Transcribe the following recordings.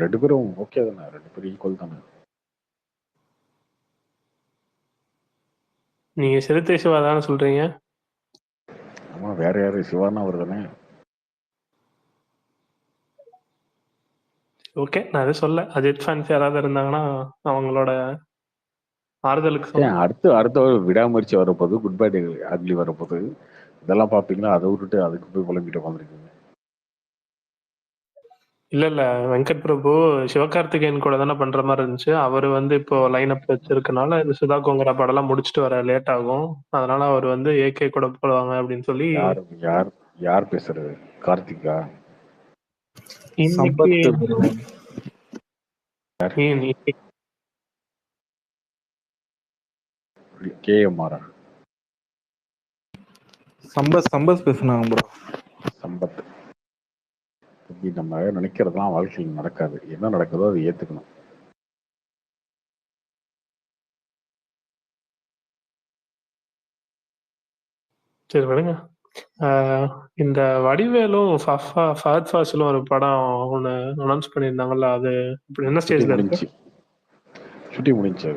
2 பேரும் ஓகே தானே, 2 பேரும் ஈக்குவல் தானே. நீங்க சிறுத்தை சிவா தானே சொல்றீங்க? ஆமா, வேற யாரு? சிவானா அவர் தானே. ஓகே, நான் எதுவும் சொல்ல. அஜித் ஃபேன்ஸ் யாராவது இருந்தாங்கன்னா அவங்களோட ஆறுதலுக்கு ஏன் சொன்னேன். அடுத்த விடாமுயற்சி வரப்போகுது, குட் பை அக்லி வரப்போகுது, இதெல்லாம் பார்ப்பீங்களா? அதை விட்டுட்டு அதுக்கு போய் புலம்பிட்டு உட்காந்துருக்கீங்க. இல்ல வெங்கட் பிரபு சிவகார்த்திகேயன் கூட தானே பண்ற மாதிரி இருந்துச்சு. அவர் வந்து இப்போ லைன் அப் வச்சிருக்கனால இந்த சுதா கோங்கரா படம் எல்லாம் முடிச்சுட்டு வர லேட் ஆகும். அதனால அவர் வந்து ஏகே கூட போடுவாங்க அப்படின்னு சொல்லி யார் யார் யார் பேசுறது? கார்த்திகா? இன்னைக்கு சம்பத் bro. கேஎம்ஆரா? சம்பத் பேசுனாங்க ப்ரோ. சம்பத். இப்படி நம்ம நினைக்கிறதுலாம் வாழ்க்கையில் நடக்காது. என்ன நடக்குதோ அதை ஏத்துக்கணும். சரி விடுங்க. இந்த வடிவேலும் ஃபஹத் ஃபாசிலும் ஒரு படம் ஒன்று அனௌன்ஸ் பண்ணியிருந்தாங்கல்ல, அது இப்படி என்ன ஸ்டேஜ்ல இருக்கு? ஷூட்டிங் முடிஞ்சு.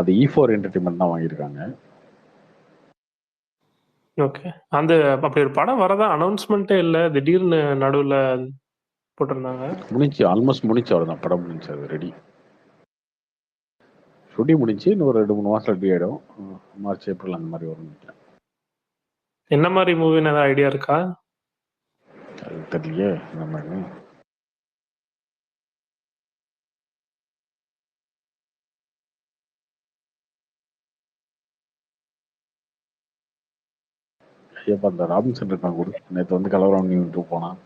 அது E4 என்டர்டைன்மெண்ட் தான் வாங்கியிருக்காங்க. ஓகே, அந்த அப்படி ஒரு படம் வரதா அனௌன்ஸ்மெண்ட்டே இல்லை, திடீர்னு நடுவில் போட்டிருந்தாங்க. முடிஞ்சு, ஆல்மோஸ்ட் முடிஞ்சு, அவ்வளோதான். படம் முடிஞ்சு, அது ரெடி. ஷூட்டிங் முடிஞ்சு இன்னும் ஒரு 2-3 மாதம் ரெடி ஆகிடும். மார்ச் ஏப்ரல் அந்த மாதிரி வரும் நினைக்கிறேன். என்ன மாதிரி மூவின்னு ஏதாவது ஐடியா இருக்கா? அது தெரியலையே இந்த மாதிரி. ஐயப்பா, அந்த ராபின்சன் இருக்கான் கூட, நேற்று வந்து கலவரம் பண்ணிட்டு போனான்.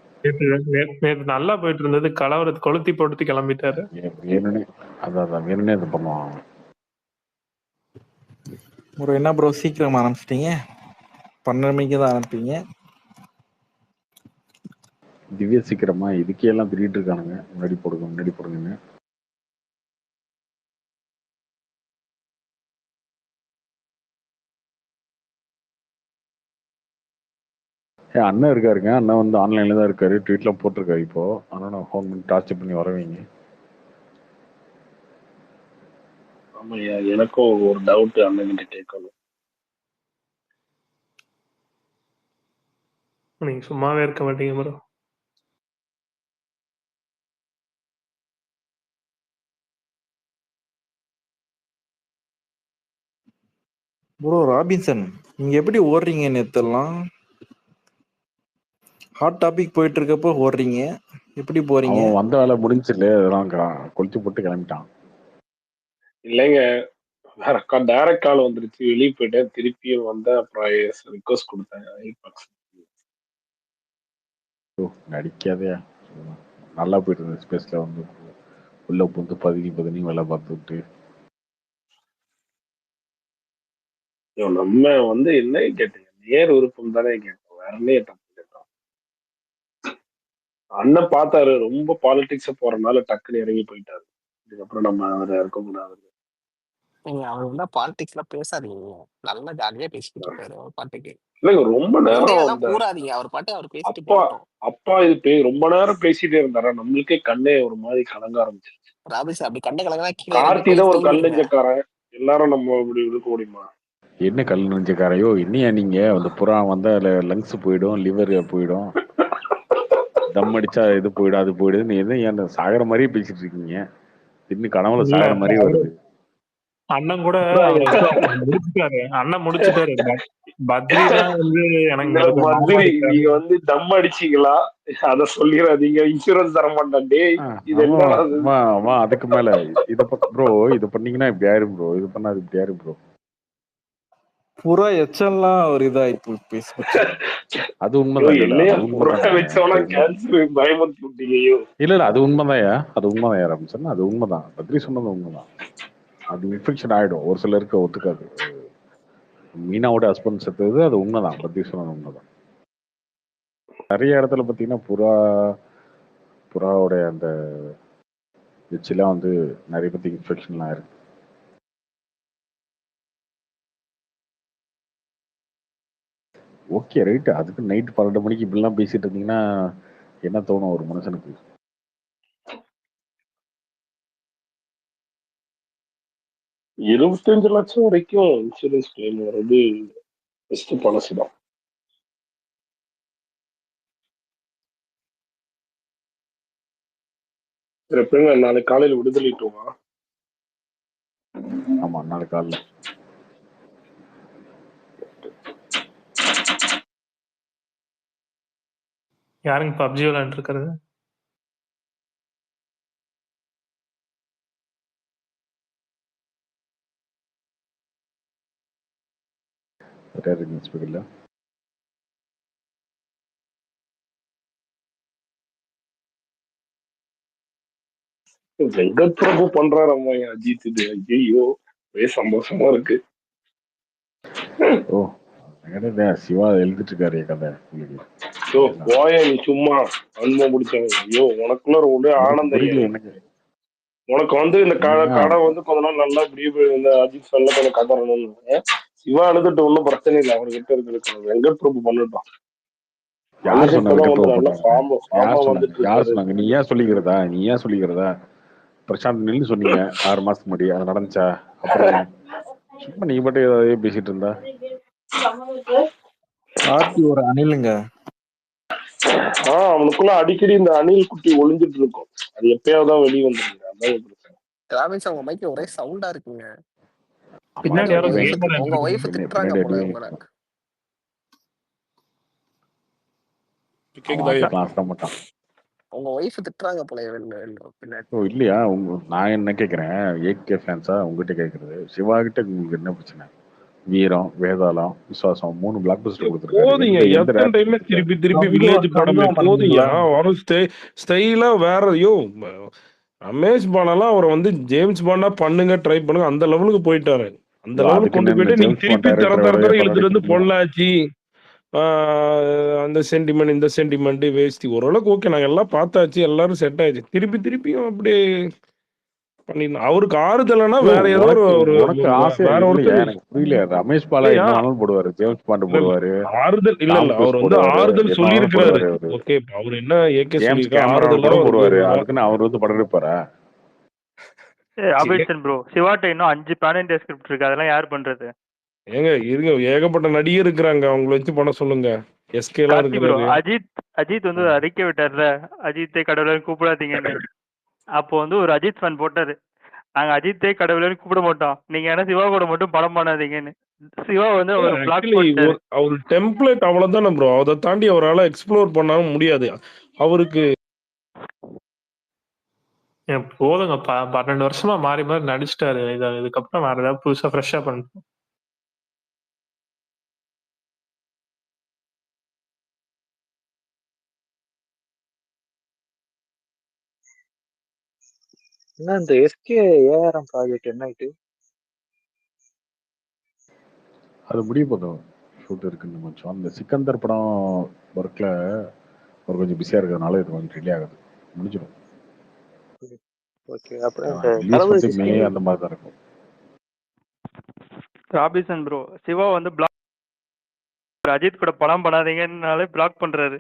நேற்று நல்லா போயிட்டு இருந்தது, கலவரத்தை கொளுத்தி போட்டு கிளம்பிட்டாரு. வேணும்னே அதான் வேணும்னே அது பண்ணுவான். ப்ரோ என்ன ப்ரோ சீக்கிரம் ஆரம்பிச்சிட்டீங்க? 12 மணிக்கு தான் ஆரம்பிப்பீங்க. திவ்ய சீக்கிரமா இதுக்கே எல்லாம் திரிட்டு இருக்கானுங்க, முன்னாடி போடுங்க. அண்ணன் இருக்காருங்க, அண்ணன் வந்து ஆன்லைன்ல தான் இருக்காரு, ட்வீட்லாம் போட்டிருக்காரு இப்போ. ஆனால் நான் ஃபோன் பண்ணி டார்ச்சர் பண்ணி வரவீங்க. ஆமாய்யா, எனக்கும் ஒரு டவுட் அண்ணன் கிட்ட கேட்கணும். நீங்க சும்மாவே இருக்க மாட்டீங்க ப்ரோ. ப்ரோ ராபின்சன், நீங்க எப்படி ஓடுறீங்க? நேத்தெல்லாம் ஹாட் டாபிக் போயிட்டு இருக்கப்போ ஓடுறீங்க, எப்படி போறீங்க? அவன் வந்த வேலை முடிஞ்சில்ல, அதெல்லாம் கொளுத்தி போட்டு கிளம்பிட்டான். இல்லைங்க, வேற டைரக்ட் கால் வந்துருச்சு, வெளியே போயிட்டேன், திருப்பியும் வந்தேன், அப்புறம் ரிக்வஸ்ட் கொடுத்தேன். நடிக்காதே, நல்லா போயிட்டு இருந்த ஸ்பேஸ்ல வந்து உள்ள புந்து பதுங்கி வேலை பார்த்துட்டு. நம்ம வந்து என்ன கேட்டீங்க? நேர் விருப்பம் தானே கேட்டோம், வேற என்ன தப்பு கேட்டோம்? அண்ணன் பார்த்தாரு ரொம்ப பாலிடிக்ஸ போறதுனால டக்குன்னு இறங்கி போயிட்டாரு. இதுக்கப்புறம் நம்ம அவரை இருக்கக்கூடாது. நீங்க அவர் தான் பாலிடிக்ஸ்லாம் பேசாதீங்க, நல்லா ஜாலியா பேசிக்கிட்டு இருக்காரு அவர் பாட்டுக்கு. இல்லைங்க, ரொம்ப நேரம் கூறாதீங்க, அவர் பாட்டு அவர் பேசிட்டு அப்பா போகட்டும். இது ரொம்ப நேரம் பேசிட்டே இருந்தாரா, நம்மளுக்கே கண்ணே ஒரு மாதிரி கலங்க ஆரம்பிச்சிருச்சு. ராபிஸ் அப்படி கண்ண கலங்கா கார்த்தி தான் ஒரு கல் நெஞ்சக்காரன், எல்லாரும் நம்ம இப்படி இருக்க முடியுமா? என்ன கல் நெஞ்சக்காரையோ, என்னையா நீங்க அந்த புறா வந்தா லங்ஸ் போயிடும், லிவர் போயிடும், தம் அடிச்சா இது போயிடும் அது போயிடுது, நீ எதுவும் சாகர மாதிரியே பேசிட்டு இருக்கீங்க. இன்னும் கனவுல சாகர மாதிரியே வருது. அண்ணன் கூட முடிச்சுட்டாரு, அண்ணன் முடிச்சுட்டாரு. பத்ரி தான் வந்து பத்ரி, நீங்க வந்து தம் அடிச்சீங்களா அத சொல்லிடாதீங்க, இன்சூரன்ஸ் தர மாட்டேன். அதுக்கு மேல இத ப்ரோ, இது பண்ணீங்கன்னா இப்படி ஆயிரும் ப்ரோ, இது பண்ணாது இப்படி ஆயிரும் ப்ரோ. புறா எச்சல்லாம் ஒரு இதா இப்போ பேசி. அது உண்மைதான். இல்ல அது உண்மைதான்யா, அது உண்மைதான் ஆரம்பிச்சா, அது உண்மைதான். பத்ரி சொன்னது உண்மைதான். அது இன்ஃபெக்ஷன் ஆயிடும், ஒரு சிலருக்கு ஒத்துக்காது. மீனாவோட ஹஸ்பண்ட் செத்தது அது உண்மைதான், பத்ரி சொன்னது உண்மைதான். நிறைய இடத்துல பார்த்தீங்கன்னா புறாவோட அந்த எச்செல்லாம் வந்து நிறைய பேருக்கு இன்ஃபெக்ஷன்லாம் இருக்கு. ஓகே ரைட்டு, அதுக்கு நைட்டு 12 மணிக்கு இப்படிலாம் பேசிட்டு இருந்தீங்கன்னா என்ன தோணும் ஒரு மனுஷனுக்கு? ₹25,00,000 வரைக்கும் இன்சூரன்ஸ் கிளைம் வர்றது பெஸ்ட் பாலிசி தான். எப்படிங்க நாளைக்கு காலையில விடுதலை டூவா? ஆமா, நாளைக்கு காலைல. யாருங்க பப்ஜி விளையாண்டு இருக்கிறது? இல்ல வெங்கட் பிரபு பண்றாரு அம்மா அஜித் இது. ஐயோ ஒரே சந்தோஷமா இருக்கு. ஓ, சிவா எழுதிட்டு இருக்காரு கதை உங்களுக்கு. ஐயோ போய நீ சும்மா அன்பம் பிடிச்சவங்க. ஐயோ உனக்குள்ள ஒரு ஆனந்தம். புரியல எனக்கு. உனக்கு வந்து இந்த கடை வந்து கொஞ்ச நாள் நல்லா இப்படி இந்த அஜித் சொல்ல கொஞ்சம் கதறணும்னு சிவா எழுதிட்டு ஒன்றும் பிரச்சனை இல்லை. அவர்கிட்ட இருக்கு வெங்கட் பிரபு பண்ணட்டும். யார் சொன்னாங்க? யார் சொன்னாங்க? நீ ஏன் சொல்லிக்கிறதா? பிரசாந்த் நில்லு சொன்னீங்க 6 மாசத்துக்கு முன்னாடி. அது நடந்துச்சா? அப்புறம் சும்மா நீ மட்டும் ஏதாவது பேசிட்டு இருந்தா. கார்த்தி ஒரு அணிலுங்க. அவனுக்குள்ள அடிக்கடி இந்த அணில் குட்டி ஒளிஞ்சிட்டு இருக்கும். அது எப்பயாவதான் வெளியே வந்துருங்க. அதான் பிரச்சனை. ராபின்ஸ் உங்க மைக் ஒரே சவுண்டா இருக்குங்க. பின்னாடி யாரோ உங்க ஒய்ஃப் திட்டுறாங்க போல உங்களை. உங்க ஒய்ஃப் திட்டுறாங்க போல பின்னாடி. ஓ இல்லையா? நான் என்ன கேட்கறேன், ஏகே ஃபேன்ஸா உங்ககிட்ட கேட்கறது, சிவா கிட்ட உங்களுக்கு என்ன பிரச்சனை? வீரம், வேதாளம், விசுவாசம் 3 பிளாக் பஸ்டர் கொடுத்துருக்காரு. போதுங்க. எத்தனை டைம்ல திருப்பி வில்லேஜ் படமே போதுங்க. வரும் ஸ்டைலா வேற. ரமேஷ் பானெல்லாம் அவரை வந்து ஜேம்ஸ் பாண்டா பண்ணுங்க, ட்ரை பண்ணுங்க, அந்த லெவலுக்கு போயிட்டாரு. அந்த லெவலுக்கு கொண்டு போயிட்டு நீங்க திருப்பி தர இழுத்துட்டு வந்து பொள்ளாச்சி அந்த சென்டிமெண்ட் இந்த சென்டிமெண்ட் வேஸ்டி ஓரளவுக்கு ஓகே. நாங்க எல்லாம் பார்த்தாச்சு, எல்லாரும் செட் ஆயிடுச்சு. திருப்பியும் அப்படியே பண்ணிடணும். அவருக்கு ஆறுதல்னா வேற ஏதோ ஒரு வேற ஒருத்தர் புரியல. ரமேஷ் பாலா என்ன போடுவாரு, ஜேம்ஸ் பாண்ட் போடுவாரு. ஆறுதல் இல்ல அவர் வந்து ஆறுதல் சொல்லியிருக்கிறாரு. ஓகே, அவர் என்ன ஏகே சொல்லியிருக்காரு, ஆறுதல் போடுவாரு. அதுக்குன்னு அவர் வந்து படம் எடுப்பாரா? ராபின்சன் ப்ரோ, சிவாட்ட இன்னும் 5 பேன் இந்தியா ஸ்கிரிப்ட் இருக்கு. அதெல்லாம் யார் பண்றது? இருங்க, ஏகப்பட்ட நடிகர் இருக்கிறாங்க, அவங்கள வச்சு பண்ண சொல்லுங்க. எஸ்கே எல்லாம் இருக்கு. அஜித் வந்து அறிக்கை விட்டார்ல, அஜித்தை கடவுளை கூப்பிடாதீங்கன்னு. அப்போ வந்து ஒரு அஜித் ஃபேன் போட்டாரு, நாங்க அஜித்தை கடவுளை கூப்பிட மாட்டோம், நீங்க என்ன சிவா கூட மட்டும் படம் பண்ணாதீங்கன்னு. சிவா வந்து அவர் டெம்ப்ளேட் அவ்வளவுதானே ப்ரோ. அதை தாண்டி அவரால் எக்ஸ்ப்ளோர் பண்ண முடியாது. அவருக்கு போதுங்க. 12 வருஷமா மாறி நடிச்சிட்டாரு. இதுக்கப்புறம் வேற ஏதாவது புதுசா ஃப்ரெஷ்ஷா பண்ணணும். இந்த எஸ்கே ஏஆர்எம் ப்ராஜெக்ட் என்ன ஆயிட்டு? அது முடிய போதும். ஷூட் இருக்குன்னு கொஞ்சம் அந்த சிக்கந்தர் படம் ஒர்க்ல ஒரு கொஞ்சம் பிஸியா இருக்கிறதுனால இது கொஞ்சம் டிலே ஆகுது. முடிஞ்சிடும். ஓகே, அப்புறம் மே அந்த மாதிரி தான் இருக்கும். ராபின்சன் ப்ரோ, சிவா வந்து பிளாக் அஜித் கூட படம் பண்ணாதீங்கன்னாலே பிளாக் பண்றாரு.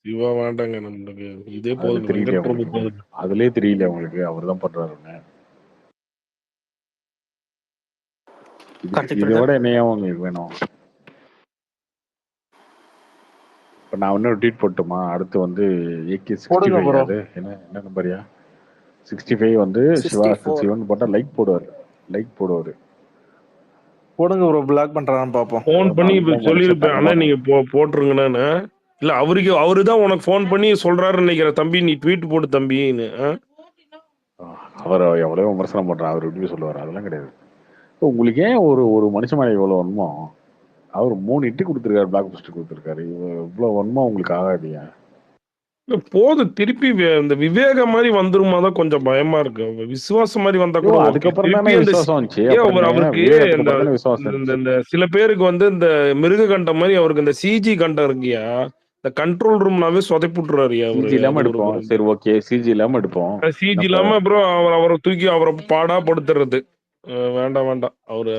சிவா வேண்டாங்க, நம்மளுக்கு இதே போதும். அதுலயே தெரியல உங்களுக்கு அவர் தான் பண்றாருன்னு. இதோட என்னையா உங்களுக்கு வேணும்? இப்ப நான் இன்னொரு ட்வீட் போட்டுமா? அடுத்து வந்து AK 65 என்ன நம்பரியா 65 வந்து சிவா 61 போட்டா லைக் போடுவாரு. போடுங்க ப்ரோ, பிளாக் பண்றான்னு பாப்போம். ஃபோன் பண்ணி சொல்லிருப்பேன், ஆனா நீங்க போட்டுருங்கன்னு. இல்ல அவருதான் உனக்கு ஃபோன் பண்ணி சொல்றாருன்னு நினைக்கிறேன், தம்பி நீ ட்வீட் போடு தம்பின்னு. அவர் எவ்வளவு விமர்சனம் பண்றாரு, அவர் எப்படி சொல்லுவாரு? அதெல்லாம் கிடையாது. உங்களுக்கு ஏன் ஒரு மனுஷன் மேல இவ்வளவு வன்மோ? அவர் 3 இட்டு கொடுத்துருக்காரு, பிளாக் பஸ்டர் கொடுத்துருக்காரு. இவ்வளவு வன்மோ உங்களுக்கு ஆகாதியா? போது திருப்பி இந்த விவேக மாதிரி வந்துருமாதான் கொஞ்சம் பயமா இருக்கு. விசுவாசம் மாதிரி வந்தா கூட அதுக்கப்புறம் அவருக்கு இந்த சில பேருக்கு வந்து இந்த மிருக கண்டம் மாதிரி அவருக்கு இந்த சிஜி கண்டம் இருக்கியா, இந்த கண்ட்ரோல் ரூம்னாவே சொதைப்புட்டுறாரு. சிஜி இல்லாம எடுப்போம். சரி ஓகே, சிஜி இல்லாம எடுப்போம். சிஜி இல்லாம அப்புறம் அவரை தூக்கி அவரை பாடா படுத்துறது. வேண்டாம் அவரு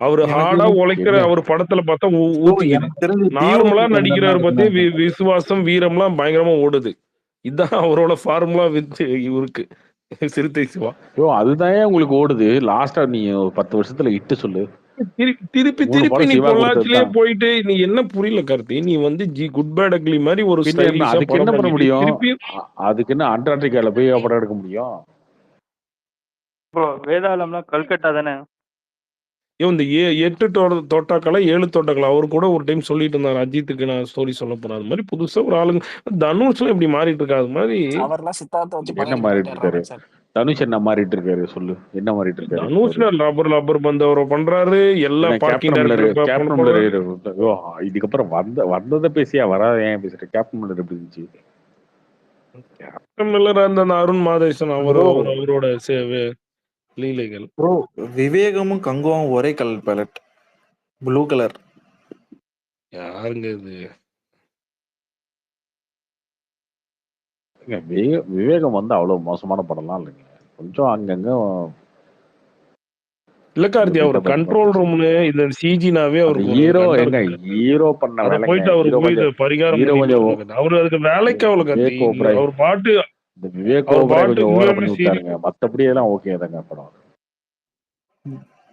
அவரு எனக்கு ஹார்டா உழைக்கிற என்ன அவர் படத்துல பார்த்தா ப்ரோ ஊத்திக்குது. எனக்கு தெரிஞ்சு நார்மலா டிஓபி நடிக்கிறவர் பத்தி இருந்தாருன்னா விசுவாசம் வீரம்லாம் பயங்கரமா ஓடுது. இதான் அவரோட ஃபார்முலா வித் இவருக்கு சிறுத்தை சிவா. ஐயோ அதுதான் உங்களுக்கு ஓடுது. லாஸ்டா நீ 10 வருஷத்துல இட்டு சொல்லு. திருப்பி 3 படம் நீ சிவா கொடுத்தது பொள்ளாச்சிலே தான். போயிட்டு நீ என்ன புரியல கார்த்தி, நீ வந்து குட் பேட் அக்லி மாதிரி ஒரு பின்ன என்ன ஸ்டைலிஷா அதுக்கு என்ன படம் பண்ண பண்ணிட்டு முடியும்? திருப்பி அதுக்கு என்ன அண்டார்டிகால போய் படம் எடுக்க முடியும்? ப்ரோ வேதாளம்லாம் கல்கட்டா தானே? இந்த 8 தோட்டாக்களா 7 தோட்டாக்களா அவர் கூட ஒரு டைம் சொல்லிட்டு இருந்தார், அஜித்துக்கு நான் ஸ்டோரி சொல்ல போறேன். அது மாதிரி புதுசா ஒரு ஆளுங்க தனுஷ்லாம் இப்படி மாறிட்டு இருக்கா? அது மாதிரி அவர்லாம் சித்தார்த்தை வச்சு படம் என்ன எடுக்க மாறிட்டு மாட்டார் இருக்காரு? Robin sir. தனுஷ் என்ன மாறிட்டு இருக்காரு சொல்லு. என்ன மாறிட்டு இருக்காரு அவரு? தனுஷ்ல லப்பர் பந்து அவரை பண்றாரு, எல்லா என்ன பார்க்கிங் கேப்டன் மில்லர் டைரக்டர் ஐயோ இதுக்கப்புறம் வந்ததை பேசியா வராத ஏன் பேசுற? கேப்டன் மில்லர் எப்படி இருந்துச்சு? கேப்டன் மில்லர் அந்த அருண் மாதேசன் ப்ரோ அவரோட லீலைகள். ப்ரோ விவேகமும் கங்குவாவும் ஒரே கலர் பேலட், ப்ளூ கலர். யாருங்க இது? விவேகம் வந்து அவ்வளவு மோசமான படம்லாம் இல்லைங்க. கொஞ்சம் அங்கங்க இல்ல கார்த்தி, அவர் பில்டப் கண்ட்ரோல் ரூம்னு இந்த சிஜினாவே அந்த அவருக்கு ஒரு ஹீரோ கண்டம் எங்க இருக்கு. ஹீரோ பண்ண அதை வேலைங்க. போயிட்டு அவரு ஹீரோ போய் கொஞ்சம் பரிகாரம் ஹீரோ பண்ணிட்டு கொஞ்சம் இருக்காரு. அவரு அதுக்கு வேலைக்கு ஆகல கார்த்தி. விவேக் ஓபராய் அவர் பாட்டு இந்த விவேக் அவர் ஓபராய் பாட்டு கொஞ்சம் ஓவரா உண்மையாலுமே பண்ணி விட்டாருங்க. மத்தபடி எல்லாம் ஓகே தாங்க படம்.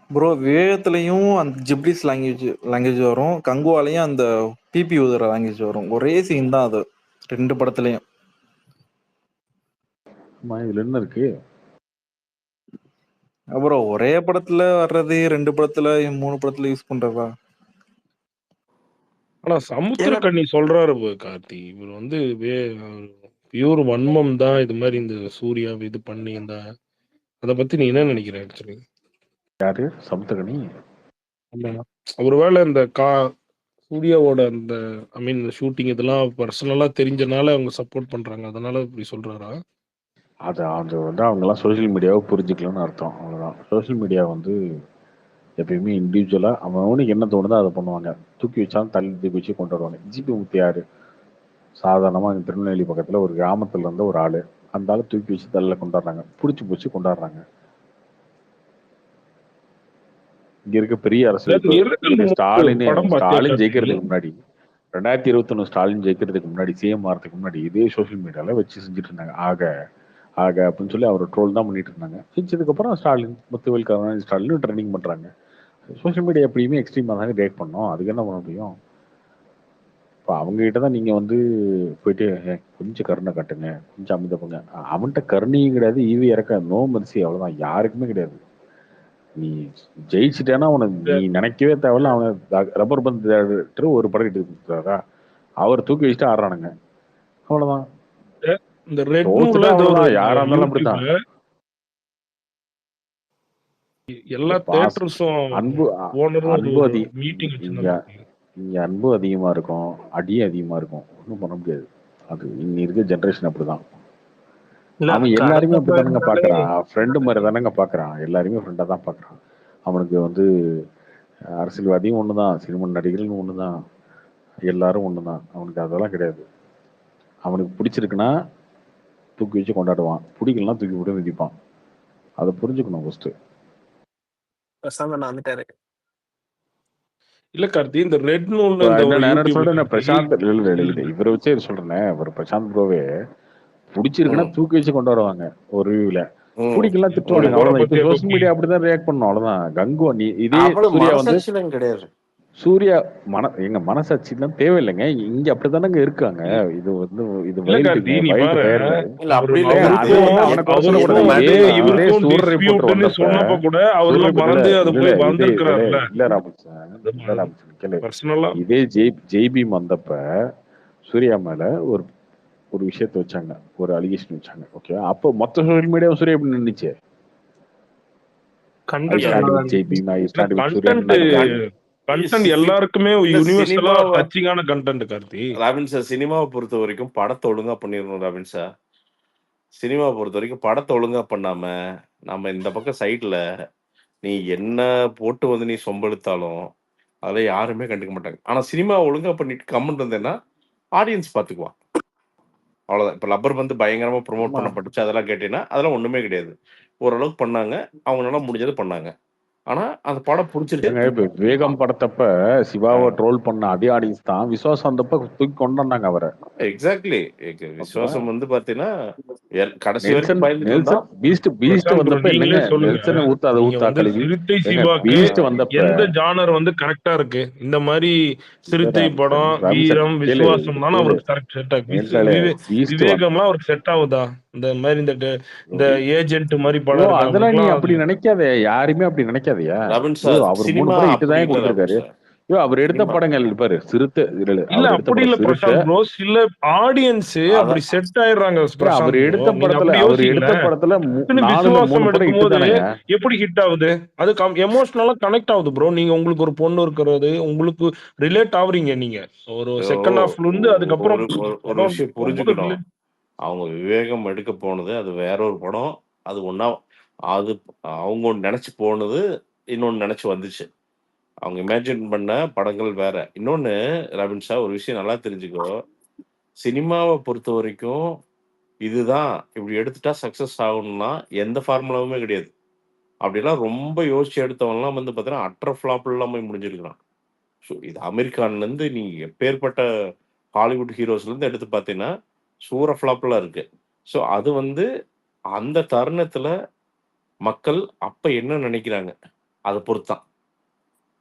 ப்ரோ விவேகத்துலயும் அந்த ஜிப்ரிஸ் லாங்குவேஜ் வரும், கங்குவாலையும் அந்த பிபி உதர லாங்குவேஜ் வரும். ஒரே சீன் தான் அது 2 படத்துலயும். ஆமா, இதுல என்ன இருக்கு? அப்புறம் ஒரே படத்துல வர்றது 2 படத்துல 3 படத்துல யூஸ் பண்றதா? ஆனா சமுத்திரக்கண்ணி சொல்றாரு கார்த்தி, இவர் வந்து பியூர் வன்மம் தான் இது மாதிரி இந்த சூர்யா இது பண்ணி இந்த அதை பத்தி நீ என்ன நினைக்கிற? ஆக்சுவலி யாரு சமுத்திரகனி? ஒருவேளை இந்த சூர்யாவோட அந்த ஐ மீன் ஷூட்டிங் இதெல்லாம் பர்சனலா தெரிஞ்சனால அவங்க சப்போர்ட் பண்றாங்க, அதனால இப்படி சொல்றாரா? அது வந்து அவங்கெல்லாம் சோஷியல் மீடியாவை புரிஞ்சுக்கலன்னு அர்த்தம். அவ்வளவுதான். சோஷியல் மீடியா வந்து எப்பயுமே இண்டிவிஜுவலா அவனுக்கு என்ன தோணுதோ அதை பண்ணுவாங்க. தூக்கி வச்சாலும் தள்ளி தூக்கி வச்சு கொண்டு வருவாங்க. ஜிபி முத்து யாரு? சாதாரணமா இங்க திருநெல்வேலி பக்கத்துல ஒரு கிராமத்துல இருந்த ஒரு ஆளு. அந்த ஆளு தூக்கி வச்சு தள்ள கொண்டாடுறாங்க, பிடிச்சி பிடிச்சி கொண்டாடுறாங்க. இங்க இருக்க பெரிய அரசியல் ஸ்டாலின் படம் பார்த்தியா ஸ்டாலின் கார்த்தி? ஜெயிக்கிறதுக்கு முன்னாடி 2021 ஸ்டாலின் ஜெயிக்கிறதுக்கு முன்னாடி சிஎம் ஆகிறதுக்கு முன்னாடி இதே சோஷியல் மீடியால வச்சு செஞ்சுட்டு இருந்தாங்க. ஆக அப்படின்னு சொல்லி அவர் ட்ரோல் தான் பண்ணிட்டு இருந்தாங்க. செஞ்சதுக்கு அப்புறம் ஸ்டாலின் முத்துவேல் கருணாநிதி ஸ்டாலின் ட்ரெண்டிங் பண்றாங்க. சோஷியல் மீடியா எப்பயுமே எக்ஸ்ட்ரீமாக தாங்க ரியாக்ட் பண்ணோம். அதுக்கு என்ன பண்ண முடியும்? இப்போ அவங்க கிட்ட தான் நீங்க வந்து போயிட்டு கொஞ்சம் கருணை காட்டுங்க, கொஞ்சம் அமைதி பண்ணுங்க. அவன்கிட்ட கருணையும் கிடையாது, ஈவி இறக்க நோ மரிசி, அவ்வளவுதான். யாருக்குமே கிடையாது. நீ ஜெயிச்சுட்டேன்னா உனக்கு நீ நினைக்கவே தேவையில்ல. அவன் ரப்பர் பந்து ஒரு படம் எடுத்து கொடுத்தாரா, அவர் தூக்கி வச்சுட்டு ஆடுறானுங்க, அவ்வளவுதான். இந்த ரெட் தோத்துட்டா மூவ்ல அவ்வளவுதான். யாரா இருந்தாலும் அப்படித்தான். எல்லா தியேட்டர்ஸும் அன்பு ஓனரும் அன்பு ஒரு அதிகம். மீட்டிங் இங்க இங்க அன்பு அதிகமா இருக்கும், அடியும் அதிகமா இருக்கும். ஒன்றும் பண்ண முடியாது. அது இன்னி இருக்க ஜென்ரேஷன் அப்படிதான். இல்ல அவன் எல்லாருமே அப்படித்தானுங்க கடந்த பாக்குறான். ஃப்ரெண்டு மாதிரி தானங்க பாக்குறான். எல்லாருமே ஃப்ரெண்டா தான் பாக்குறான். அவனுக்கு வந்து அரசியல்வாதியும் ஒண்ணுதான், சினிமா நடிகர்களும் ஒண்ணுதான், எல்லாரும் ஒண்ணுதான். அவனுக்கு அதெல்லாம் கிடையாது. அவனுக்கு பிடிச்சிருக்குன்னா தூக்கி வச்சு கொண்டாடுவான், பிடிக்கலாம் தூக்கி விட்டு மிதிப்பான். அதை புரிஞ்சுக்கணும் ஃபர்ஸ்ட். பிரசாந்த் வந்துட்டாரு. இல்ல கார்த்தி, இந்த ரெட் நூல்ல இந்த ஒரு சொல்றேன் பிரசாந்த் இவரை வச்சே சொல்றேன். ஒரு பிரசாந்த் ப்ரோவே பிடிச்சிருக்குன்னா தூக்கி வச்சு கொண்டாடுவாங்க ஒரு ரிவ்யூல, பிடிக்கலாம் திட்டுவாங்க, அவ்வளவுதான். இப்ப சோசியல் மீடியா அப்படிதான் ரியாக்ட் பண்ணும், அவ்வளவுதான். கங்கு நீ இதே சூர்யா வந்து கிடையாது. சூர்யா எங்க மனசாட்சி எல்லாம் தேவையில்லைங்க. இங்க அப்படித்தானங்க இருக்காங்க. இது வந்து இது சொன்னப்ப கூட அவரு மறந்து அது போய் வந்திருக்கிறார்ல. இல்ல ராமச்சந்திரன், இதே ஜெய்பீம் வந்தப்ப சூர்யா மேல ஒரு விஷயத்த வச்சாங்க, ஒரு அலிகேஷன் வச்சாங்க. ஓகே, அப்போ மொத்த சோசியல் மீடியாவும் சூர்யா எப்படி நின்னுச்சு? கண்டென்ட் எல்லாருக்குமே யுனிவர்சலா டச்சிங்கான கண்டென்ட் கார்த்தி. ராபின் சார், சினிமாவை பொறுத்த வரைக்கும் படத்தை ஒழுங்கா பண்ணிடணும் ராபின் சார். சினிமாவை பொறுத்த வரைக்கும் படத்தை ஒழுங்கா பண்ணாம நம்ம இந்த பக்கம் சைட்ல நீ என்ன போட்டு வந்து நீ சொம்பெடுத்தாலும் அதில் யாருமே கண்டுக்க மாட்டாங்க. ஆனால் சினிமா ஒழுங்கா பண்ணிட்டு கமெண்ட் வந்தேன்னா ஆடியன்ஸ் பார்த்துக்குவான், அவ்வளோதான். இப்போ லப்பர் வந்து பயங்கரமாக ப்ரொமோட் பண்ணப்பட்டுச்சு, அதெல்லாம் கேட்டீங்கன்னா அதெல்லாம் ஒன்றுமே கிடையாது. ஓரளவுக்கு பண்ணாங்க, அவங்களால முடிஞ்சது பண்ணாங்க, ஆனா அந்த படம் ஏங்க பிடிச்சிருக்கு. இப்ப விவேகம் படத்தப்ப சிவாவை ட்ரோல் பண்ண அதே ஆடியன்ஸ் தான் விசுவாசம் வந்தப்ப தூக்கி கொண்டாந்தாங்க அவரை. எக்ஸாக்ட்லி. ஓகேவா? விசுவாசம் வந்து பாத்தீங்கன்னா கடைசி நெல்சன் வரைக்கும் பயந்துட்டு இருந்தா. நெல்சன் பீஸ்ட் பிரசாந்த் ப்ரோ வந்தப்ப நீங்களே என்னங்க சொல்லுங்க. நெல்சனை நீங்க ஊத்தா வந்து கழுவி சிறுத்தை ஏங்க சிவாக்கு பீஸ்ட் வந்தப்ப எந்த ஜானர் வந்து கரெக்டா இருக்கு? இந்த மாதிரி சிறுத்தை ராம்சன் படம், வீரம், கேளு விசுவாசம் தானே கேளு அவருக்கு கரெக்ட் செட் ஆகும். நேர்களே பீஸ்ட் விவேகம்லாம் அவருக்கு செட் ஆகுதா? இந்த மாதிரி இந்த ஏஜென்ட் மாதிரி படம் அதெல்லாம் நீ இருக்கிறவங்களுக்குலாம் அப்படி நினைக்காதே, யாருமே அப்படி நினைக்காதயா. ரபின் சார் அவர் 3 சினிமா படம் அப்படி இட்டுதான் இல்ல. ரபின் கொடுத்திருக்காரு. சார் அவர் எடுத்த சினிமா படங்கள் பாரு சிறுத்தை இல்ல அவர் எடுத்த அப்படி இல்ல படம் சிறுத்தை. பிரசாந்த் ப்ரோ. சில ஆடியன்ஸ் அப்படி அதான் செட் ஆயிடுறாங்க அவர் பிரசாந்த் ப்ரோ. எடுத்த நீங்க படத்துல அப்படி அவர் எடுத்த யோசிக்கல. படத்துல டக்குனு 4ல 3 விசுவாசம் படம் எடுக்கும்போது இட்டுதானேங்க. எப்படி ஹிட் ஆகுது? அது எமோஷனலா கனெக்ட் ஆகுது ப்ரோ. நீங்க உங்களுக்கு ஒரு பொண்ணு இருக்கிறது, உங்களுக்கு ரிலேட் ஆகுறீங்க. நீங்க ஒரு ஓ, செகண்ட் ஹாஃப்ல இருந்து அதுக்கப்புறம் ஒரு ஒரு ஒரு படம் விஷயம் போகும்போது புரிஞ்சுக்கணும். relate. அவங்க விவேகம் எடுக்க போனது அது வேற ஒரு படம். அது ஒண்ணா அது அவங்க ஒண்ணு நினைச்சு போனது, இன்னொன்னு நினைச்சு வந்துச்சு. அவங்க இமேஜின் பண்ண படங்கள் வேற. இன்னொன்னு ரபின் சார் ஒரு விஷயம் நல்லா தெரிஞ்சுக்கோ. சினிமாவை பொறுத்த வரைக்கும் இதுதான் இப்படி எடுத்துட்டா சக்சஸ் ஆகணும்னா எந்த ஃபார்முலாவுமே கிடையாது. அப்படிலாம் ரொம்ப யோசிச்சு எடுத்தவன்லாம் வந்து பார்த்தீங்கன்னா அட்ர ஃபிளாப் இல்லாம முடிஞ்சிருக்கிறான். ஸோ இது அமெரிக்கான்லேருந்து நீ எப்பேற்பட்ட ஹாலிவுட் ஹீரோஸ்லேருந்து எடுத்து பார்த்தீங்கன்னா சூர ஃப்ளாப்லாம் இருக்கு. ஸோ அது வந்து அந்த தருணத்தில் மக்கள் அப்போ என்ன நினைக்கிறாங்க அதை பொறுத்தான்.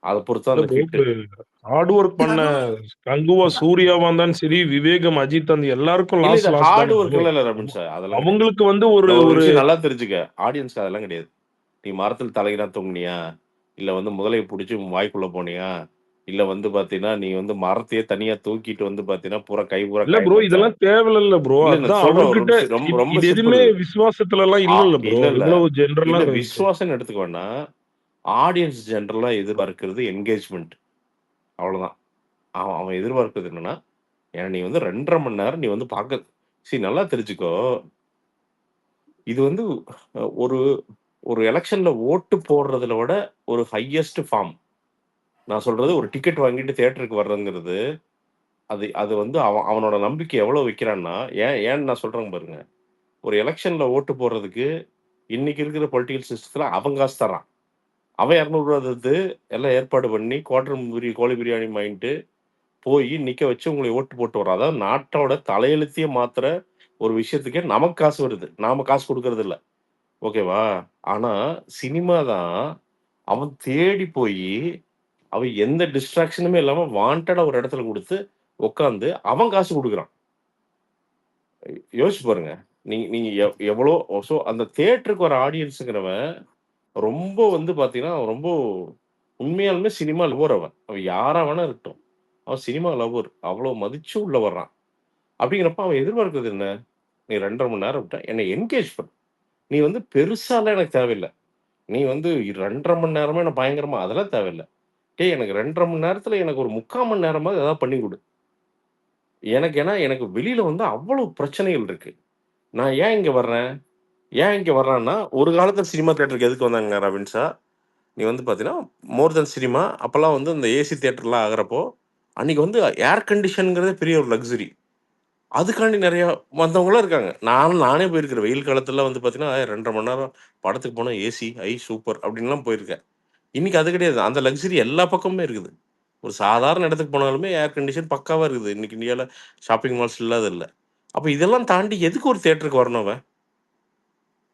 அதை பொறுத்தான் இல்ல அந்த ப்ரோ, ஹிட். ஹார்ட் ஒர்க் பண்ண கங்குவா, சூர்யாவா இருந்தாலும் சரி, விவேகம், அஜித் அந்த எல்லாருக்கும் இல்ல லாஸ் இது லாஸ் ஹார்ட் தானே ப்ரோ. ஒர்க் இல்ல ரபின் சார். அதெல்லாம் கிடையாது. அவங்களுக்கு வந்து ஒரு ஒரு ஒரு விஷயம் நல்லா தெரிஞ்சுக்க. ஆடியன்ஸ்க்கு அதெல்லாம் கிடையாது. நீ மரத்தில் தலைகிறா தொங்குனியா, இல்லை வந்து முதலையை பிடிச்சி வாய்க்குள்ள போனியா, இல்லை வந்து பார்த்தீங்கன்னா நீ வந்து மரத்தையே தனியா தூக்கிட்டு வந்து பார்த்தீங்கன்னா பூரா கை பூரா இல்ல ப்ரோ, காயம் வச்சா. இதெல்லாம் தேவையில்ல ப்ரோ. இல்ல நான் அதுதான் சொல்றேன் ஒரு அவர்கிட்ட நிமிஷம். ரொம்ப ரொம்ப இது சிம்பிள். எதுவுமே விசுவாசத்துல எல்லாம் இல்ல ப்ரோ. இல்ல இல்ல இவ்வளவு ஜென்ரலா இல்ல இருக்கு. விசுவாசம் எடுத்துக்க வேண்டாம். ஆடியன்ஸ் ஜென்ரலா எதிர்பார்க்கிறது என்கேஜ்மெண்ட். அவ்வளவுதான். அவன் அவன் எதிர்பார்க்கிறது என்னன்னா, ஏன்னா நீ வந்து 2.5 மணி நேரம் நீ வந்து பார்க்க நல்லா தெரிஞ்சுக்கோ. இது வந்து ஒரு ஒரு எலெக்ஷன்ல ஓட்டு போடுறதுல விட ஒரு ஹையஸ்ட் ஃபார்ம். நான் சொல்றது ஒரு டிக்கெட் வாங்கிட்டு தியேட்டருக்கு வர்றதுங்கிறது, அது அது வந்து அவனோட நம்பிக்கை எவ்வளவு வைக்கிறான்னா, ஏன்னு நான் சொல்றேன் பாருங்க. ஒரு எலெக்ஷன்ல ஓட்டு போடுறதுக்கு இன்னைக்கு இருக்கிற பொலிட்டிக்கல் சிஸ்டத்துல அவன் காசு தர்றான். அவன் ரூ. 200 தத்து எல்லாம் ஏற்பாடு பண்ணி குவார்டர் கோழி பிரியாணி வாங்கிட்டு போய் நிக்க வச்சு உங்களை ஓட்டு போட்டு வர்றான். அதாவது நாட்டோட தலையெழுத்தையே மாத்துற ஒரு விஷயத்துக்கே நமக்கு காசு வருது. நாம காசு குடுக்கறது இல்ல. ஓகேவா? ஆனா சினிமா தான் அவன் தேடி போயி, அவன் எந்த டிஸ்ட்ராக்ஷனுமே இல்லாம வாண்டடா ஒரு இடத்துல குடுத்து, உட்காந்து அவன் காசு குடுக்குறான். யோசிச்சு பாருங்க. நீங்க நீங்க எவ்வளோ ஸோ அந்த தியேட்டருக்கு வர ஆடியன்ஸ்ங்கிறவன் ரொம்ப வந்து பார்த்தீங்கன்னா, அவன் ரொம்ப உண்மையாலுமே சினிமா லவ்வர் அவன். அவன் யாரா வேணா இருக்கட்டும். அவன் சினிமா லவ்வர். அவ்வளோ மதிச்சு உள்ள வர்றான். அப்படிங்கிறப்ப அவன் எதிர்பார்க்கிறது என்ன? நீ 2.5 மணி நேரம் விட்டா என்னை என்கேஜ் பண்ணு. நீ வந்து பெருசாலாம் எனக்கு தேவையில்ல. நீ வந்து 2.5 மணி நேரமா என்ன பயங்கரமா அதெல்லாம் தேவையில்ல. டேய் எனக்கு 2.5 மணி நேரத்துல எனக்கு ஒரு 3/4 மணி நேரமாவது ஏதாவது பண்ணி குடு. ஏன்னா எனக்கு வெளியில வந்து அவ்வளவு பிரச்சனைகள் இருக்கு. நான் ஏன் இங்க வர்றேன்? ஏன் இங்க வர்றேன்னா, ஒரு காலத்துல சினிமா தியேட்டருக்கு எதுக்கு வந்தாங்க ரபின்ஷா? நீ வந்து பார்த்தீங்கன்னா, மோர் தென் சினிமா அப்பல்லாம் வந்து இந்த ஏசி தியேட்டர்லாம் ஆகுறப்போ, அன்னைக்கு வந்து ஏர் கண்டிஷன்ங்கிறதே பெரிய ஒரு லக்ஸுரி. அதுக்காண்டி நெறையா வந்தவங்களும் இருக்காங்க. நானே போயிருக்கிறேன். வெயில் காலத்துல வந்து பார்த்தீங்கன்னா, 2.5 மணி நேரம் படத்துக்கு போனா ஏசி, சூப்பர் அப்டின்லாம் போயிருக்கேன். இன்னைக்கு அது கிடையாது. அந்த லக்ஸுரி எல்லா பக்கமுமே இருக்குது. ஒரு சாதாரண இடத்துக்கு போனாலுமே ஏர் கண்டிஷன் பக்காவா இருக்குது. இன்னைக்கு இந்தியால ஷாப்பிங் மால்ஸ் இல்லாத இல்ல. அப்ப இதெல்லாம் தாண்டி எதுக்கு ஒரு தியேட்டருக்கு வரணும் அவன்?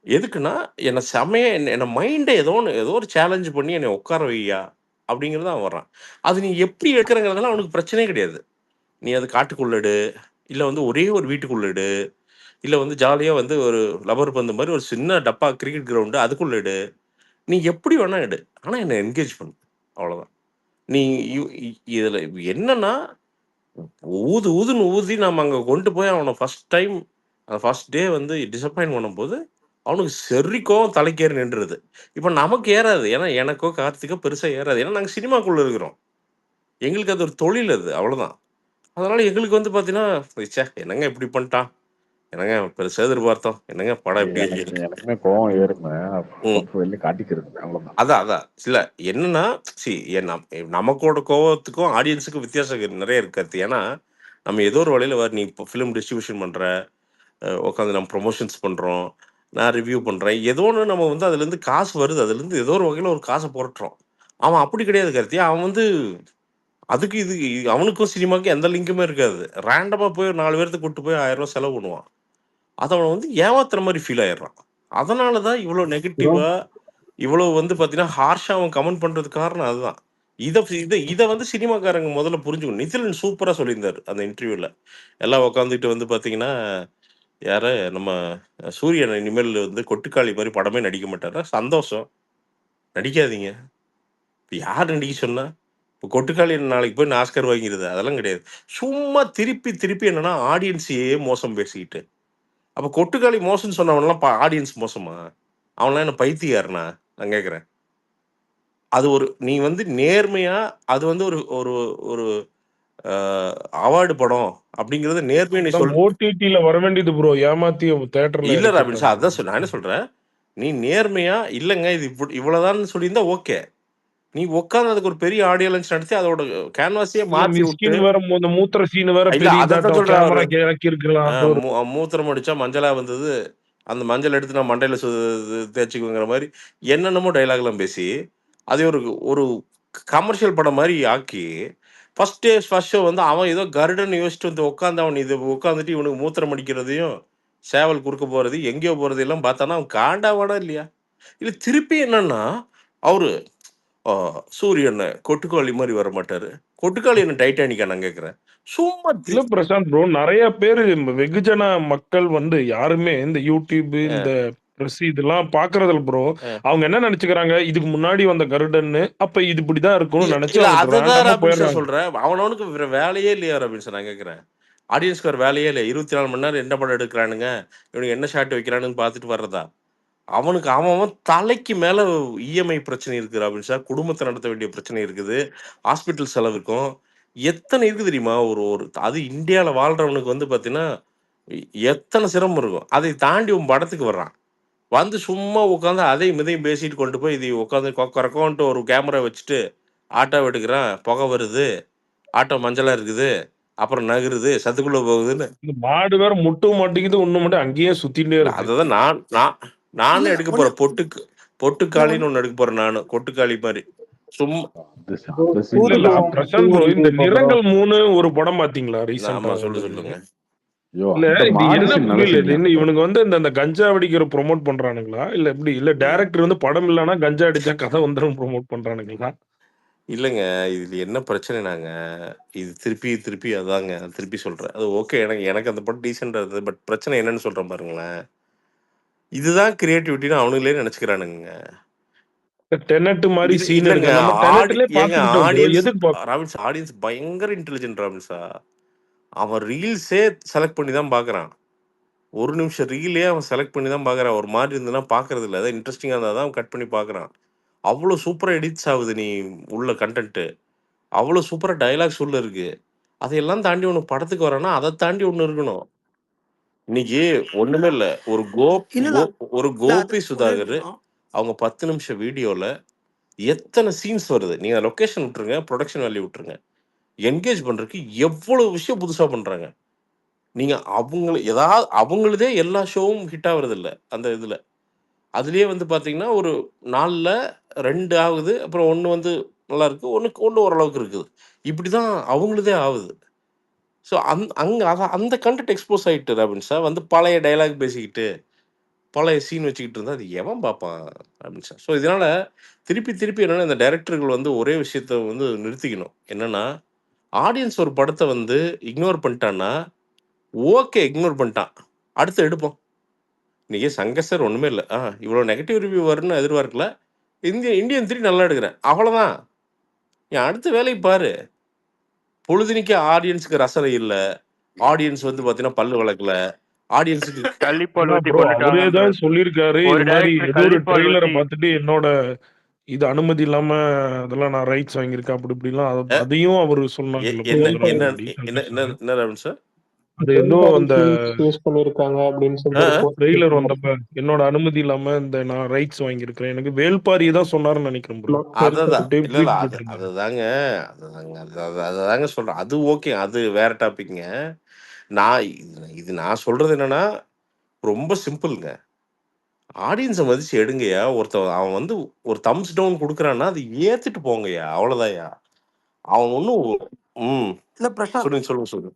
எதுக்குன்னா, என்ன செமையா என்ன மைண்ட ஏதோ ஒரு சேலஞ்ச் பண்ணி என்னைய உட்கார வைய்யா! அப்படிங்கிறது அவன் வர்றான். அது நீ எப்படி எடுக்கிறங்கிறதெல்லாம் அவனுக்கு பிரச்சனையே கிடையாது. நீ அது காட்டுக்குள்ள எடு, இல்ல வந்து ஒரே ஒரு வீட்டுக்குள்ள எடு, இல்ல வந்து ஜாலியா வந்து ஒரு ரப்பர் பந்து மாரி ஒரு சின்ன டப்பா கிரிக்கெட் கிரவுண்டு அதுக்குள்ள எடு. நீ எப்படி வேணா எடு. ஆனா என்ன என்கேஜ் பண்ணு. அவ்வளோதான். நீ இ இ இதுல என்னன்னா, ஊதுன்னு ஊதி நம்ம அங்க கொண்டு போய் அவன ஃபர்ஸ்ட் டைம் ஃபர்ஸ்ட் டே வந்து டிசப்பாயிண்ட் பண்ணும்போது, அவனுக்கு சரி கோவம் தலைக்கேறி நின்றுது. இப்ப நமக்கு ஏறாது. ஏன்னா எனக்கோ, கார்த்திக்கோ பெருசா ஏறாது. ஏன்னா நாங்க சினிமாக்குள்ள இருக்கிறோம். எங்களுக்கு அது ஒரு தொழில் அது. அவ்வளோதான். அதனால எங்களுக்கு வந்து பார்த்தீங்கன்னா, ச்சே! என்னங்க இப்படி பண்ணிட்டான்? என்னங்க பெருசா எதிர்பார்த்தோம். என்னங்க படம் இப்படி எனக்குமே கோவம் ஏறுங்க. ம். வெளில காட்டிக்கிறது அவ்வளவுதான். அதான். இல்ல என்னன்னா, நமக்கோட கோவத்துக்கும், ஆடியன்ஸுக்கும் வித்தியாசம் நெறைய இருக்கு கார்த்தி. ஏன்னா, நம்ம ஏதோ ஒரு வழியில நீ இப்போ ஃபிலிம் டிஸ்ட்ரிபியூஷன் பண்ற, உட்காந்து நம்ம ப்ரமோஷன்ஸ் பண்றோம். நான் ரிவ்யூ பண்றேன். ஏதோ ஒண்ணு நம்ம வந்து அதுலேருந்து காசு வருது. அதுலேருந்து ஏதோ ஒரு வகையில ஒரு காச புரட்டுறோம். அவன் அப்படி கிடையாது கார்த்தி. அவன் வந்து அதுக்கு இது அவனுக்கும் சினிமாவுக்கும் எந்த லிங்க்குமே இருக்காது. ரேண்டமா போய் ஒரு 4 பேர்த்த கூட்டு போய் ரூ. 1000 செலவு பண்ணுவான். அத அவன் வந்து ஏமாத்துற மாரி ஃபீல் ஆயிடுறான். அதனால தான் இவ்வளோ ப்ரோ நெகட்டிவா, இவ்வளோ வந்து பார்த்தீங்கன்னா, ஹார்ஷா அவன் கமெண்ட் பண்றதுக்கு காரணம் அதுதான். இத இத இத வந்து சினிமாக்காரங்க முதல்ல புரிஞ்சுக்கணும். நிதிலன் சூப்பரா சொல்லியிருந்தாரு அந்த இன்டர்வியூல. எல்லாம் உட்காந்துட்டு வந்து பார்த்தீங்கன்னா, யாரு நம்ம சூரியன் இனிமேல் வந்து கொட்டுக்காளி மாரி படமே நடிக்க மாட்டாரா? சந்தோஷம். நடிக்காதீங்க. இப்ப யார் நடிக்க சொன்னா? இப்போ கொட்டுக்காளி நாளைக்கு போய் நான் ஆஸ்கர் வாங்கிருது. அதெல்லாம் கிடையாது. சும்மா திருப்பி திருப்பி என்னன்னா, ஆடியன்ஸையே மோசம் பேசிக்கிட்டு. அப்ப கொட்டுக்காளி மோசம்ன்னு சொன்னவன்லாம் ஆடியன்ஸ் மோசமா? அவன்லாம் என்ன பைத்தியக்காரனா? நான் கேட்கிறேன். அது ஒரு நீ வந்து நேர்மையா அது வந்து ஒரு ஒரு ஒரு அ அவார்டு படம் அப்படிங்கிறது நேர்மையா நீ சொல் ஓடிடில வர வேண்டியது ப்ரோ. ஏமாத்தி தியேட்டர்ல இல்ல ராபின்ஸ் இறக்கிட்டாங்க. அதான் நான் என்ன சொல்றேன், நீ நேர்மையா இல்லங்க இது இவ்வளவுதான்னு சொல்லியிருந்தா ஓகே. நீ உட்கார்ந்து அதுக்கு ஒரு பெரிய ஆடியோ லான்ச் நடத்தி அதோட கேன்வாஸையே இல்ல மாத்தி விட்டு மிஸ்கின் வேற இந்த மூத்திர சீன் வேற இல்ல பெரிய அதத்தான் இதாட்டம் சொல்றாரு அவரு. கேமரா இறக்கி இருக்கலாம். அது ஒரு மூத்திரம் அடிச்சா மஞ்சளா வந்தது. அந்த மஞ்சள் எடுத்து நான் மண்டையில தேய்ச்சுக்குங்கிற மாரி என்னென்னமோ டயலாக்லாம் பேசி, அதை ஒரு ஒரு கமர்ஷியல் படம் மாரி ஆக்கி, ஃபர்ஸ்ட் ஷோ வந்து அவன் ஏதோ கருடன் யோசிச்சுட்டு வந்து உட்காந்து அவன் இது உட்காந்துட்டு இவனுக்கு மூத்திரம் அடிக்கிறதையும், சேவல் குறுக்க போறது, எங்கேயோ போறது எல்லாம் பார்த்தானா அவன் காண்டாவானா இல்லையா? இல்ல திருப்பி என்னன்னா, அவரு ஆ சூரியன் கொட்டுக்காளி மாரி வரமாட்டாரு. கொட்டுக்காளி என்ன டைட்டானிக்கா நான் கேட்கிறேன். சும்மா இல்ல பிரசாந்த் ப்ரோ, நெறைய பேரு வெகுஜன மக்கள் வந்து யாருமே இந்த யூடியூப் இந்த பிரஸ் இதெல்லாம் பாக்குறதில்ல ப்ரோ. அ. அவங்க என்ன நினைச்சுக்கிறாங்க, இதுக்கு முன்னாடி வந்த கருடன்னு அப்ப இது இப்படிதான் இருக்கும்னு நினைச்சு இல்ல அவங்க அததான் ரேண்டமா ராபின்சன் போயிடுறாங்க. சொல்றேன். அவனவனுக்கு வேற வேலையே இல்லையா ராபின்சன் நான் கேட்கிறேன். ஆடியன்ஸ்க்கு வேற வேலையே இல்ல. 24 மணி நேரம் என்ன படம் எடுக்குறானுங்க, இவனுங்க என்ன ஷாட் வைக்கிறானுங்கன்னு பார்த்துட்டு வர்றதா? அவனுக்கு அவன் தலைக்கு மேல இஎம்ஐ பிரச்சனை இருக்கு ராபின்சன். குடும்பத்த நடத்த வேண்டிய பிரச்சனை இருக்குது. ஹாஸ்பிட்டல் செலவு இருக்கும். எத்தனை இருக்கு தெரியுமா? ஒரு ஒரு அது இந்தியால வாழ்றவனுக்கு வந்து பார்த்தீங்கன்னா, எத்தனை சிரமம் இருக்கும். அதை தாண்டி உன் படத்துக்கு வர்றான். வந்து சும்மா உட்காந்து அதையும் இதையும் பேசிட்டு கொண்டு போய் இது உட்காந்து கொக்கரக்கோன்ட்டு ஒரு கேமரா வச்சுட்டு ஆட்டோ எடுக்கிறான், புகை வருது, ஆட்டோ மஞ்சளா இருக்குது, அப்புறம் நகருது, சத்துக்குள்ள போகுதுன்னு. இந்த மாடு வேற முட்டும் மாட்டேங்குது, ஒண்ணு மட்டும் அங்கேயே சுத்திட்டே இல்ல இருக்கு. அததான் நானே இல்ல எடுக்க ஒண்ணு போறேன். இல்ல பொட்டுக்காளின்னு ஒண்ணு ஒண்ணு எடுக்க போறேன் நானு. கொட்டுக்காளி மாரி. சும்மா அந்த இல்ல சீன் இல்ல சூரியாவும் பிரசாந்த் ப்ரோ, இந்த ரிவ்யூ பண்றோம். நிறங்கள் 3 ஒரு படம் பாத்தீங்களா ரீசெண்டா ஆமா வந்தது? சொல்லுங்க. ஐயோ இல்ல அந்த இது மாடு என்ன சீன் நல்ல புரியல. இது சீன்யா. என்ன இவனுங்க வந்து இந்த கஞ்சா அடிக்கிற ப்ரோமோட் பண்றானுங்களா? இல்ல எப்படி? இல்ல ம். டைரக்டர் வந்து படம் இல்லன்னா கஞ்சா அடிச்சா கதை வந்துரும் ப்ரோமோட் பண்றானுங்களா? இல்லங்க. இதுல என்ன பிரச்சனைனாங்க, இது திருப்பி திருப்பி அதாங்க நான் திருப்பி சொல்றேன். அது ஓகே எனக்கு எனக்கு அந்த படம் டீசென்ட்டா இருந்தது. பட் பிரச்சனை என்னன்னு சொல்றேன் பாருங்களேன். இதுதான் கிரியேட்டிவிட்டின்னு அவனுங்களே நெனச்சுக்கிறானுங்கங்க. டெனட் மாதிரி இது சீன் இல்லங்க. எடுங்க. நம்ம டெனட்லயே ஏங்க பாத்துக்கிட்டோம் ப்ரோ. ஆடியன்ஸ் எதுக்கு ராபின்ஸ் ஆடியன்ஸ் பயங்கர இன்டெலிஜென்ட் ராபின்ஸா. அவன் ரீல்ஸே செலக்ட் பண்ணி தான் பார்க்குறான். 1 நிமிஷம் ரீலே அவன் செலக்ட் பண்ணி தான் பார்க்குறான். ஒரு மாரி இருந்ததுன்னா பார்க்கறதில்ல. அதான் இன்ட்ரஸ்டிங்கா இருந்தா தான் அவன் கட் பண்ணி பார்க்குறான். அவ்ளோ சூப்பரா எடிட்ஸ் ஆகுது நீ உள்ள கன்டென்ட். அவ்வளோ சூப்பரா டயலாக்ஸ் உள்ள இருக்கு. அதையெல்லாம் தாண்டி உனக்கு படத்துக்கு வரான்னா, அத தாண்டி ஒண்ணு இருக்கணும். இன்னைக்கு ஒண்ணுமே இல்ல. ஒரு இல்ல கோ இல்ல ஒரு இல்ல அது கோபி ஒரு சுதாகர் அவங்க 10 நிமிஷம் வீடியோல எத்தன சீன்ஸ் வருது. நீங்க லொகேஷன் விட்டுருங்க, புரொடக்ஷன் வேல்யூ விட்டுருங்க. என்கேஜ் பண்றதுக்கு எவ்வளவு விஷயம் புதுசா பண்றாங்க. நீங்க அவங்களுதே எல்லா ஷோவும் ஹிட் ஆவறதில்ல, அந்த இதுல. அதிலேயே வந்து பார்த்தீங்கன்னா, ஒரு 4ல 2 ஆகுது. அப்புறம் 1 வந்து நல்லாருக்கு. 1 ஓரளவுக்கு இருக்குது. இப்படிதான் அவங்களுதே ஆவுது. ஸோ அங்க அந்த கன்டென்ட் எக்ஸ்போஸ் ஆயிட்டு ராபின்ஸா வந்து பழைய டயலாக் பேசிக்கிட்டு, பழைய சீன் வச்சுக்கிட்டு இருந்தா, அது எவன் பார்ப்பான் ராபின்ஸா? ஸோ இதனால திருப்பி திருப்பி என்னன்னா, இந்த டைரக்டர்கள் வந்து ஒரே விஷயத்த வந்து நிறுத்திக்கணும். என்னன்னா, ஆடியன்ஸ் ஒரு படத்த வந்து இக்னோர் பண்ணிட்டான்னா, ஓகே இக்னோர் பண்ணிட்டான். அடுத்து எடுப்போம். இன்னைக்கு சங்கர் ஒண்ணுமே இல்ல. இவ்வளோ நெகட்டிவ் ரிவ்யூ வரும்னு நான் எதிர்பார்க்கல. இந்தியன் 3 நல்லா எடுக்கிறேன். அவ்வளோதான். நீ அடுத்த வேலைய பாரு. பொழுதன்னைக்கு ஆடியன்ஸ்‌க்கு ரசனை இல்ல. ஆடியன்ஸ் வந்து பார்த்தீங்கன்னா, பல்லு விளக்கல. ஆடியன்ஸ்‌க்கு கள்ளிப்பால் ஆனா ஊத்தி ப்ரோ அவரே கொன்னுட்டாங்கன்றாரு. தான் சொல்லியிருக்காரு. ஒரு இது மாரி டைரக்டர் ஏதோ ஒரு கள்ளிப்பால் ட்ரெய்லர ஊத்தி பார்த்துட்டு என்னோட இது அனுமதி இல்லாம அதெல்லாம் நான் ரைட்ஸ் வாங்கியிருக்கேன். அப்படி இப்படிலாம் அ அதையும் அவரு சொன்னாங்கல்ல ப்ரோ. என்ன அதெல்லாம் என்ன ஒரு என்ன என்ன சங்கர். என்ன ராமன் சார்? அது ஏதோ டெலிகாரி அந்த சீன்ஸ் யூஸ் பண்ணியிருக்காங்க அப்படின்னு அ, சொல்லிட்டு ஒரு அ. போஸ்ட் ட்ரெய்லர் போட்டிருந்தாரு. வந்தப்ப என்னோட அனுமதி இல்லாம இந்த நான் ரைட்ஸ் வாங்கியிருக்கிறேன். எனக்கு வேல்பாரி தான் சொன்னாருன்னு நினைக்கிறேன் ப்ரோ. அததான். ஒரு டைம் இல்ல, இல்ல. ட்வீட் போட்டிருந்தாரு. அதுதாங்க. அததாங்க சொல்றேன். அது ஓகே. அது வேற டாபிக்ங்க. நான் இது இது நான் சொல்றது என்னன்னா, ரொம்ப சிம்பிள்ங்க. ஆடியன்ஸை மதிச்சு எடுங்கய்யா. அவன் வந்து ஒரு தம்ஸ் டவுன் கொடுக்குறான்னா அது ஏத்துட்டு போங்கய்யா, அவ்வளவுதான்யா. அவன் ஒன்றும் இல்ல பிரசாந்த் சொல்லுங்க சொல்லுங்க சொல்லுங்க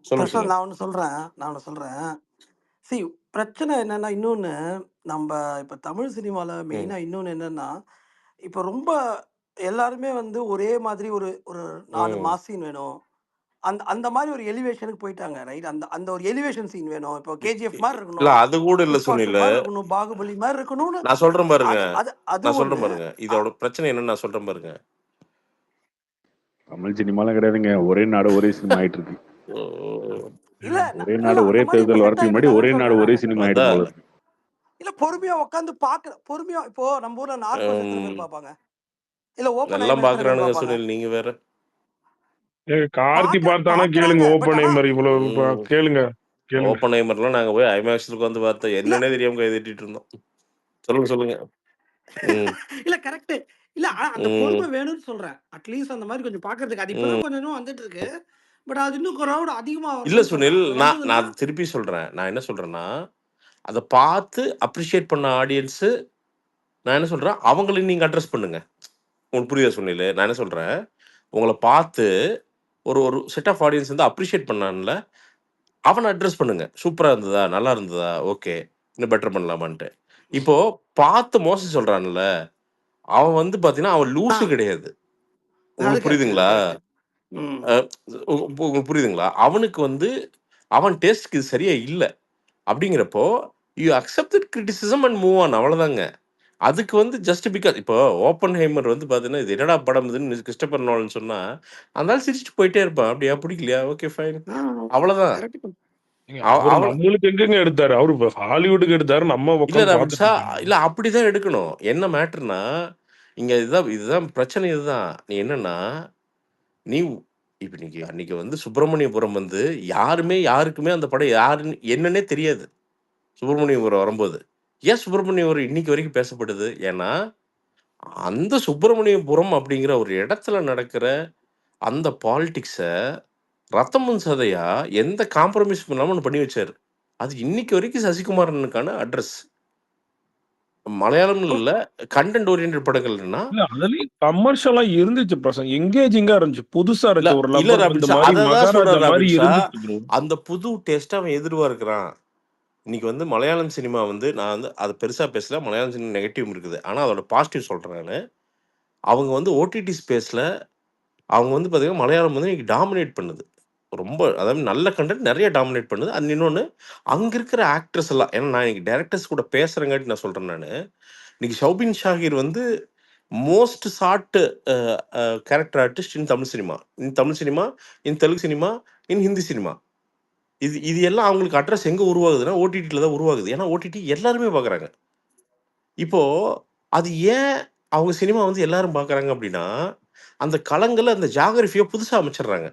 சொல்லுங்க பிரசாந்த் சொல்லுங்க. நான் ஒன்று சொல்றேன். see பிரச்சனை என்னன்னா இன்னொன்னு, நம்ம இப்ப தமிழ் சினிமால மெயினா இன்னொன்னு என்னன்னா, இப்ப ரொம்ப எல்லாருமே வந்து ஒரே மாதிரி ஒரு ஒரு 4 ம். மாஸ் சீன் வேணும். அந்த அந்த மாதிரி ஒரு எலிவேஷனுக்கு போயிட்டாங்க, ரைட்? அந்த அந்த ஒரு எலிவேஷன் சீன் வேணும். இப்போ கேஜிஎஃப் மாதிரி இல்ல இருக்கணும், அது கூட இல்ல புஷ்பா டூ சுனில். மாதிரி இருக்கணும், பாகுபலி மாதிரி இருக்கணும்னு. நான் சொல்றேன் பாருங்க அது அது அது நான் சொல்றேன் ஒண்ணு. பாருங்க இதோட பிரச்சனை என்னன்னு நான் சொல்றேன் பாருங்க. தமிழ் சினிமாலாம் கிடையாதுங்க. ஒரே நாடு ஒரே சினிமா ஆயிட்டு இருக்கு. இல்ல ஒரே இல்ல நாடு ஒரே அந்த மாதிரி இப்ப தேர்தல் செட் வரதுக்கு ஆயிட்டு முன்னாடி ஒரே இருக்காங்கன்னு நாடு சொல்றேன் ஒரே நானு. சினிமா ஆயிடும் அதான் போல இருக்கு. இல்ல பொறுமையா உட்காந்து பாக்குற, பொறுமையா இப்போ நம்ம ஊர்ல நார்கோஸ் எத்தனை பேர் ம், பார்ப்பாங்க? இல்ல ஓப்பன் எல்லாம் ஹைமர் எத்தனை பேர் பாக்குறானுங்க பார்ப்பாங்க? சுனில், நீங்க வேற. கார்த்தி பார்த்தானா கேளுங்க, பாக்குறாங்க, பட் ஓப்பன் ஆனா ஐமர் இவ்வளவு ம், கேளுங்க கேளுங்க. ஓப்பன் ஐமர்லாம் நாங்க போய் ஐமேக்ஸ்ல உட்காந்து பார்த்தோம், இல்ல என்னன்னே தெரியாம கை தட்டிட்டு இருந்தோம். சொல்லுங்க சொல்லுங்க. ம் இல்ல கரெக்ட். இல்ல அந்த ம் பொறுமை வேணும்னு சொல்றேன். அட்லீஸ்ட் அந்த மாதிரி கொஞ்சம் பாக்குறதுக்கு அது இப்பதான் ம் கொஞ்சம் இன்னும் வந்துட்டு இருக்கு. பட் அது இன்னும் crowd அதிகமா இல்ல வரணும்னு சுனில், சொல்றேன். அது நான் வந்ததுன்னா நான் திருப்பி சொல்றேன். நான் என்ன சொல்றேன்னா, அதை பார்த்து அப்ரிஷியேட் பண்ண ஆடியன்ஸ், நான் என்ன சொல்றேன், அவங்களையும் நீங்க அட்ரஸ் பண்ணுங்க. உங்களுக்கு புரியுதா சுனில்? நான் என்ன சொல்றேன், உங்களை பார்த்து ஒரு ஒரு செட் ஆஃப் ஆடியன்ஸ் வந்து அப்ரிஷியேட் பண்ணான்ல, அவனை அட்ரஸ் பண்ணுங்க. சூப்பரா இருந்ததா, நல்லா இருந்ததா, ஓகே, இன்னும் பெட்டர் பண்ணலாமான்ட்டு. இப்போ பார்த்து மோசம் சொல்றான்ல, அவன் வந்து பாத்தீங்கன்னா அவன் ஆ, லூசு கிடையாது. அது உங்களுக்கு கரெக்ட், அது புரியுதுங்களா? கரெக்ட். ம். உங்களுக்கு புரியுதுங்களா? அவனுக்கு வந்து அவன் டேஸ்ட்க்கு இது சரியா இல்ல. அப்படிங்கிறப்போ you accepted criticism and move on, அவ்வளவுதாங்க. அதுக்கு வந்து ஜஸ்ட் பிகாஸ் இப்போ ஓப்பன் ஹைமர் வந்து பார்த்தீங்கன்னா இது என்னடா படம் இதுன்னு கிறிஸ்டபர் நோலன் சொன்னா அதனால சிரிச்சுட்டு போயிட்டே இருப்பான். அப்படியா, பிடிக்கலையா, ஓகே ஃபைன், அவ்வளவுதான். கரெக்ட். அவர் அவள நம்மளுக்கு எங்கெங்க எடுத்தாரு, அவரு ஹாலிவுட்டுக்கு எடுத்தாரு, நம்ம இல்ல உட்காந்து ரபின்ஷா, பார்த்துட்டு இருக்கோம். இல்ல அப்படிதான் எடுக்கணும். என்ன மேட்டர்னா, இங்க இதுதான் இதுதான் பிரச்சனை. இதுதான் நீ என்னன்னா, நீ இப்ப நீங்க அன்னைக்கு வந்து சுப்பிரமணியபுரம் வந்து யாருக்குமே அந்த படம் யாருன்னு என்னன்னே தெரியாது. சுப்பிரமணியபுரம் வரும்போது ஏன் சுப்பிரமணியபுரம் இன்னைக்கு வரைக்கும் பேசப்படுது? ஏன்னா அந்த சுப்பிரமணியபுரம் அப்படிங்கிற ஒரு இடத்துல நடக்கிற அந்த பாலிடிக்ஸை ரத்தமும் சதையா எந்த காம்ப்ரமைஸ் பண்ணாம ஒண்ணு பண்ணி வச்சாரு. அது இன்னைக்கு வரைக்கும் சசிகுமாரனுக்கான அட்ரஸ். மலையாளம் இல்ல, கண்டென்ட் ஓரியன்ட் படங்கள்னா இல்ல அதுலயும் கமர்ஷியலா இருந்துச்சு, பசங்க எங்கேஜிங்கா இருந்துச்சு, புதுசா இல்ல இருந்துச்சு. ஒரு இல்ல லவர் இந்த ராபின்ஷா, மாதிரி அததான் மகாராஜா சொல்றேன் மாதிரி ராபின்ஷா. இருந்துச்சு ப்ரோ. அந்த புது டேஸ்ட் அவன் எதிர்பார்க்கிறான். இன்னைக்கு வந்து மலையாளம் சினிமா வந்து நான் வந்து அது பெருசா பேசல. மலையாளம் சினிமா நெகட்டிவ் இருக்குது, ஆனா அதோட பாசிட்டிவ் சொல்றேன் நானு. அவங்க வந்து ஓடிடி ஸ்பேஸ்ல அவங்க வந்து பார்த்தீங்கன்னா மலையாளம் வந்து இன்னைக்கு டாமினேட் பண்ணுது. ரொம்ப அதாவது நல்ல கண்டென்ட் நிறைய டாமினேட் பண்ணுது. அண்ட் இன்னொன்னு, அங்க இருக்கிற ஆக்டர்ஸ் எல்லாம், ஏன்னா நான் இன்னைக்கு டைரக்டர்ஸ் கூட பேசுறேங்காட்டி நான் சொல்றேன் நானு. இன்னைக்கு ஷௌபின் ஷாகிர் வந்து most sad character artist in Tamil cinema, in Telugu cinema, in Hindi cinema. இது இது எல்லாம் அவங்களுக்கு அட்ரஸ் எங்க உருவாகுதுன்னா ஓடிடில தான் உருவாகுது. ஏன்னா ஓடிடி எல்லாருமே பார்க்குறாங்க. இப்போ அது ஏன் அவங்க சினிமா வந்து எல்லாரும் பார்க்குறாங்க அப்படின்னா, அந்த களங்கள்ல அந்த ஜியாகிரஃபியை புதுசா அமைச்சிடுறாங்க.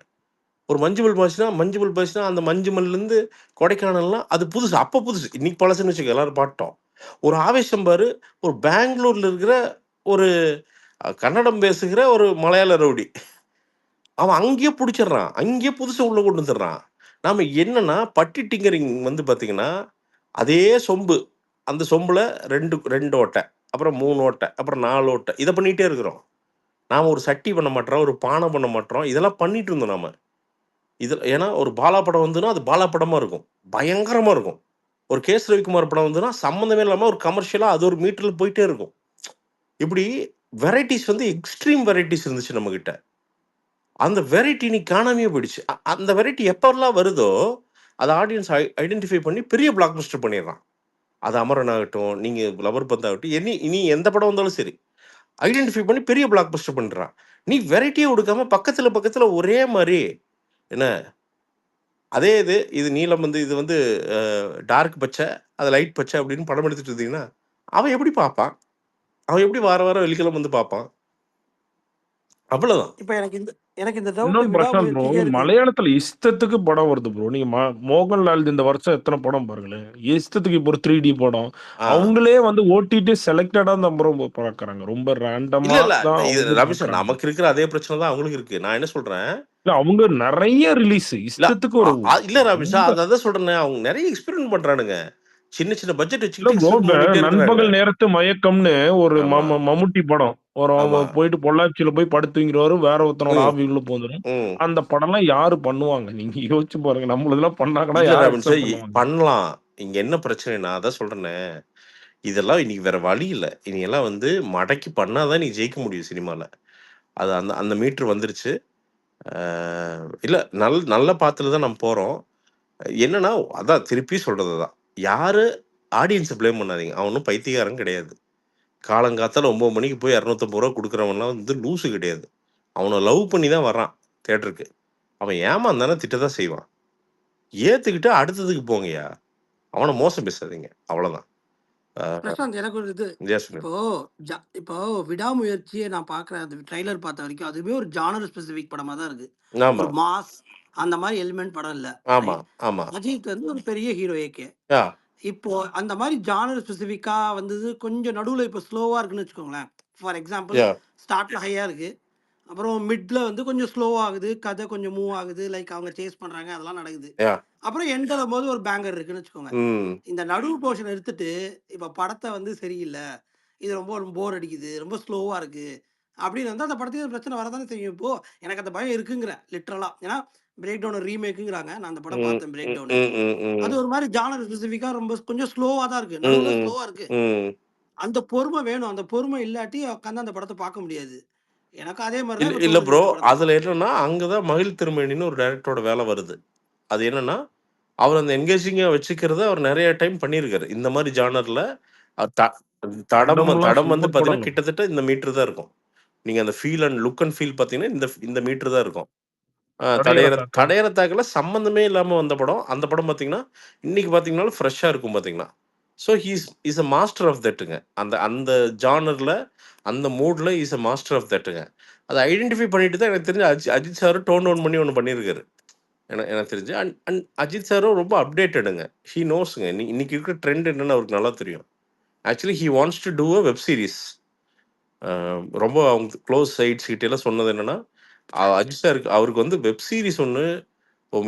ஒரு மஞ்சுமல் பாய்ஸ்னா அந்த மஞ்சுமல்லேருந்து கொடைக்கானல்லாம் அது புதுசு. அப்போ புதுசு, இன்னைக்கு பழசுன்னு வச்சுக்க, எல்லாரும் பாட்டோம். ஒரு ஆவேசம் பாரு, ஒரு பெங்களூர்ல இருக்கிற ஒரு கன்னடம் பேசுகிற ஒரு மலையாள ரவுடி, அவன் அங்கேயே பிடிச்சிடுறான், அங்கேயே புதுசு உள்ள கொண்டு வந்துடுறான். நாம என்னன்னா பட்டி டிங்கரிங் வந்து பார்த்தீங்கன்னா, அதே சொம்பு, அந்த சொம்புல ரெண்டு ரெண்டு ஓட்டை, அப்புறம் 3 ஓட்டை, அப்புறம் 4 ஓட்டை, இதை பண்ணிகிட்டே இருக்கிறோம். நாம ஒரு சட்டி பண்ண மாட்டோம், ஒரு பானை பண்ண மாட்டோம், இதெல்லாம் பண்ணிட்டு இருந்தோம் நாம. இது ஏன்னா ஒரு பாலா படம் வந்துன்னா அது பாலா படமா இருக்கும், பயங்கரமா இருக்கும். ஒரு கேஸ் ரவிக்குமார் படம் வந்துன்னா சம்மந்தமே இல்லாம ஒரு கமர்ஷியலா அது ஒரு மீட்டர்ல போயிட்டே இருக்கும். இப்படி வெரைட்டிஸ் வந்து எக்ஸ்ட்ரீம் வெரைட்டிஸ் இருந்துச்சு நம்ம கிட்ட. அந்த வெரைட்டி நீ காணாமையே போயிடுச்சு. அந்த வெரைட்டி எப்பெல்லாம் வருதோ அதை ஆடியன்ஸ் ஐடென்டிஃபை பண்ணி பெரிய பிளாக் பஸ்டர் பண்ணிடுறான். அது அமரன் ஆகட்டும், நீங்க லவர் பந்த் ஆகட்டும், இனி எந்த படம் வந்தாலும் சரி, ஐடென்டிஃபை பண்ணி பெரிய பிளாக் பஸ்டர் பண்ணிடுறான். நீ வெரைட்டியே கொடுக்காம பக்கத்துல ஒரே மாதிரி என்ன, அதே இது நீலம் வந்து இது வந்து டார்க் பச்சை, அது லைட் பச்சை அப்படின்னு படம் எடுத்துட்டு இருந்தீங்கன்னா அவன் எப்படி பார்ப்பான்? அவன் எப்படி வாரம் வெள்ளிக்கிழமை வந்து பார்ப்பான்? அவ்வளவுதான். இப்ப எனக்கு இந்த டவுட் இன்னொரு பிரச்சனை ப்ரோ, விடாமுயற்சிக்கே இருக்கு. மலையாளத்துல இஷ்டத்துக்கு படம் வருது ப்ரோ. நீங்க மோகன்லால் இந்த வருஷம் எத்தனை படம் பாருங்களேன், இஷ்டத்துக்கு. இப்போ ஒரு 3D படம் அவங்களே வந்து ஓட்டிட்டு செலக்டடா தான் ப்ரோ பார்க்கறாங்க, ரொம்ப இல்ல ரேண்டமா இல்ல தான் இது அவங்க ரமேஷ், பார்க்கறாங்க. நமக்கு இருக்கிற அதே பிரச்சனை தான் அவங்களுக்கு இருக்கு. நான் என்ன சொல்றேன், இல்ல அவங்க நிறைய ரிலீஸ் இல்ல இஷ்டத்துக்கு ஒரு இல்ல ரமேஷா, ரொம்ப அதான் சொல்றேன், அவங்க நிறைய எக்ஸ்பெரிமெண்ட் பண்றானுங்க. சின்ன சின்ன பட்ஜெட் இல்ல வச்சுக்கிட்டு ப்ரோ, எக்ஸ்பெக்ட் பண்ணிட்டே இருக்கிறாங்க. நண்பகல் நேரத்து மயக்கம்னு ஒரு ஆமா மம்முட்டி படம். ஆமா போயிட்டு பொள்ளாச்சியில போய் படுத்துங்கிறவரு வேற ஒருத்தனோட ம் ஆவிக்குள்ள போந்துரும். ம் அந்த படம்லாம் யாரு பண்ணுவாங்க? நீங்க யோசிச்சு பாருங்க. நம்மளதெல்லாம் பண்ணாங்கன்னா இல்ல யார் ராபின் சார் அக்செப்ட் பண்ணுவாங்க? பண்ணலாம். இங்க என்ன பிரச்சனைனா அதான் சொல்றேனே, இதெல்லாம் இன்னைக்கு வேற வழி இல்ல. இனியெல்லாம் வந்து மடக்கி பண்ணாதான் நீ ஜெயிக்க முடியும் சினிமால. அது அந்த அந்த மீட்டர் வந்துருச்சு. இல்ல நல்ல பாத்துல தான் நம்ம போறோம். என்னன்னா அதான் திருப்பி சொல்றது தான். யாரு ஆடியன்ஸை ப்ளேம் பண்ணாதீங்க. அவன் ஒன்றும் பைத்தியக்காரன் கிடையாது. காலங்காத்தால 9 மணிக்கு போய் 250 ரூபா கொடுக்குறவன்லாம் வந்து லூசு கிடையாது. அவனை லவ் பண்ணி தான் வர்றான் தேட்டருக்கு. அவன் ஏமாந்தானே திட்டதான் செய்வான். ஏத்துக்கிட்டு அடுத்ததுக்கு போங்கய்யா. அவனை மோசம் பேசாதீங்க. அவ்வளவுதான். பிரசாந்த் எனக்கு ஒரு இது Yes, ma'am. இப்போ இப்போ விடாமுயற்சியை நான் பார்க்குறேன். அது ட்ரைலர் பார்த்த வரைக்கும் அதுவே ஒரு ஜானர் ஸ்பெசிஃபிக் படமா தான் இருக்கு. ஆமா ஒரு மாஸ் அந்த மாதிரி எலிமெண்ட் படம் இல்ல. ஆமா ரைட்? ஆமா அஜித் வந்து ஒரு பெரிய ஹீரோ ஏகே. யா இப்போ அந்த மாதிரி ஜானர் ஸ்பெசிஃபிக்கா வந்தது கொஞ்சம் நடுவுல இப்போ ஸ்லோவா இருக்குன்னு வச்சுக்கோங்களேன். ஃபார் எக்ஸாம்பிள் யா ஸ்டார்ட்ல ஹையா இருக்கு. அப்புறம் மிட்ல வந்து கொஞ்சம் ஸ்லோ ஆகுது. கதை கொஞ்சம் மூவ் ஆகுது. லைக் அவங்க சேஸ் பண்றாங்க. அதெல்லாம் நடக்குது. யா அப்புறம் எண்ட்ல போது ஒரு பேங்கர் இருக்குன்னு வச்சுக்கோங்க. ம் இந்த நடுவு போர்ஷன் எடுத்துட்டு இப்ப படத்தை வந்து சரியில்ல. இது ரொம்ப போர் அடிக்குது. ரொம்ப ஸ்லோவா இருக்கு. அப்படின்னு வந்து அந்த படத்துக்கு பிரச்சனை வரதானே செய்யும். இப்போ எனக்கு அந்த பயம் இருக்குங்கிறேன் லிட்டரலா. ஏன்னா பிரேக் டவுன் ரீமேக்குங்கிறாங்க. நான் அந்த படம் ம் பார்த்தேன் பிரேக் ம் டவுனு. ம் ம் அது ம் ஒரு மாதிரி ஜானர் ஸ்பெசிஃபிக்கா ரொம்ப கொஞ்சம் ஸ்லோவா தான் இருக்கு. ம் நடுவுல ம் ஸ்லோவா இருக்கு. ம் அந்த பொறுமை வேணும். அந்த பொறுமை இல்லாட்டி உட்காந்து அந்த படத்தை பார்க்க முடியாது. எனக்கு அதே மாதிரி தான் இல்ல இப்ப இல்ல தோணுது ப்ரோ, இந்த படத்துல. அதுல என்னன்னா அங்கதான் மகிழ் திருமேனின்னு ஒரு டைரக்டரோட வேலை வருது. அது என்னன்னா அவர் அந்த என்கேஜிங்கா வச்சுக்கிறத அவர் நிறைய டைம் பண்ணியிருக்காரு. இந்த மாதிரி ஜானர்ல தடம் தடம்லாம் தடம் வந்து சூப்பர் பாத்தீங்கன்னா படங்க. கிட்டத்தட்ட இந்த மீட்டர் தான் இருக்கும். நீங்க அந்த feel and look and feel பாத்தீங்கன்னா இந்த மீட்டர் தான் இருக்கும். தடையற தடையற தாக்கா. தடையற தாக்கல சம்மந்தமே இல்லாம வந்த படம். அந்த படம் பாத்தீங்கன்னா இன்னைக்கு பாத்தீங்கன்னாலும் ஃப்ரெஷ்ஷா இருக்கும் பாத்தீங்கன்னா. So is a master of தட்டுங்க. அந்த அந்த ஜானர்ல அந்த மூட்ல இஸ் அ மாஸ்டர் ஆஃப் தட்டுங்க. அதை ஐடென்டிஃபை பண்ணிட்டு தான் எனக்கு தெரிஞ்சு அஜித் சாரும் டோன் டவுன் பண்ணி ஒன்று பண்ணியிருக்காரு. எனக்கு எனக்கு தெரிஞ்சு அண்ட் அண்ட் அஜித் சாரும் ரொம்ப அப்டேட்டடுங்க. ஹீ நோஸுங்க. இன்னைக்கு இருக்கிற ட்ரெண்ட் என்னன்னு அவருக்கு நல்லா தெரியும். Actually he wants to do a web series. ரொம்ப அவங்க க்ளோஸ் சைட்ஸ் கிட்டேலாம் சொன்னது என்னன்னா அஜித் சாருக்கு அவருக்கு வந்து வெப் சீரிஸ் ஒன்று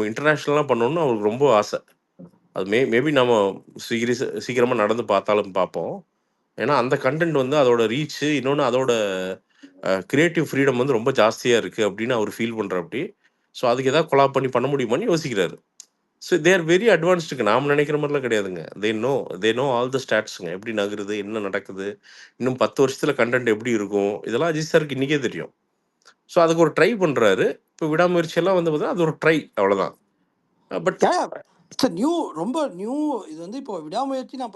இன்டர்நேஷ்னலாக பண்ணணும்னு அவருக்கு ரொம்ப ஆசை. அது மேபி நம்ம சீக்கிரமாக நடந்து பார்த்தாலும் பார்ப்போம். ஏன்னா அந்த கண்டென்ட் வந்து அதோட ரீச்சு இன்னொன்று அதோட கிரியேட்டிவ் ஃப்ரீடம் வந்து ரொம்ப ஜாஸ்தியாக இருக்குது அப்படின்னு அவர் ஃபீல் பண்ணுறாப்படி. ஸோ அதுக்கு ஏதாவது கொலாப் பண்ண முடியுமான்னு யோசிக்கிறாரு. ஸோ தேர் வெரி அட்வான்ஸ்டுங்க. நாம் நினைக்கிற மாதிரிலாம் கிடையாதுங்க. தே நோ ஆல் த ஸ்டாட்ஸுங்க. எப்படி நகருது, என்ன நடக்குது, இன்னும் 10 வருஷத்தில் கண்டென்ட் எப்படி இருக்கும், இதெல்லாம் அஜித் சாருக்கு இன்றைக்கே தெரியும். ஸோ அதுக்கு ஒரு ட்ரை பண்ணுறாரு. இப்போ விடாமுயற்சியெல்லாம் வந்து பார்த்தா அது ஒரு ட்ரை அவ்வளோதான். பட் இட்ஸ் நியூ ரொம்ப நியூ. இது வந்து இப்போ விடாமுயற்சி நான்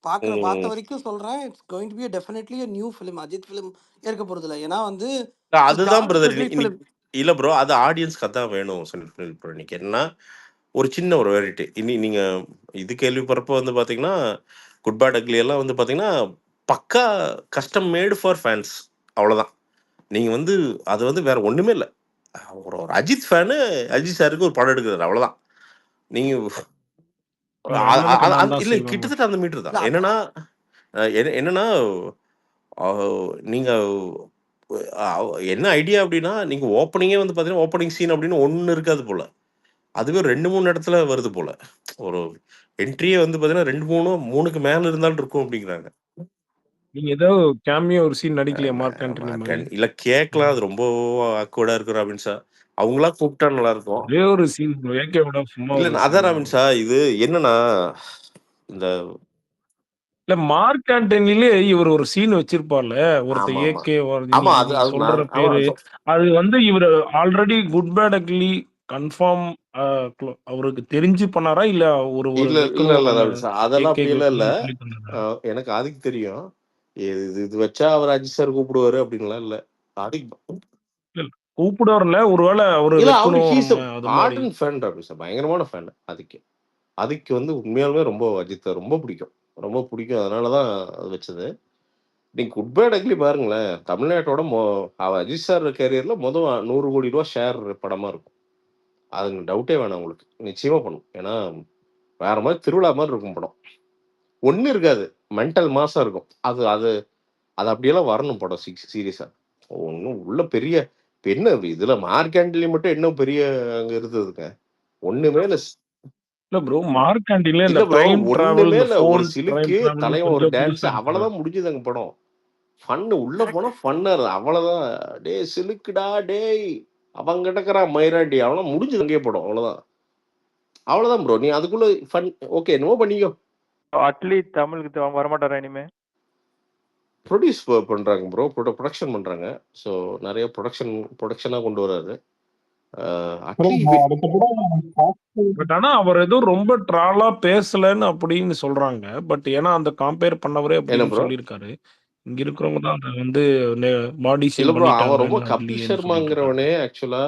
பார்த்த வரைக்கும் சொல்றேன். It's going to be definitely a new film. Ajith film இருக்க போறது இல்லை. ஏன்னா வந்து அதுதான் பிரதர் ஸ்பெசிஃபிக் ஃபிலிம். இல்லை ப்ரோ, அது ஆடியன்ஸ்க்கு அதான் வேணும். இப்போ இன்னைக்கு என்னன்னா ஒரு சின்ன ஒரு வெரைட்டி நீங்கள் இது கேள்விப்படுறப்போ வந்து பார்த்தீங்கன்னா குட் பேட் அக்லி எல்லாம் வந்து பார்த்தீங்கன்னா பக்கா கஸ்டம் மேடு ஃபார் ஃபேன்ஸ். அவ்வளோதான். நீங்கள் வந்து அது வந்து வேற ஒன்றுமே இல்லை. ஒரு ஒரு அஜித் ஃபேனு அஜித் சாருக்கு ஒரு படம் எடுக்கிறாரு அவ்வளோதான். நீங்கள் இல்லை கிட்டத்தட்ட அந்த மீட்டர் தான். என்னன்னா என்னன்னா நீங்கள் என்ன ஐடியா அப்படின்னா நீங்கள் ஓப்பனிங்கே வந்து பார்த்தீங்கன்னா ஓப்பனிங் சீன் அப்படின்னு ஒன்று இருக்காது போல். அதுவே 2-3 இடத்துல வருது போல. ஒரு என்ட்ரியே வந்து பார்த்தீங்கன்னா 2-3க்கு மேல இருந்தாலும் இருக்கும் அப்படிங்கிறாங்க. நீங்க ஏதோ கேமியோ ஒரு சீன் நடிக்கலையா மார்க் ஆண்டனி மாதிரி? இல்ல கேட்கலாம். அது ரொம்ப ஆக்வர்டா இருக்கு ராபின் சார். அவங்களா கூப்பிட்டா நல்லா இருக்கும். ஒரே ஒரு சீன் ஏகேவோட சும்மா இல்ல ஒரு அதான் ராபின் சார். இது என்னன்னா இந்த இல்ல மார்க் ஆண்டனிலே இவர் ஒரு சீன் வச்சிருப்பார்ல ஒருத்தர் ஆமா ஆமா ஏகே ஆமா அது நீங்க அது சொல்ற நான் பேரு அது வந்து இவர் already good bad ugly confirm அவருக்கு தெரிஞ்சு பண்ணாரா இல்ல ஒரு ஒரு இல்ல இல்ல இல்ல வைக்கணும் ராபின் சார். அதெல்லாம் ஏகே அப்படியெல்லாம் இல்ல. சொல்லி பண்ணாரா? எனக்கு ஆதிக்கு தெரியும். இது இது வச்சா அவர் அஜித் சார் கூப்பிடுவாரு அப்படின்லாம் இல்ல. ஆதிக் கூப்பிடுவார்ல ஒருவேளை அவரு இல்ல அவரு வைக்கணும் ஹீஸ் நம்ம அது மாதிரி ஆர்டன் ஃபேன் ராபின் சார். பயங்கரமான ஃபேன் அதுக்கு. அதுக்கு வந்து உண்மையாலுமே ரொம்ப அஜித்தை ரொம்ப பிடிக்கும். ரொம்ப பிடிக்கும். அதனால தான் அது வச்சது. நீங்க குட் பேட் அக்லி பாருங்களேன். தமிழ்நாட்டோட அஜித் சார் கேரியரில் மொதல் 100 கோடி ரூபா ஷேர் படமாக இருக்கும். அதுங்க டவுட்டே வேணாம் உங்களுக்கு. நிச்சயமாக பண்ணும். ஏன்னா வேற மாதிரி திருவிழா மாதிரி இருக்கும் படம். ஒன்றும் இருக்காது. மென்டல் மாசாக இருக்கும். அது அது அது அப்படியெல்லாம் வரணும் படம் சீரியஸாக. ஒன்றும் உள்ள பெரிய இப்போ என்ன இதில் மார்க் ஆண்டலி மட்டும் என்ன பெரிய அங்கே இருந்ததுங்க. ஒன்றுமே இல்லை. இல்ல ப்ரோ, மார்க்காண்டில இந்த இல்ல ப்ரோ, டைம் டிராவல், ஒண்ணுமே இந்த இல்ல. ஃபோன் ஒரு டைம் சிலுக்கு, டிராவல் தலைவன் ஒரு கொஞ்சம் டான்ஸ், புதுசா இருக்கு. அவ்வளவுதான் முடிஞ்சுதுங்க படம். ஃபன்னு உள்ள போனா கரெக்ட். ஃபன்னர் அவ்வளவுதான். டேய் சிலுக்குடா டேய், அவன் கிடக்குறான் மயிராண்டி, அவனா முடிஞ்சது அங்கேயே படம், அவ்வளவுதான். அவ்வளவுதான் ப்ரோ. நீ அதுக்குள்ள ஃபன் ஓகே என்னமோ பண்ணிக்கோ. அட்லி தமிழுக்கு அவங்க வரமாட்டாரா இனிமே? ப்ரொடியூஸ் பண்றாங்க ப்ரோ, ப்ரொடக்ஷன் பண்றாங்க. ஸோ நிறைய ப்ரொடக்ஷனா கொண்டு வராரு. ப்ரோ அட்லி அடுத்த படம் பட் ஆனா அவர் ஏதோ ரொம்ப ட்ராலா பேசலன்னு அப்படின்னு சொல்றாங்க. பட் ஏன்னா அந்த கம்பேர் பண்ணவரே என்ன அப்படின்னு ப்ரோ? சொல்லியிருக்காரு. இங்க இருக்கிறவங்க தான் அதை வந்து பாடி இல்ல ஷேம் ப்ரோ, அவன் ரொம்ப பண்ணிட்டாங்கன்னு கபில் அட்லின்னு சொல்லிட்டு இருக்காரு. சர்மாங்கிறவனே ஆக்சுவலா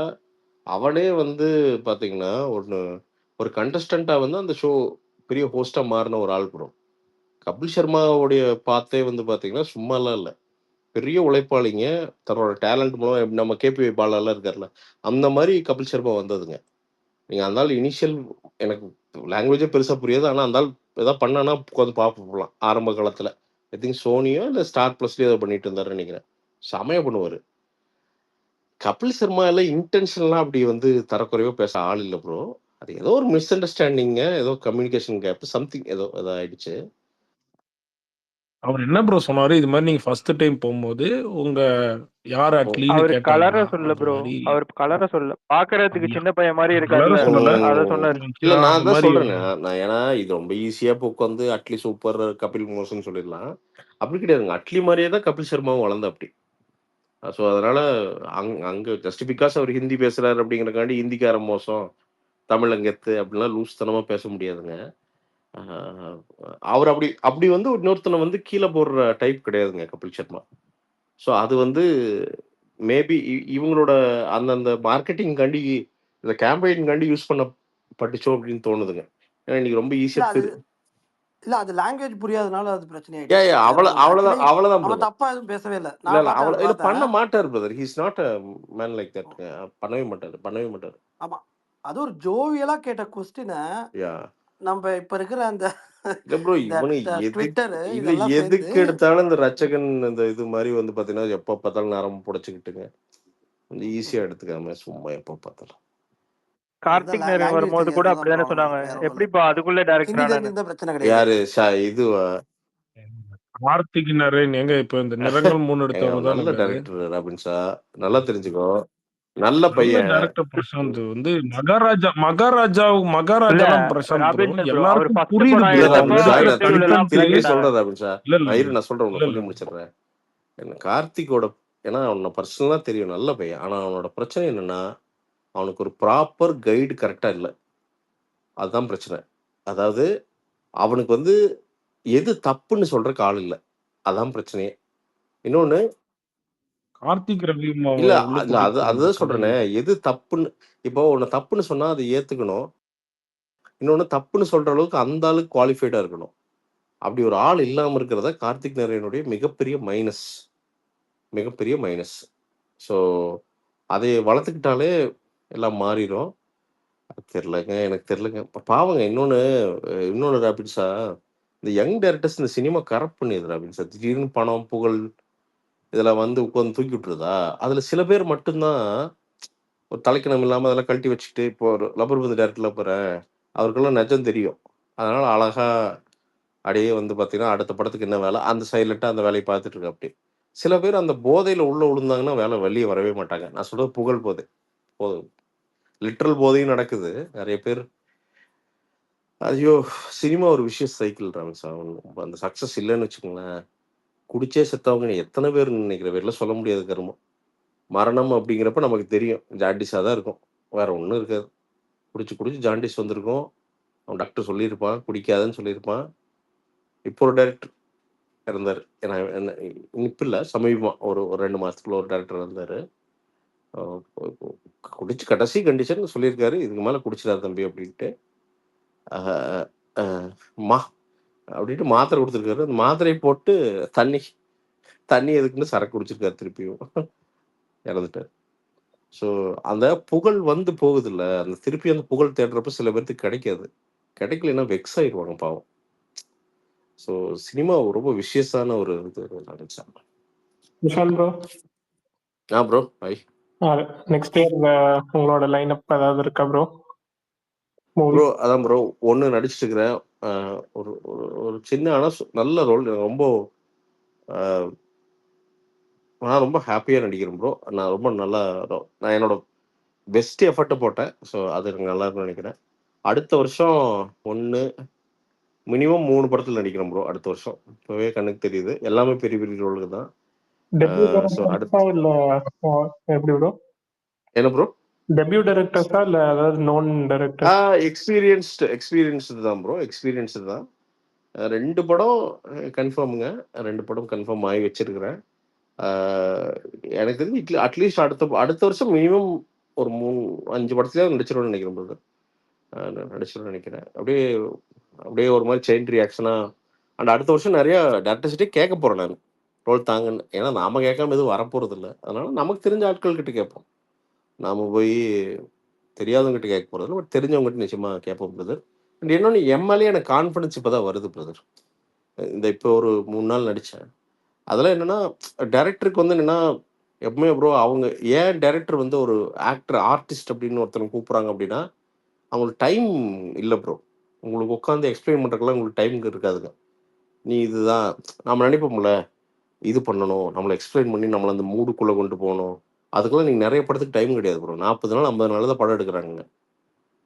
அவனே வந்து பாத்தீங்கன்னா ஒரு கண்டஸ்டண்டா வந்து அந்த ஷோ பெரிய ஹோஸ்டா மாறின ஒரு ஆள் ப்ரோ. கபில் சர்மாவுடைய பாத்தே வந்து பாத்தீங்கன்னா சும்மாலாம் இல்ல. பெரிய உழைப்பாளிங்க. தன்னோட டேலண்ட் மூலம் நம்ம கேபி பாலாலாம் இருக்கார்ல, அந்த மாதிரி கபில் சர்மா வந்ததுங்க. நீங்க அந்த ஆள் இனிஷியல் எனக்கு லாங்குவேஜே பெருசா புரியாது. ஆனா அந்த ஆள் ஏதாவது பண்ணானா உட்காந்து பார்ப்போம் ஆரம்ப காலத்துல. ஐ திங்க் சோனியோ இல்ல ஸ்டார் பிளஸ்லயோ ஏதோ பண்ணிட்டு இருந்தாருன்னு நினைக்கிறேன். செமையா பண்ணுவாரு. கபில் சர்மா எல்லாம் இன்டென்ஷனலா அப்படி வந்து தரக்குறைவா பேச ஆள் இல்ல ப்ரோ. அது ஏதோ ஒரு மிஸ் அண்டர்ஸ்டாண்டிங்க, ஏதோ கம்யூனிகேஷன் கேப் சம்திங் ஏதோ ஆயிடுச்சு. அவர் என்ன ப்ரோ சொன்னாரு, இது மாதிரி நீங்க ஃபர்ஸ்ட் டைம் போகும்போது உங்க யார் ஓ, அட்லின்னு அவரு கலர கேட்டாங்களா சொல்ல அந்த ப்ரோ. மாதிரி. அவர் கலர சொல்ல. பாக்குறதுக்கு அப்படியா? சின்ன பையன் மாதிரி கலர இருக்காருல்ல, சொல்லல. அத ம். சொன்னாரு. இல்ல அந்த நான் தான் மாதிரி சொல்றேன். நான் ஏன்னா இது ரொம்ப ஈஸியா இப்போ உட்காந்து அட்லி சூப்பர், கபில் மோசம்னு சொல்லிடலாம். அப்படி கிடையாதுங்க. அட்லி மாதிரியே தான் கபில் சர்மாவும் வளர்ந்த அப்படி. ஸோ அதனால அங்க ஜஸ்ட் பிகாஸ் அவர் ஹிந்தி பேசுறாரு அப்படிங்கிறக்காண்டி ஹிந்திக்காரன் மோசம், தமிழ் கெத்து அப்படிலாம் லூஸ் தனமா பேச முடியாதுங்க. ஆஹ் அவர் அப்படி அப்படி வந்து இன்னொருத்தனை வந்து கீழே போடுற டைப் கிடையாதுங்க கபில் சர்மா. ஸோ அது வந்து மேபி இவங்களோட அந்தந்த மார்க்கெட்டிங் காண்டி, இந்த கேம்பெயின் காண்டி யூஸ் பண்ணப்பட்டுச்சோ அப்படின்னு தோணுதுங்க. ஏன்னா இன்னைக்கு ரொம்ப இல்ல ஈஸியா அது இல்ல அது லாங்குவேஜ் புரியாதனால அது பிரச்சனை ஏ ஆயிடுச்சு. வேற ஒண்ணும் இல்ல. அவ்வளவுதான் ஆக்சுவலி அவ்வளவுதான் அவன் பிரதர். தப்பா எதுவும் பேசவே இல்லை. இல்ல நான் இல்ல பார்த்தேன், அவ்வளவு இல்ல பார்த்தேன். பண்ண மாட்டார் brother. He's not a man like that. பண்ணவே மாட்டாரு. ஆமா. அது ஒரு ஜோவியலா கேட்ட கொஸ்டினை யா நம்ம இப்ப இருக்கிற அந்த இல்ல ப்ரோ, இந்த இவனு எதுக்கு ட்விட்டர் இல்ல இதெல்லாம் சேர்ந்து எதுக்கு எடுத்தாலும் இந்த ரச்சகன் இந்த இது மாதிரி வந்து பாத்தீங்கன்னா எப்ப பார்த்தாலும் நரம்பு புடைச்சுக்கிட்டுங்க. கொஞ்சம் ஈஸியா எடுத்துக்காம சும்மா எப்ப பார்த்தாலும். கார்த்திக் நேரன் லாங்குவேஜ் வரும்போது கூட தெரியாததான் அப்படிதானே ப்ராப்ளம். சொன்னாங்க. வேற ஒண்ணும் இல்ல. எப்படிப்பா அதுக்குள்ள டைரக்டர் ஹிந்தி ஆனான்னு. தெரிஞ்சிருந்தா பிரச்சனை கிடையாது. யாரு இதுவா கார்த்திக் நரேன் எங்க இப்ப இந்த நிறங்கள் 3 ஏங்க, எடுத்தவர் அவன் தான் நல்ல இருக்காரு. டைரக்டர் ராபின்ஸா, நல்லா தெரிஞ்சுக்கோ. நல்ல நல்ல பையன். டைரக்டர் பிரசாந்த் வந்து இல்ல மகாராஜாலாம் பிரசாந்த் ப்ரோ. ராபின்சன் ப்ரோ, அவர் எல்லாருக்கும் ஃபர்ஸ்ட் புரியுது படம் ப்ரோ. இல்ல அவங்க எடுத்தப்ப இருக்கிற இன்டர்வியூல எல்லாம் கண்டென்ட். அப்படிதான் திருப்பி கேட்டாங்க. சொல்றேன் ராபின்ஸா. இல்ல இல்ல நான் நான் சொல்றேன், உன்னை இல்ல சொல்லி இல்ல முடிச்சிடுறேன். என்ன கார்த்திகோட, ஏன்னா அவனை பர்சனலா தெரியும், நல்ல பையன். ஆனா அவனோட பிரச்சனை என்னன்னா, அவனுக்கு ஒரு ப்ராப்பர் கைடு கரெக்டா இல்ல. அதுதான் பிரச்சனை. அதாவது அவனுக்கு வந்து எது தப்புன்னு சொல்றதுக்கு ஆள் இல்ல. அதான் பிரச்சனையே. இன்னொன்னு கார்த்திக் ரவி இல்ல உள்ள இல்ல கூட்டிட்டு அது போறது அதுதான் கதை சொல்றேனே. இல்ல. எது தப்புன்னு, இப்போ உன்னை தப்புன்னு சொன்னா அதை ஏத்துக்கணும். இன்னொன்னு தப்புன்னு சொல்ற அளவுக்கு அந்த ஆளுக்கு குவாலிஃபைடா இருக்கணும். அப்படி ஒரு ஆள் இல்லாம இருக்கிறத கார்த்திக் நாராயணுடைய மிகப்பெரிய மைனஸ். ஸோ அதை வளர்த்துக்கிட்டாலே எல்லாம் மாறிடும். தெரிலங்க, எனக்கு தெரிலங்க. பாவங்க. இன்னொன்னு ராபின்ஸா, இந்த யங் டைரக்டர்ஸ் இந்த சினிமா கரப்ட் பண்ணிடுது ராபின்ஸா. திடீர்னு பணம், புகழ் இதில் வந்து உட்காந்து தூக்கி விட்டுருதா. அதில் சில பேர் மட்டும்தான் ஒரு தலைக்கணம் இல்லாமல் அதெல்லாம் கழட்டி வச்சுட்டு, இப்போ ஒரு லப்பர் பந்து டேரக்டரில் போகிறேன், அவருக்கெல்லாம் நிஜம் தெரியும். அதனால அழகா அப்படியே வந்து பார்த்தீங்கன்னா அடுத்த படத்துக்கு என்ன வேலை, அந்த சைலண்ட்டாக அந்த வேலையை பார்த்துட்டு இருக்க. அப்படி சில பேர் அந்த போதையில் உள்ள விழுந்தாங்கன்னா வேலை வெளியே வரவே மாட்டாங்க. நான் சொல்றது புகழ் போதை. லிட்ரல் போதையும் நடக்குது. நிறைய பேர் ஐயோ! சினிமா ஒரு விஷியஸ் சைக்கிள் ராமேஷ். அந்த சக்சஸ் இல்லன்னு வச்சுக்கோங்களேன், குடிச்சே செத்தவங்க எத்தன பேருன்னு நினைக்கிற பேர்லாம் சொல்ல முடியாது கருமம். மரணம் அப்படிங்கிறப்ப நமக்கு தெரியும். ஜாண்டிஸா தான் இருக்கும். வேற ஒண்ணும் இருக்காது. குடிச்சு ஜாண்டிஸ் வந்திருக்கும். அவன் டாக்டர் சொல்லியிருப்பான், குடிக்காதன்னு சொல்லியிருப்பான். இப்போ ஒரு டைரக்டர் இறந்தாரு. ஏன்னா என்ன இப்ப இல்ல, சமீபமா ஒரு ஒரு 2 மாசத்துக்குள்ள ஒரு டைரக்டர் இறந்தாரு. அ குடிச்சு கடைசி கண்டிஷன் சொல்லியிருக்காரு, "இதுக்கு மேல குடிச்சிடாத தம்பி" அப்படின்ட்டு. அ அ மா அப்படின்ட்டு மாத்திரை குடுத்துருக்காரு. அந்த மாத்திரைய போட்டு தண்ணி தண்ணி எதுக்குன்னு சரக்கு குடிச்சிருக்காரு திருப்பியும். இறந்துட்டாரு. ஸோ அந்த புகழ் வந்து போகுதுல்ல, அந்த திருப்பி அந்த புகழ் தேடுறப்ப சில பேத்துக்கு கிடைக்காது. கிடைக்கலைன்னா வெக்ஸ் ஆயிருவாங்க பாவம். ஸோ சினிமா ரொம்ப விஷியஸான ஒரு இது நினைச்சேன். Vishal bro, bro hi. Next year உங்களோட லைன் அப் ஏதாவது இருக்கா ப்ரோ? மூவி ப்ரோ அதான் ப்ரோ ஒன்று நடிச்சிட்டு இருக்கிறேன். ஒரு ஒரு ஒரு சின்ன ஆனால் நல்ல ரோல் ரொம்ப நான் ரொம்ப ஹாப்பியாக நடிக்கிறேன் ப்ரோ. நான் ரொம்ப நல்லா நான் என்னோட பெஸ்ட் எஃபர்ட்டை போட்டேன். ஸோ அது எனக்கு நல்லா இருக்கும்னு நினைக்கிறேன். அடுத்த வருஷம் ஒன்று மினிமம் 3 படத்தில் நடிக்கிறேன் ப்ரோ அடுத்த வருஷம். இப்போவே கண்ணுக்கு தெரியுது எல்லாமே பெரிய பெரிய ரோலுக்கு தான். டெபியூ ஸோ டைரக்டர்ஸா இல்ல எப்படி ப்ரோ? என்ன ப்ரோ டெபியூ டைரக்டர்ஸா இல்ல அதாவது நோன் டைரக்டர்? எக்ஸ்பீரியன்ஸ்டு தான் ப்ரோ, எக்ஸ்பீரியன்ஸ்டு தான். 2 படம் கன்ஃபார்முங்க. 2 படம் கன்ஃபார்ம் ஆகி வச்சிருக்கிறேன். எனக்கு தெரிஞ்சு அட்லீஸ்ட் அடுத்த வருஷம் மினிமம் ஒரு 5 படத்துலயாவது நடிச்சிருவேன்னு நினைக்கிறேன் பிரதர். நடிச்சிருவேன்னு நினைக்கிறேன். அப்படியே ஒரு மாதிரி செயின் ரியாக்ஷனா அண்ட் அடுத்த வருஷம் நிறைய டேரக்டர்ஸ்டே கேட்க போறேன் நான் ரோல் தாங்கன்னு. ஏன்னா நாம கேட்காம எதுவும் வரப்போறது இல்லை. அதனால நமக்கு தெரிஞ்ச ஆட்கள் கிட்ட கேட்போம். நாம போய் தெரியாதவங்ககிட்ட கேட்க போறது பட் தெரிஞ்சவங்ககிட்ட நிச்சயமா கேட்போம் பிரதர். அண்ட் இன்னொன்று எம்எல்ஏ எனக்கு கான்ஃபிடன்ஸ் இப்போதான் வருது பிரதர். இப்போ ஒரு 3 நாள் நடித்தேன். அதெல்லாம் என்னன்னா டைரக்டருக்கு வந்து என்னன்னா எப்பவுமே ப்ரோ அவங்க ஏன் டைரக்டர் வந்து ஒரு ஆக்டர் ஆர்டிஸ்ட் அப்படின்னு ஒருத்தர் கூப்பிட்றாங்க அப்படின்னா அவங்களுக்கு டைம் இல்லை ப்ரோ. உங்களுக்கு உட்காந்து எக்ஸ்பிளைன் பண்ணுறதுக்குலாம் உங்களுக்கு டைம் இருக்காதுங்க. நீ இதுதான் நம்ம நினைப்போம்ல இது பண்ணணும், நம்மளை எக்ஸ்பிளைன் பண்ணி நம்மளை அந்த மூடுக்குள்ளே கொண்டு போகணும். அதுக்கெல்லாம் நீங்கள் நிறைய படத்துக்கு டைம் கிடையாது ப்ரோ. 40 நாள் 50 நாள் தான் படம் எடுக்கிறாங்க.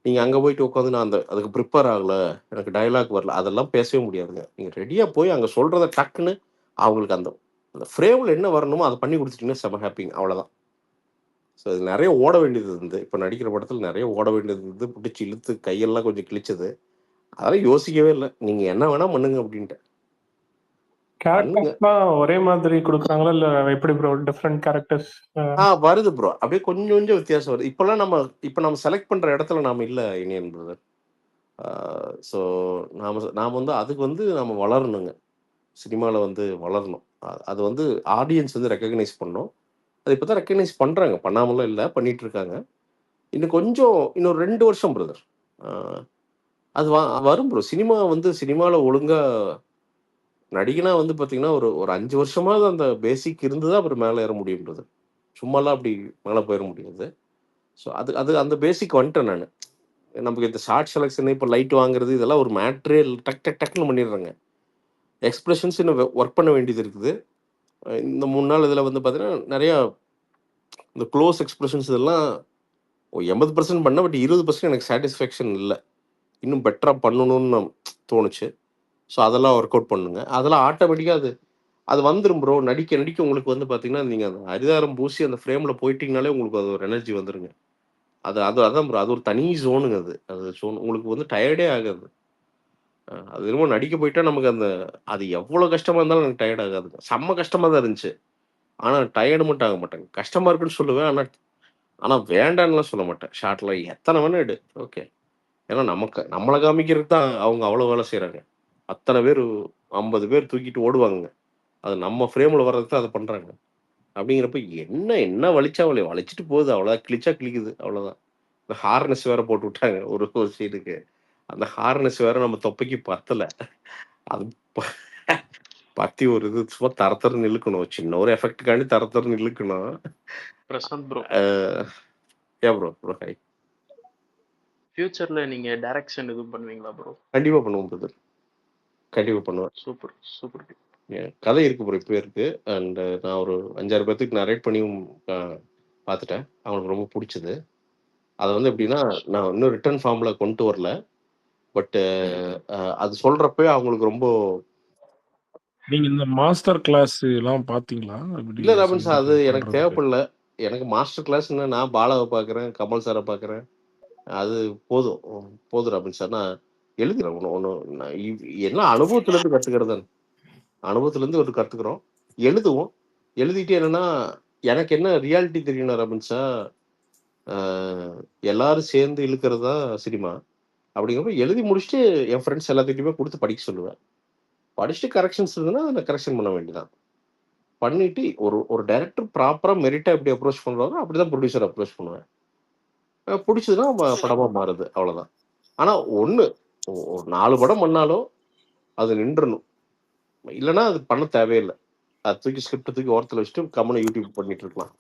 நீங்கள் அங்கே போயிட்டு உட்காந்து நான் அதுக்கு ப்ரிப்பேர் ஆகலை, எனக்கு டயலாக் வரல, அதெல்லாம் பேசவே முடியாதுங்க. நீங்கள் ரெடியாக போய் அங்கே சொல்கிறத டக்குன்னு அவங்களுக்கு அந்த அந்த ஃப்ரேமில் என்ன வரணுமோ அதை பண்ணி கொடுத்துட்டீங்கன்னா செம ஹாப்பிங்க. அவ்வளோதான். ஸோ இது நிறைய ஓட வேண்டியது இருந்து இப்போ நடிக்கிற படத்தில் நிறைய ஓட வேண்டியது இருந்து பிடிச்சி இழுத்து கையெல்லாம் கொஞ்சம் கிழிச்சது. அதெல்லாம் யோசிக்கவே இல்லை. நீங்கள் என்ன வேணால் பண்ணுங்க அப்படின்ட்டு பண்ணுங்க. கேரக்டர்ஸ்லாம் ஒரே மாதிரி கொடுக்குறாங்களா இல்ல எப்படி ப்ரோ? Different characters? வருது ப்ரோ. அப்படியே கொஞ்சம் கொஞ்சம் வித்தியாசம் வருது. இப்போல்லாம் நம்ம செலக்ட் பண்ணுற இடத்துல நாம் இல்லை இனியன் பிரதர். ஸோ நாம் வந்து அதுக்கு வந்து நம்ம வளரணுங்க. சினிமாவில் வந்து வளரணும். அது வந்து ஆடியன்ஸ் வந்து ரெக்கக்னைஸ் பண்ணணும். அது இப்போ தான் ரெக்கக்னைஸ் பண்ணுறாங்க, பண்ணாமலாம் இல்லை, பண்ணிட்டு இருக்காங்க. இன்னொரு 2 வருஷம் பிரதர் அது வரும் ப்ரோ. சினிமாவில் ஒழுங்காக நடிகனா வந்து பார்த்தீங்கன்னா ஒரு 5 வருஷமாவது அந்த பேசிக் இருந்து தான் அப்புறம் மேலே ஏற முடியுன்றது. சும்மாலாம் அப்படி மேலே போயிட முடியாது. ஸோ அது அந்த பேசிக் வந்துட்டேன் நான். நமக்கு இந்த ஷார்ட் செலெக்ஷன் இப்போ லைட் வாங்குறது இதெல்லாம் ஒரு மேட்ரே டக்குன்னு பண்ணிடுறாங்க. எக்ஸ்பிரஷன்ஸ் இன்னும் ஒர்க் பண்ண வேண்டியது இருக்குது. இந்த 3 நாள் இதில் வந்து பார்த்தீங்கன்னா நிறையா இந்த க்ளோஸ் எக்ஸ்பிரஷன்ஸ் இதெல்லாம் 80% பண்ணேன். பட் 20% எனக்கு சாட்டிஸ்ஃபேக்ஷன் இல்லை. இன்னும் பெட்டராக பண்ணணும்னு தோணுச்சு. ஸோ அதெல்லாம் ஒர்க் அவுட் பண்ணுங்க. அதெல்லாம் ஆட்டோமேட்டிக்காக அது வந்துடும் ப்ரோ. நடிக்க உங்களுக்கு வந்து பார்த்தீங்கன்னா நீங்கள் அந்த அரிதாரம் பூசி அந்த ஃப்ரேமில் போயிட்டீங்கனாலே உங்களுக்கு அது ஒரு எனர்ஜி வந்துடுங்க. அதான் ப்ரோ. அது ஒரு தனி ஜோனுங்க. அது ஜோன் உங்களுக்கு வந்து டயர்டே ஆகாது. அது என்னமோ நடிக்க போயிட்டா நமக்கு அது எவ்வளோ கஷ்டமாக இருந்தாலும் எனக்கு டயர்ட் ஆகாதுங்க. செம்ம கஷ்டமாக தான் இருந்துச்சு. ஆனால் டயர்டு மட்டும் ஆக மாட்டேங்க. கஷ்டமாக இருக்குன்னு சொல்லுவேன். ஆனால் வேண்டான்னுலாம் சொல்ல மாட்டேன். ஷார்ட்ல எத்தனை வேணா எடு, ஓகே. ஏன்னா நம்மளை காமிக்கிறதுக்கு தான் அவங்க அவ்வளோ வேலை செய்கிறாங்க. அத்தனை பேர் 50 பேர் தூக்கிட்டு ஓடுவாங்க. அது நம்ம ஃப்ரேமில் வர்றதுக்கு தான் அதை பண்ணுறாங்க. அப்படிங்கிறப்ப என்ன வலிச்சிட்டு போகுது. அவ்வளோதான். கிழிச்சா கிழிக்குது, அவ்வளோதான். இந்த ஹார்னஸ் வேற போட்டு விட்டாங்க ஒரு சீனுக்கு. அந்த ஹார்னஸ் வேற நம்ம தொப்பைக்கு பத்தலை. அது பத்தி ஒரு இது சும்மா தரத்தரன்னு இழுக்கணும். சின்ன ஒரு எஃபெக்ட்டுக்காண்டி தரத்தரன்னு இழுக்கணும். பிரசாந்த் ப்ரோ, ஏன் ப்ரோ ஹை ஃபியூச்சர்ல நீங்க டைரக்ஷன் எதுவும் பண்ணுவீங்களா ப்ரோ? கண்டிப்பாக பண்ணுவோம் பிரதர். கண்டிப்பாக பண்ணுவேன். சூப்பர். கதை இருக்கு ப்ரோ, இப்போ இருக்கு. அண்ட் நான் ஒரு 5-6 பேர்த்துக்கு நரேட் பண்ணியும் பார்த்துட்டேன். அவங்களுக்கு ரொம்ப பிடிச்சது. அதை வந்து எப்படின்னா நான் இன்னும் ரிட்டர்ன் ஃபார்மில் கொண்டு வரல. பட் அது சொல்றப்ப அவங்களுக்கு ரொம்ப நீங்க இந்த மாஸ்டர் கிளாஸ் எல்லாம் பாத்தீங்களா? இல்லை ராபின்ஸ், அது எனக்கு தேவைப்படல. எனக்கு மாஸ்டர் கிளாஸ்ன்னு நான் பாலாவை பார்க்குறேன், கமல் சாரை பார்க்குறேன். அது போதும் ராபின் சார். நான் எழுதுறேன் ஒன்று என்ன அனுபவத்துலேருந்து கற்றுக்கிறது. அனுபவத்துலேருந்து ஒரு கற்றுக்குறோம், எழுதுவோம். எழுதிட்டு என்னன்னா எனக்கு என்ன ரியாலிட்டி தெரியணும் ராபின் சார். எல்லாரும் சேர்ந்து இழுக்கிறது தான் சினிமா. அப்படிங்கிறப்ப எழுதி முடிச்சுட்டு என் ஃப்ரெண்ட்ஸ் எல்லாத்துக்கிட்டையுமே கொடுத்து படிக்க சொல்லுவேன். படிச்சுட்டு கரெக்ஷன்ஸ் இருந்ததுன்னா அதில் கரெக்ஷன் பண்ண வேண்டியதான். பண்ணிட்டு ஒரு டைரக்டர் ப்ராப்பராக மெரிட்டாக எப்படி அப்ரோச் பண்ணுறாரோ அப்படி தான் ப்ரொடியூசர் அப்ரோச் பண்ணுவேன். பிடிச்சதுன்னா படமாக மாறுது, அவ்வளோதான். ஆனால் ஒரு 4 படம் பண்ணாலும் அது நின்றணும். இல்லைன்னா அது பண்ண தேவையில்லை. அது ஸ்கிரிப்ட் தூக்கி ஓரத்தில் வச்சுட்டு கம்மனை யூடியூப் பண்ணிட்டு இருக்கலாம்.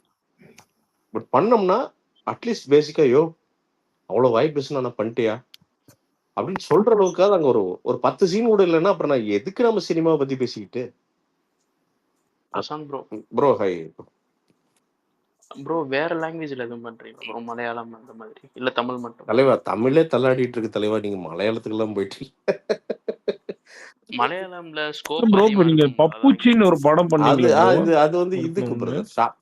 பட் பண்ணோம்னா அட்லீஸ்ட் பேசிக்காக அவ்வளோ வாய்ப்பு பேசுனா நான் பண்ணிட்டியா அப்படின்னு சொல்ற அளவுக்காவது அங்க ஒரு ஒரு 10 சீன் கூட இல்லைன்னா அப்புறம் நான் எதுக்கு நம்ம சினிமாவை பத்தி பேசிக்கிட்டு? Prashanth bro bro hi. Bro வேற லாங்குவேஜ்ல எதுவும் பண்றீங்களா ப்ரோ? மலையாளம் அந்த மாதிரி இல்ல தமிழ் மட்டும்? தலைவா தமிழே தள்ளாடிட்டு இருக்கு தலைவா, நீங்க மலையாளத்துக்கு எல்லாம் போயிட்டு. மலையாளம்ல ஸ்கோப் ப்ரோ அதிகமா நீங்க இருக்கும் bro. அதான் பப்புச்சின்னு ஒரு படம் அது பண்ணீங்களே ப்ரோ அது வந்து ஒருத்தன் இதுக்கு வந்து பிரதர்.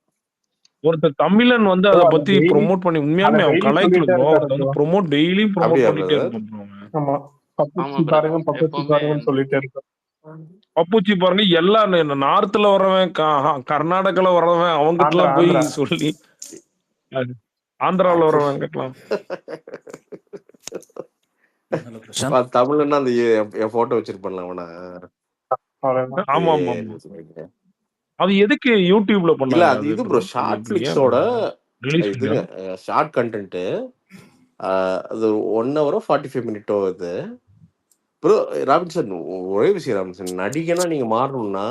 ஒருத்தர் தமிழன் வந்து ப்ரோ அதை அதை பத்தி டெய்லி ப்ரொமோட் பண்ணி அதை உண்மையாலுமே அவன் டெய்லி கலாய்க்கல சொல்லிட்டே ப்ரோ. இருக்காரு அவன் வந்து ப்ரோ. டெய்லியும் ப்ரொமோட் அப்படியா பண்ணிட்டே பிரதர்? இருக்கான் ப்ரோ அவன். ஆமா, ஆமா பப்புச்சி பிரதர். பாருங்க பப்புச்சி எப்பவுமே பாருங்கன்னு சொல்லிட்டே இருக்காரு. பப்புச்சி பாருங்க எல்லா நார்த்ல வர்றவன் கர்நாடகால வர்றவன் அவங்கிட்ட ஆந்திரா எல்லாம் போய் ஆந்திரா சொல்லி ஆந்திராவில் அப்போ வர்றவன் கிட்டலாம் ஹலோ பிரசாந்த். தமிழ்னா அந்த என் போட்டோ வச்சிருப்பான்ல அவனா? அவ்வளவுதான். ஆமா ஆமா ஆமா. அது எதுக்கு யூடியூப்ல இல்ல பண்ணாங்க அது அது இது ப்ரோ? ப்ரோ, அது ஷார்ட் எப்படி பிளிக்ஸோட ரிலீஸ் இதுங்க, ஷார்ட் கண்டென்ட். அது 1 hour 45 minute இது ப்ரோ. ராபின்சன் ஒரே விஷயம் ராபின்சன், நடிகனா நீங்க மாறணும்னா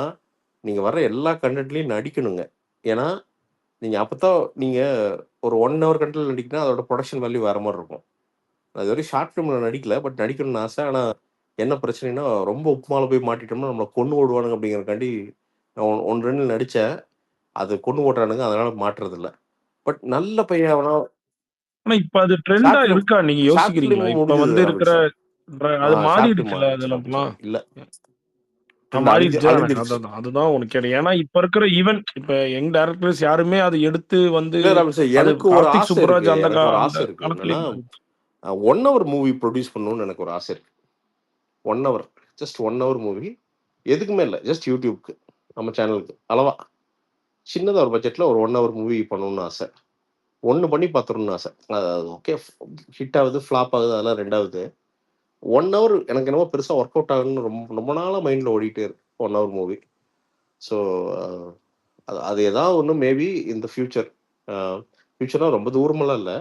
நீங்க வர்ற எல்லா கண்டென்ட்லயும் நடிக்கணுங்க. ஏன்னா நீங்க அப்பதான் நீங்க ஒரு 1 hour கண்டென்ட்ல நடிக்கணும், அதோட ப்ரொடக்ஷன் வேல்யூ வேற மாதிரி இருக்கும். அது வரைக்கும் ஷார்ட் ஃபிலிம்ல நடிக்கல, பட் நடிக்கணும்னு ஆசை. ஆனா என்ன பிரச்சனைனா ரொம்ப உப்புமால போய் மாட்டிட்டோம்னா நம்மளை கொண்டு ஓடுவானுங்க அப்படிங்கிறக்காண்டி நான் 1-2 நடிச்சேன். அது கொண்டு ஓட்டுறானுங்க, அதனால மாட்டுறது இல்லை. பட் நல்ல பையன் அவனா. ஆனா இப்ப அது ட்ரெண்டா ஷார்ட் ஃபிலிம் இருக்கா நீங்க ஷார்ட் ஃபிலிம் யோசிக்கிறீங்களா? இப்ப முடிஞ்சது வந்து இருக்கிற ராபின்சன். அது ஷார்ட் ஃபிலிம் மாறிடுச்சுல மாறிடுச்சு அதெல்லாம் ராபின்சன். இல்ல மாறிடுச்சு. எனக்கு அழிஞ்சிருச்சு. அதுதான் உனக்கு கேட்டேன். ஏன்னா இப்ப இருக்கிற ஈவன் இப்ப யங் டைரக்டர்ஸ் யாருமே அதை எடுத்து வந்து இல்ல ராபின்சன், அது எனக்கு ஒரு கார்த்திக் ஆசை இருக்கு. சுப்புராஜ் அந்த எனக்கு ஒரு அந்த ஆசை இருக்கு காலத்துல என்னன்னா 1 hour மூவி ப்ரொடியூஸ் பண்ணணும்னு எனக்கு ஒரு ஆசை இருக்கு. 1 hour, ஜஸ்ட் 1 hour மூவி. எதுக்குமே இல்லை, ஜஸ்ட் யூடியூப்க்கு, நம்ம சேனலுக்கு அளவா சின்னதாக ஒரு பட்ஜெட்டில் ஒரு 1 hour மூவி பண்ணணும்னு ஆசை. ஒன்று பண்ணி பார்த்துடணும்னு ஆசை. ஓகே, ஹிட் ஆகுது ஃப்ளாப் ஆகுது அதெல்லாம் ரெண்டாவது. 1 hour எனக்கு என்னமோ பெருசாக ஒர்க் அவுட் ஆகுன்னு ரொம்ப ரொம்ப நாளாக மைண்டில் ஓடிட்டே இருக்கு 1 hour மூவி. ஸோ அது ஏதாவது ஒன்று மேபி இந்த ஃபியூச்சர்னால் ரொம்ப தூரமெல்லாம் இல்லை,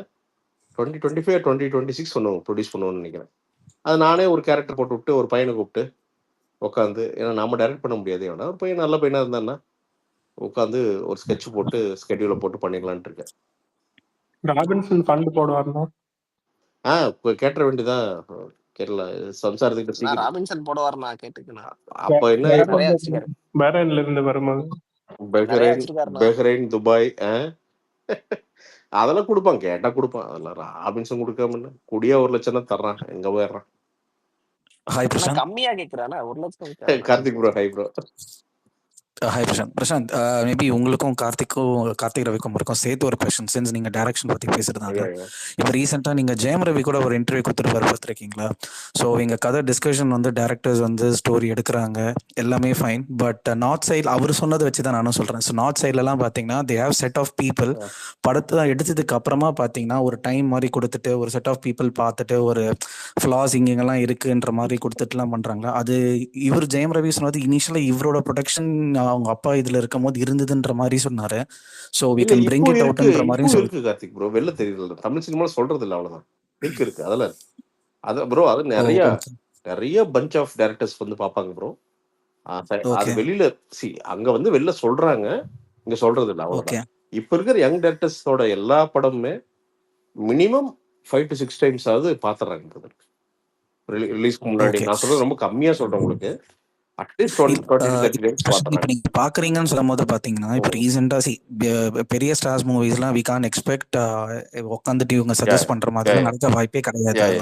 2025 2026 ஒன்று ப்ரொடியூஸ் பண்ணுவோன்னு நினைக்கிறேன். அது நானே ஒரு கேரக்டர் போட்டு விட்டு ஒரு பையனை கூப்பிட்டு உட்காந்து, ஏன்னா நம்ம டைரக்ட் பண்ண முடியாது, ஏன்னா ஒரு பையன் நல்ல பையனாக இருந்தான்னா உட்காந்து ஒரு ஸ்கெட்ச் போட்டு ஸ்கெடியூலை போட்டு பண்ணிக்கலான்ட்டு இருக்கேன். ராபின்சன் ஃபண்ட் போடுவாருன்னா இப்போ கேட்ட வேண்டியதான். கேரளா சம்சாரத்துக்கிட்ட சீக்கிரம். ராபின்சன் போடுவார், நான் கேட்டுக்கணும். அப்போ என்ன நிறைய வச்சிருக்காரு, பஹ்ரைன்ல இருந்து வரும்போது நிறைய வச்சிருக்காருண்ணா. பஹ்ரைன் துபாய் அதெல்லாம் கொடுப்பான், கேட்டா கொடுப்பான். அதெல்லாம் ராபின்சன் கொடுக்காம என்ன, குடியா 1 லட்சம் தான் தர்றான், எங்க போயிடுறான். ஹாய் ஆனா பிரசாந்த். கம்மியா கேக்குறானா, 1 லட்சம் Karthik bro, hi bro. Hi Prashanth. Prashanth, maybe உங்களுக்கும் கார்த்திக் ரவிக்கும் இருக்கும் சேர்த்து ஒரு கொஸ்டின். சென்ஸ் நீங்க டைரக்ஷன் பத்தி பேசுறதுனால, இப்போ ரீசெண்டாக நீங்க ஜெயம் ரவி கூட ஒரு இன்டர்வியூ கொடுத்துட்டு பார்த்துருக்கீங்களா? ஸோ இங்க கதை டிஸ்கஷன் வந்து டேரக்டர்ஸ் வந்து ஸ்டோரி எடுக்கிறாங்க, எல்லாமே ஃபைன். பட் நார்த் சைட் அவர் சொன்னதை வச்சு தான் நானும் சொல்றேன். ஸோ நார்த் சைட்லலாம் பார்த்தீங்கன்னா they have set of people. படத்தை எடுத்ததுக்கு அப்புறமா பார்த்தீங்கன்னா ஒரு டைம் மாதிரி கொடுத்துட்டு ஒரு செட் ஆஃப் பீப்புள் பார்த்துட்டு ஒரு ஃப்ளாஸ் இங்கெல்லாம் இருக்குன்ற மாதிரி கொடுத்துட்டுலாம் பண்றாங்களா? அது இவர் ஜெயம் ரவி சொன்னது இனிஷியலா இவரோட ப்ரொடக்ஷன் அவங்க அப்பா இதுல இருக்கும் போது இருந்ததுன்ற மாதிரி சொன்னாரு. So we can bring it outன்ற மாதிரி இருக்கு கார்த்திக் ப்ரோ, வெளில தெரியல, தமிழ் சினிமால சொல்றது இல்லை, அவ்வளவுதான். இருக்கு அதெல்லாம் அது ப்ரோ. அது நிறைய பஞ்ச் ஆஃப் டைரக்டர்ஸ் வந்து பார்ப்பாங்க ப்ரோ. அது வெளியில அங்க வந்து வெளில சொல்றாங்க, இங்க சொல்றது இல்லை, அவ்வளவுதான். இப்ப இருக்கிற யங் டைரக்டர்ஸோட எல்லா படமுமே மினிமம் 5 to 6 times ஆகுது பாத்துறாங்க ரிலீஸ்க்கு முன்னாடி. நான் சொல்றது ரொம்ப கம்மியா சொல்றேன் உங்களுக்கு. நீங்க பாக்குறீங்கன்னு சொல்லும் போது பாத்தீங்கன்னா இப்ப ரீசெண்டா பெரிய ஸ்டார்ஸ் மூவிஸ்லாம் வி கான்ட் எக்ஸ்பெக்ட் உட்காந்துட்டு இவங்க சஜஸ்ட் பண்ற மாதிரி நடக்க வாய்ப்பே கிடையாது.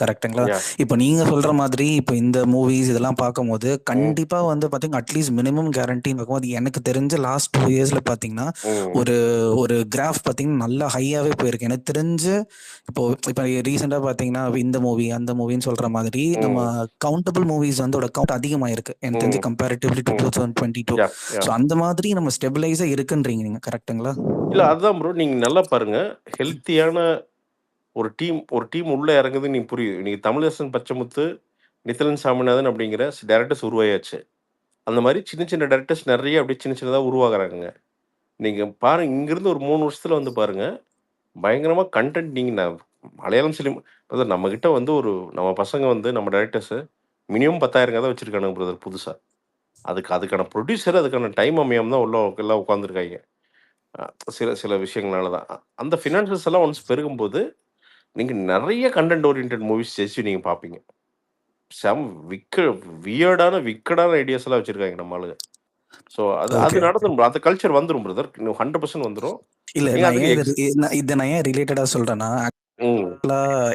கரெக்டுங்களா? இப்போ நீங்க சொல்ற மாதிரி இப்போ இந்த மூவிஸ் இதெல்லாம் பார்க்கும்போது கண்டிப்பா வந்து பாத்தீங்கன்னா அட்லீஸ்ட் மினிமம் கேரண்டின்னு பார்க்கும்போது எனக்கு தெரிஞ்ச லாஸ்ட் 2 yearsல பாத்தீங்கன்னா ஒரு கிராஃப் பாத்தீங்கன்னா நல்லா ஹையாவே போயிருக்கு. எனக்கு தெரிஞ்சு இப்போ ரீசெண்டா பாத்தீங்கன்னா இந்த மூவி அந்த மூவின்னு சொல்ற மாதிரி நம்ம கவுண்டபிள் மூவிஸ் வந்து கவுண்ட் அதிகமாயிருக்கு எனக்கு தெரிஞ்சு கம்பேரிட்டிவ்லி 2022. ஸோ அந்த மாதிரி நம்ம ஸ்டெபிலைஸா இருக்குன்றீங்க நீங்க, கரெக்டுங்களா? இல்ல அதுதான் ப்ரோ, நீங்க நல்லா பாருங்க. ஹெல்த்தியான ஒரு டீம் உள்ள இறங்குது, நீங்க புரியுது. இன்னைக்கு தமிழரசன் பச்சைமுத்து, நித்திலன் சாமிநாதன் அப்படிங்கிற டைரக்டர்ஸ் உருவாயாச்சு. அந்த மாதிரி சின்ன சின்ன டைரக்டர்ஸ் நிறைய அப்படியே சின்ன சின்னதாக உருவாகிறாங்க. நீங்க பாருங்க, இங்கிருந்து ஒரு 3 வருஷத்துல வந்து பாருங்க, பயங்கரமா கண்டென்ட். நீங்க மலையாளம் சினிமா பிரதர், நம்ம கிட்ட வந்து நம்ம பசங்க வந்து நம்ம டைரக்டர்ஸ் மினிமம் 10,000 கதை வச்சிருக்கானுங்க பிரதர் புதுசா. அதுக்கான ப்ரொடியூசர் அதுக்கான டைம் அமையாம தான் உள்ள எல்லாம் உட்காந்துருக்காங்க. சில விஷயங்களால தான் அந்த ஃபினான்ஷியல்ஸ் எல்லாம் ஒன்ஸ் பெருகும்போது நீங்க நிறைய கண்டென்ட் ஓரியன்டட் மூவிஸ் சேசி நீங்க பார்ப்பீங்க. செம் விக்கடான ஐடியாஸ் எல்லாம் வச்சிருக்காங்க நம்ம ஆளுங்க. ஸோ அது அது ஓகே. நடந்துரும் bro. அந்த கல்ச்சர் வந்துரும் பிரதர். 100% வந்துரும். இல்ல நீங்க நான் அதுக்கு ஏன் இதை நான் ஏன் ரிலேட்டடா சொல்றேன்னா, ம்.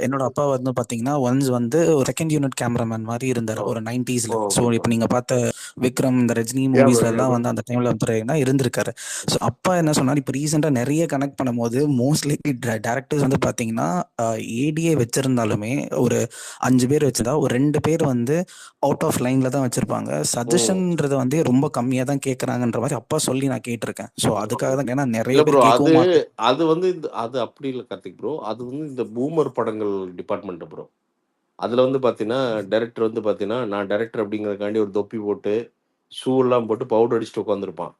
என்னோட அப்பா வந்து பாத்தீங்கன்னா ஒன்ஸ் வந்து ஒரு செகண்ட் யூனிட் கேமராமேன் மாதிரி இருந்தாரு ஓ ஒரு 90sல. ஓ ஸோ இப்போ நீங்க பார்த்த விக்ரம், இந்த ரஜினி யா மூவிஸ்ல ப்ரோ யா எல்லாம் ப்ரோ வந்து அந்த டைம்ல வந்து இருந்திருக்காரு. ஸோ அப்பா என்ன சொன்னாரு, இப்போ ரீசெண்டா நிறைய கனெக்ட் பண்ணும்போது மோஸ்ட்லி டேரக்டர்ஸ் வந்து பாத்தீங்கன்னா ஏடிஏ வச்சிருந்தாலுமே ஒரு 5 பேர் வச்சிருந்தா ஒரு 2 பேர் வந்து அவுட் ஆஃப் லைன்ல தான் வச்சிருப்பாங்க. ம் சஜஷன்ன்றது வந்து ரொம்ப கம்மியா தான் கேட்கறாங்கன்ற மாதிரி அப்பா சொல்லி நான் கேட்டிருக்கேன். ஸோ அதுக்காக தான், ஏன்னா நிறைய இல்ல ப்ரோ பேர் அது கேட்கவும் மாட்டேன். அது வந்து அது அப்படி இல்லை கார்த்திக் ப்ரோ. அது வந்து இந்த பூமர் படங்கள் டிபார்ட்மெண்ட் ப்ரோ. அதுல வந்து பாத்தீங்கன்னா டைரக்டர் வந்து பாத்தீங்கன்னா நான் டைரக்டர் அப்படிங்கறதுக்காண்டி ஒரு தொப்பி போட்டு ஷூ எல்லாம் போட்டு பவுடர் அடிச்சுட்டு உட்காந்துருப்பான்.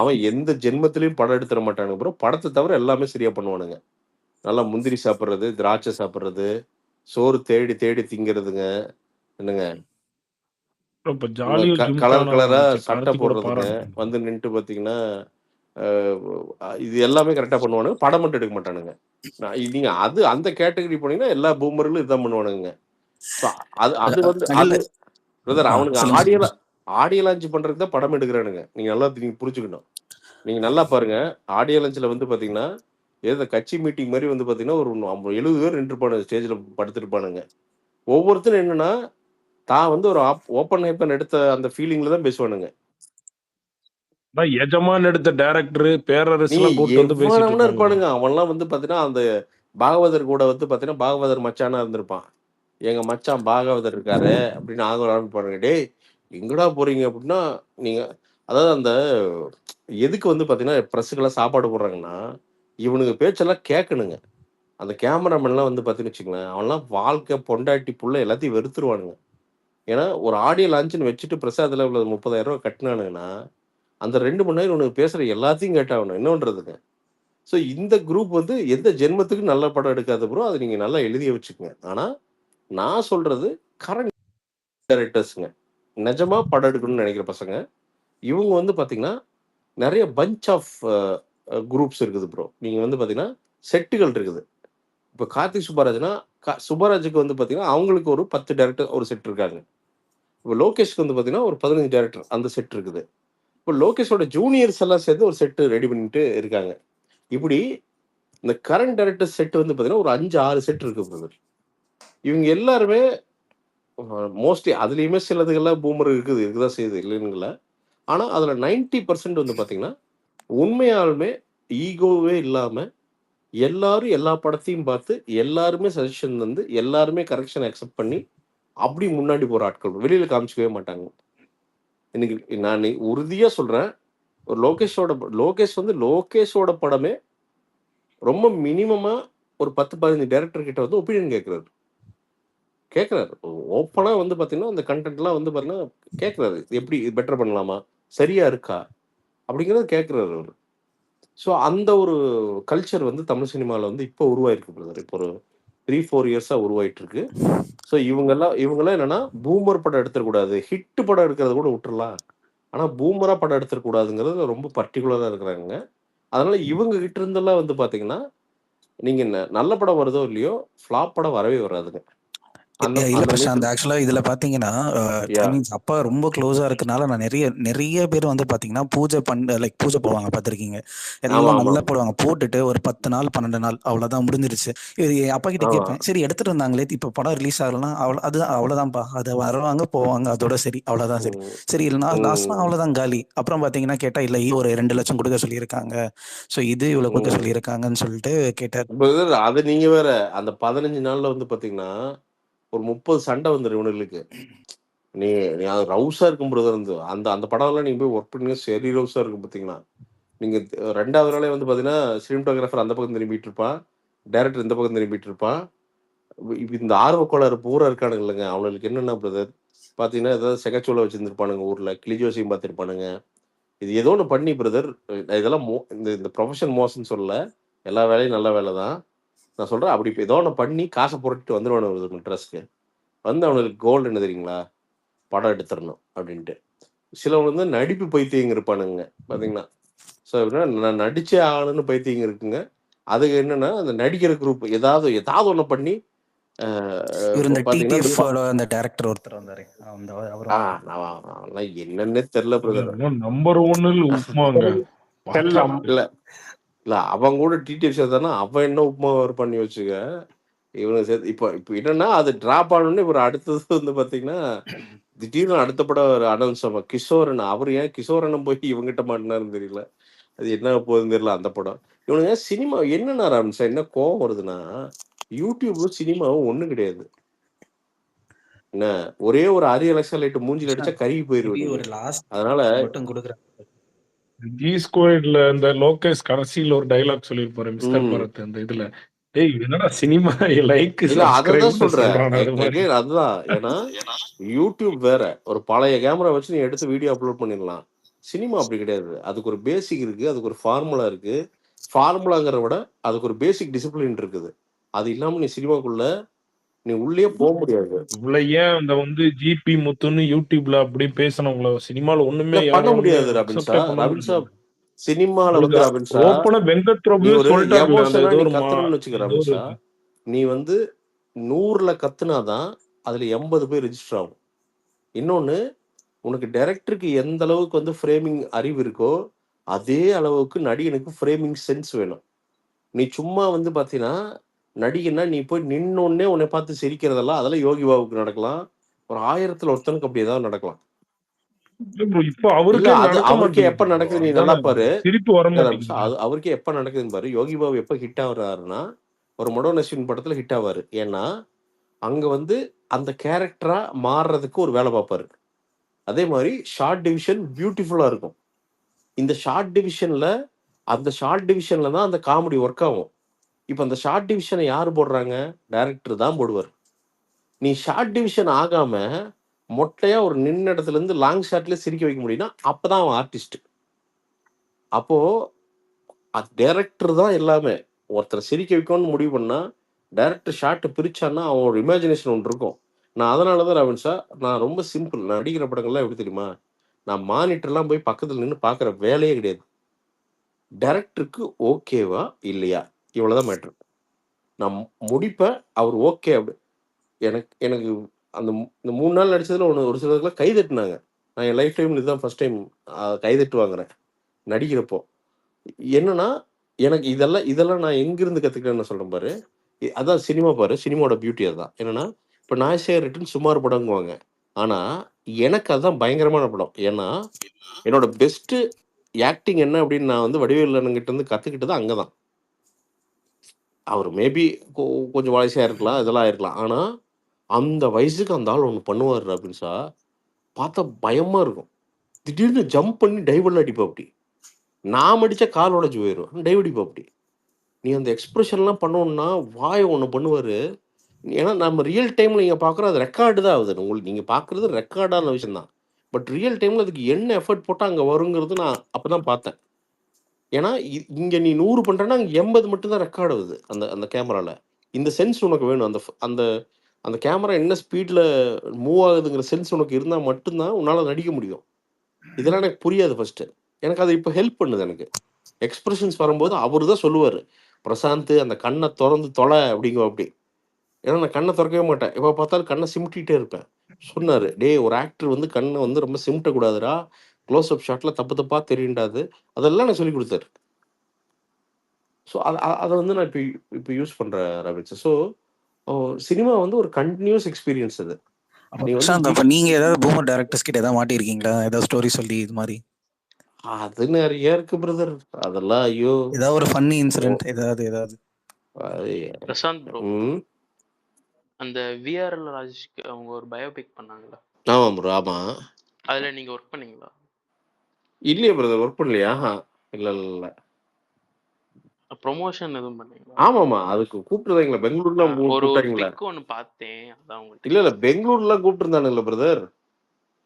அவன் எந்த ஜென்மத்திலையும் படம் எடுத்துட மாட்டானுங்க ப்ரோ. படத்தை தவிர எல்லாமே சரியா பண்ணுவானுங்க. நல்லா முந்திரி சாப்பிட்றது, திராட்சை சாப்பிட்றது, சோறு தேடி தேடி திங்கிறதுங்க, என்னங்க இப்ப ஜாலியும் கலர் ஜிம்கானா கலரா நடிச்ச சட்டை கார்த்திகோட போடுறதுங்க, பாராட்டு. வந்து நின்றுட்டு பார்த்தீங்கன்னா இது எல்லாமே கரெக்டாக பண்ணுவானுங்க. படம் மட்டும் எடுக்க மாட்டானுங்க. நீங்க அது அந்த கேட்டகரி போனீங்கன்னா எல்லா பூமர்களும் இதான் பண்ணுவானுங்க. ஸோ அது அது வந்து இல்ல அது பிரதர் அவனுக்கு சொல்லுங்க சொல்லுங்க. ஆடியோ லான்ச் பண்றதுக்கு தான் படம் எடுக்கிறானுங்க. நீங்க புரிஞ்சுக்கணும். நீங்க நல்லா பாருங்க. ஆடியோ லான்ச்ல வந்து பாத்தீங்கன்னா ஏதோ கட்சி மீட்டிங் மாதிரி வந்து பாத்தீங்கன்னா ஒரு 70 பேர் நின்றுப்பானுங்க, ஸ்டேஜ்ல படுத்துருப்பானுங்க. ஒவ்வொருத்தரும் என்னன்னா தான் வந்து ஒரு ஓப்பன் ஹேப்பன் எடுத்த அந்த ஃபீலிங்ல தான் பேசுவானுங்க. எஜமான் எடுத்த டைரக்டர் பேரரசு நீ எல்லாம் கூட்டு வந்து பேசிட்டு எவ்வளவுனா இருப்பாங்க. இருப்பானுங்க. அவன்லாம் வந்து பாத்தீங்கன்னா அந்த பாகவதர் கூட வந்து பாத்தீங்கன்னா பாகவதர் மச்சானா இருந்திருப்பான். எங்க மச்சான் பாகவதர் இருக்காரு அப்படின்னு ஆரம்பிப்பானுங்க. டேய் எங்கடா போறீங்க அப்படின்னா, நீங்க அதாவது அந்த எதுக்கு வந்து பாத்தீங்கன்னா பிரஸுக்கெல்லாம் சாப்பாடு போடுறாங்கன்னா இவனுங்க பேச்செல்லாம் கேட்கணுங்க. அந்த கேமராமேன்லாம் வந்து பாத்தீங்கன்னு வச்சுங்களேன், அவன்லாம் வாழ்க்கை, பொண்டாட்டி, புள்ள எல்லாத்தையும் வெறுத்துருவானுங்க. ஏன்னா ஒரு ஆடியோ லான்ச்னு வச்சுட்டு பிரசாத்ல உள்ள 30,000 ரூபாய் கட்டினானுங்கன்னா அந்த 2 மணி நேரம் உனக்கு பேசுற எல்லாத்தையும் கேட்டாகணும். என்ன பண்றதுங்க? ஸோ இந்த குரூப் வந்து எந்த ஜென்மத்துக்கு நல்ல படம் எடுக்காது ப்ரோ. அதை நீங்க நல்லா எழுதியே வச்சுக்கங்க. ஆனா நான் சொல்றது கரண்ட் டைரக்டர்ஸ்ங்க. நிஜமா படம் எடுக்கணும்னு நினைக்கிற பசங்க. இவங்க வந்து பாத்தீங்கன்னா நிறைய பஞ்ச் ஆஃப் குரூப்ஸ் இருக்குது ப்ரோ. நீங்க வந்து பாத்தீங்கன்னா செட்டுகள் இருக்குது. இப்போ கார்த்திக் சுப்பராஜ்னா சுப்பராஜுக்கு வந்து பாத்தீங்கன்னா அவங்களுக்கு ஒரு 10 டைரக்டர் ஒரு செட் இருக்காங்க. இப்போ லோகேஷ்க்கு வந்து பாத்தீங்கன்னா ஒரு 15 டைரக்டர் அந்த செட் இருக்குது. இப்போ லோகேஷோட ஜூனியர்ஸ் எல்லாம் சேர்ந்து ஒரு செட் ரெடி பண்ணிட்டு இருக்காங்க. இப்படி இந்த கரண்ட் டைரக்டர் செட் வந்து பாத்தீங்கன்னா ஒரு 5-6 செட் இருக்கு பிரதர். இவங்க எல்லாருமே மோஸ்ட்லி அதுலயுமே சிலதுகள்லாம் பூமர் இருக்குதான் செய்யுது இல்லைங்களா. ஆனா அதுல 90% வந்து பாத்தீங்கன்னா உண்மையாலுமே ஈகோவே இல்லாம எல்லாரும் எல்லா படத்தையும் பார்த்து எல்லாருமே சஜஷன் வந்து எல்லாருமே கரெக்ஷன் அக்செப்ட் பண்ணி அப்படி முன்னாடி போற ஆட்கள் வெளியில காமிச்சிக்கவே மாட்டாங்க. இன்னைக்கு நான் உறுதியா சொல்றேன், ஒரு லோகேஷோட படமே ரொம்ப மினிமமா ஒரு 10-15 டைரக்டர் கிட்ட வந்து ஒப்பீனியன் கேட்கிறாரு. ஓப்பனா வந்து பாத்தீங்கன்னா அந்த கண்டென்ட்லாம் வந்து பாத்தீங்கன்னா கேட்கிறாரு. எப்படி பெட்டர் பண்ணலாமா, சரியா இருக்கா அப்படிங்கறத கேட்கிறாரு அவரு. ஸோ அந்த ஒரு கல்ச்சர் வந்து தமிழ் சினிமாவில் வந்து இப்போ உருவாயிருக்கு பிரதர். இப்போ ஒரு 3-4 இயர்ஸா உருவாயிட்டு இருக்கு. ஸோ இவங்கெல்லாம் என்னன்னா பூமர் படம் எடுத்துடக்கூடாது, ஹிட் படம் எடுக்கிறத கூட விட்டுறலாம், ஆனா பூமரா படம் எடுத்துடக்கூடாதுங்கிறது ரொம்ப பர்டிகுலரா இருக்கிறாங்க. அதனால இவங்க கிட்ட இருந்தெல்லாம் வந்து பாத்தீங்கன்னா நீங்க நல்ல படம் வருதோ இல்லையோ ஃபிளாப் படம் வரவே வராதுங்க. இல்ல பிரசாந்த், ஆக்சுவலா இதுல பாத்தீங்கன்னா ஐ மீன்ஸ் அப்பா ரொம்ப க்ளோஸா இருக்கனால நான் நிறைய பேர் வந்து பாத்தீங்கன்னா பூஜை பூஜை போவாங்க பாத்திருக்கீங்க. எல்லாம் நல்லா போடுவாங்க. போட்டுட்டு ஒரு 10 நாள் 12 நாள் அவ்வளவுதான் முடிஞ்சிருச்சு. அப்பா கிட்ட கேட்பேன், சரி எடுத்துட்டு இருந்தாங்களே இப்ப படம் ரிலீஸ் ஆகலன்னா அவ்வளவுதான்ப்பா, அது வருவாங்க போவாங்க அதோட சரி, அவ்வளவுதான் சரி. சரி இல்லைன்னா லாஸ்ட்னா அவ்வளவுதான் காலி. அப்புறம் பாத்தீங்கன்னா கேட்டா இல்ல ஒரு 2 லட்சம் கொடுக்க சொல்லியிருக்காங்க, சோ இது இவ்வளவு கொடுக்க சொல்லியிருக்காங்கன்னு சொல்லிட்டு கேட்டார். அது நீங்க வேற அந்த 15 நாள்ல வந்து பாத்தீங்கன்னா ஒரு 30 சண்டை வந்துடும் இவனுங்களுக்கு. நீ ரவுஸா இருக்கும் பிரதர். அந்த அந்த படம்லாம் நீங்க போய் ஒர்க் பண்ணீங்க சரி ரவுஸா இருக்கும் பார்த்தீங்கன்னா. நீங்க 2வது நாளே வந்து பார்த்தீங்கன்னா சினிமாட்டோகிராஃபர் அந்த பக்கம் திரும்பிட்டு இருப்பான், டைரக்டர் இந்த பக்கம் திரும்பிட்டு இருப்பான். இந்த ஆர்வக்கோளாறு பூரா இருக்கானுங்க இல்லைங்க, அவங்களுக்கு என்னென்ன பிரதர் பார்த்தீங்கன்னா ஏதாவது செகச்சோலை வச்சுருந்துருப்பானுங்க, ஊரில் கிளிஜோசியம் பார்த்துருப்பானுங்க. இது ஏதோ ஒன்று பண்ணி பிரதர். இதெல்லாம் இந்த ப்ரொஃபஷன் மோசம்னு சொல்லல, எல்லா வேலையும் நல்ல வேலை தான் நான் சொல்கிறேன். அப்படி ஏதோ ஒன்று பண்ணி காசை புரட்டிட்டு வந்துடுவானு ட்ரெஸ்க்கு வந்து அவனுக்கு கோல்டு என்ன தெரியுங்களா, படம் எடுத்துடணும் அப்படின்ட்டு. சிலவங்க வந்து நடிப்பு பைத்தியங்க இருப்பானுங்க பார்த்தீங்கன்னா. ஸோ எப்படின்னா நான் நடிச்சே ஆகணும்னு பைத்தியங்க இருக்குங்க. அதுக்கு என்னன்னா அந்த நடிகர் குரூப் ஏதாவது ஒண்ணு பண்ணி இவர் இந்த பாத்தீங்கன்னா டிடிஎஃப் அந்த டைரக்டர் ஒருத்தர் வந்தாரு அந்த அவர் அதெல்லாம் என்னன்னே தெரியல பிரதர். நம்பர் 1 உப்புமாங்க செல்லம் இல்ல இல்ல அவன் கூட டிடிஎஃப் சேர்த்தானா அவன் என்ன உப்புமா பண்ணி வச்சுக்க இவனுக்கு சேர்த்து இப்போ இப்போ என்னன்னா அது டிராப் ஆனோடனே இவர் அடுத்தது வந்து பாத்தீங்கன்னா திடீர்னு அடுத்த படம் ஒரு அனௌன்ஸ் ஆகும் கிஷோரன். அவர் ஏன் கிஷோரனும் போய் இவங்கிட்ட மாட்டினாருன்னு தெரியல. அது என்ன போகுதுன்னு தெரியல அந்த படம். இவனுங்க சினிமா என்னன்னா ராம்சா என்ன கோவம் வருதுன்னா யூடியூப் சினிமாவும் ஒண்ணும் கிடையாது. என்ன ஒரே ஒரு அரிய லட்சம் லைட் மூஞ்சில அடிச்சா கருகி போயிருவீங்க. ஒரு லாஸ்ட் அதனால மட்டும் கொடுக்குறேன். ஜி ஸ்கொயர்ட்ல இந்த லோகேஷ் கடைசியில ஒரு டைலாக் சொல்லியிருப்பாரு மிஸ்டர் பரத் அந்த இதுல. ஏய் என்னடா சினிமா லைக் இல்ல அததான் சப்ஸ்கிரைப் சொல்றேன். சொல்றான் அது மாதிரி. அதுதான் ஏன்னா யூடியூப் வேற ஒரு பழைய கேமரா வச்சு நீ எடுத்து வீடியோ அப்லோட் பண்ணிடலாம். சினிமா அப்படி கிடையாது. அதுக்கு ஒரு பேசிக் இருக்கு, அதுக்கு ஒரு ஃபார்முலா இருக்கு. ஃபார்முலாங்கிறத விட அதுக்கு ஒரு பேசிக் டிசிப்ளின் இருக்குது. அது இல்லாம நீ சினிமாக்குள்ள நீ உள்ளே போக முடியாது. இவ்வளவு ஏன் அந்த வந்து ஜிபி முத்துன்னு யூடியூப்ல அப்படி பேசினவங்கள சினிமால ஒண்ணுமே பண்ண யாரும் முடியாது ரபின்சா. ரபின்சா சினிமால வந்து ரபின்சா ஓப்பனா வெங்கட் நீ பிரபு ஒரு சொல்லிட்டாரு அந்த எமோஷனா ஏதோ நீ ஒரு கத்துறன்னு வச்சுக்க ரபின்சா. நீ வந்து 100ல கத்துனாதான் அதுல 80 பேர் ரெஜிஸ்டர் ஆகும். இன்னொன்னு உனக்கு டைரக்டருக்கு எந்த அளவுக்கு வந்து ஃப்ரேமிங் அறிவு இருக்கோ அதே அளவுக்கு நடிகனுக்கு ஃப்ரேமிங் சென்ஸ் வேணும். நீ சும்மா வந்து பாத்தீங்கன்னா நடிகன்னா நீ போய் நின்னோடனே உன்னை பார்த்து சிரிக்கிறதெல்லாம் அதெல்லாம் யோகி பாபுக்கு நடக்கலாம். ஒரு 1000த்துல ஒருத்தனுக்கு அப்படி ஏதாவது நடக்கலாம். இப்போ இல்ல அவருக்கே அது நடக்க அவருக்கே எப்ப மாட்டேங்குது நடக்குது நீ நல்லா பாரு. சிரிப்பு வர மாட்டேங்குது. அவருக்கே எப்ப நடக்குதுன்னு பாரு. யோகி பாபு எப்ப ஹிட் ஆகுறாருன்னா ஒரு மொடோன் அஸ்வின் படத்துல ஹிட் ஆவாரு. ஏன்னா அங்க வந்து அந்த கேரக்டரா மாறுறதுக்கு ஒரு வேலை பார்ப்பாரு. அதே மாதிரி ஷார்ட் டிவிஷன் பியூட்டிஃபுல்லா இருக்கும். இந்த ஷார்ட் டிவிஷன்ல தான் அந்த காமெடி ஒர்க் ஆகும். இப்ப அந்த ஷார்ட் டிவிஷனை யாரு போடுறாங்க? டைரக்டர் தான் போடுவார். நீ ஷார்ட் டிவிஷன் ஆகாம மொட்டையா ஒரு நின்ன இடத்துல இருந்து லாங் ஷாட்ல சிரிக்க வைக்க முடியும்னா அப்பதான் அவன் ஆர்டிஸ்ட். அப்போ டைரக்டர் தான் எல்லாமே. ஒருத்தர் சிரிக்க வைக்கணும்னு முடிவு பண்ணா டைரக்டர் ஷார்ட் பிரிச்சான்னா அவன் ஒரு இமேஜினேஷன் ஒன்று இருக்கும். நான் அதனாலதான் ரவின்ஷா நான் ரொம்ப சிம்பிள். நான் நடிக்கிற படங்கள்லாம் எப்படி தெரியுமா? நான் மானிட்டர்லாம் போய் பக்கத்துல நின்று பாக்குற வேலையே கிடையாது. டைரக்டருக்கு ஓகேவா இல்லையா இவ்வளவுதான் மேட்ரு. நான் முடிப்பேன். அவர் ஓகே அப்படி எனக்கு அந்த இந்த 3 நாள் நடிச்சதுல ஒரு சிலருக்குலாம் கை தட்டுனாங்க. நான் என் லைஃப் டைம்ல இதுதான் ஃபர்ஸ்ட் டைம் கை தட்டு வாங்குறேன் நடிக்கிறப்போ. என்னன்னா எனக்கு இதெல்லாம் நான் எங்கிருந்து கத்துக்கிறேன்னு சொல்றேன் பாரு. அதான் சினிமா பாரு. சினிமாவோட பியூட்டி அதுதான். என்னன்னா இப்ப நாய்ஸே ரிட்டன் சுமார் படங்குவாங்க. ஆனா எனக்கு அதுதான் பயங்கரமான படம். ஏன்னா என்னோட பெஸ்ட் ஆக்டிங் என்ன அப்படின்னு நான் வந்து வடிவேலு அண்ணன்கிட்ட இருந்து கத்துக்கிட்டது அங்கதான். அவர் மேபி கொஞ்சம் வயசா இருக்கலாம், இதெல்லாம் இருக்கலாம். ஆனா அந்த வயசுக்கு அந்த ஆள் ஒன்று பண்ணுவார் ரபின்சா. பார்த்தா பயமா இருக்கும். திடீர்னு ஜம்ப் பண்ணி டைவர்ல அடிப்பா. அப்படி நான் அடிச்சா கால் உடைஞ்சு போயிடும். டைவ் அடிப்பா. அப்படி நீ அந்த எக்ஸ்பிரஷன்லாம் பண்ணோம்னா வாயை ஒன்று பண்ணுவாரு. ஏன்னா நம்ம ரியல் டைம்ல நீங்க பார்க்குறோம் அது ரெக்கார்டு தான் ஆகுது. உங்களுக்கு நீங்க பார்க்குறது ரெக்கார்டான விஷயம் தான். பட் ரியல் டைம்ல அதுக்கு என்ன எஃபர்ட் போட்டால் அங்கே வருங்கிறது நான் அப்பதான் பார்த்தேன். ஏன்னா இங்க நீ 100 பண்றேன்னா அங்கே 80 மட்டும் தான் ரெக்கார்ட் ஆகுது அந்த அந்த கேமரால. இந்த சென்ஸ் உனக்கு வேணும். அந்த அந்த அந்த கேமரா என்ன ஸ்பீட்ல மூவ் ஆகுதுங்கிற சென்ஸ் உனக்கு இருந்தால் மட்டும்தான் உன்னால நடிக்க முடியும். இதெல்லாம் எனக்கு புரியாது ஃபர்ஸ்ட். எனக்கு அது இப்போ ஹெல்ப் பண்ணுது. எனக்கு எக்ஸ்பிரஷன்ஸ் வரும்போது அவரு தான் சொல்லுவார், பிரசாந்த் அந்த கண்ணை திறந்து தொலை அப்படிங்க. அப்படி ஏன்னா நான் கண்ணை திறக்கவே மாட்டேன். எப்போ பார்த்தாலும் கண்ணை சிமிட்டிகிட்டே இருப்பேன். சொன்னாரு, டே ஒரு ஆக்டர் வந்து கண்ணை வந்து ரொம்ப சிமிட்டக்கூடாதுடா, க்ளோஸ் அப் ஷாட்ல தப்பு தப்பா தெரியுண்டாது. அதெல்லாம் எனக்கு சொல்லி கொடுத்தாரு. ஸோ அதை வந்து நான் இப்போ யூஸ் பண்றேன் ரவிச்சா. ஸோ சினிமா வந்து ஒரு கண்டினியூஸ் எக்ஸ்பீரியன்ஸ் அது. நீங்க ஏதாவது பூமர் டைரக்டர்ஸ் கிட்ட ஏதாவது மாட்டிருக்கீங்களா? ஏதாவது ஸ்டோரி சொல்லி இது மாதிரி? அது நிறைய இருக்கு பிரதர். அதெல்லாம் ஐயோ ஏதாவது ஒரு ஃபன்னி இன்சிடென்ட் ஏதாவது பிரசாந்த் ப்ரோ, அந்த விஆர்எல் ராஜேஷ்க்கு அவங்க ஒரு பயோபிக் பண்ணாங்களா? ஆமா ப்ரோ. ஆமா. அதுல நீங்க ஒர்க் பண்ணீங்களா? இல்லையா பிரதர், ஒர்க் பண்ணலையா? இல்ல ப்ரொமோஷன் எதுவும் பண்ணீங்களா? ஆமாமா, அதுக்கு கூப்பிட்டுருந்தாங்களா பெங்களூர்ல? ஒரு பிக் ஒன்னு பார்த்தேன், அதான் உங்களுக்கு. இல்ல பெங்களூர்லாம் கூப்பிட்டுருந்தானுங்களா பிரதர்?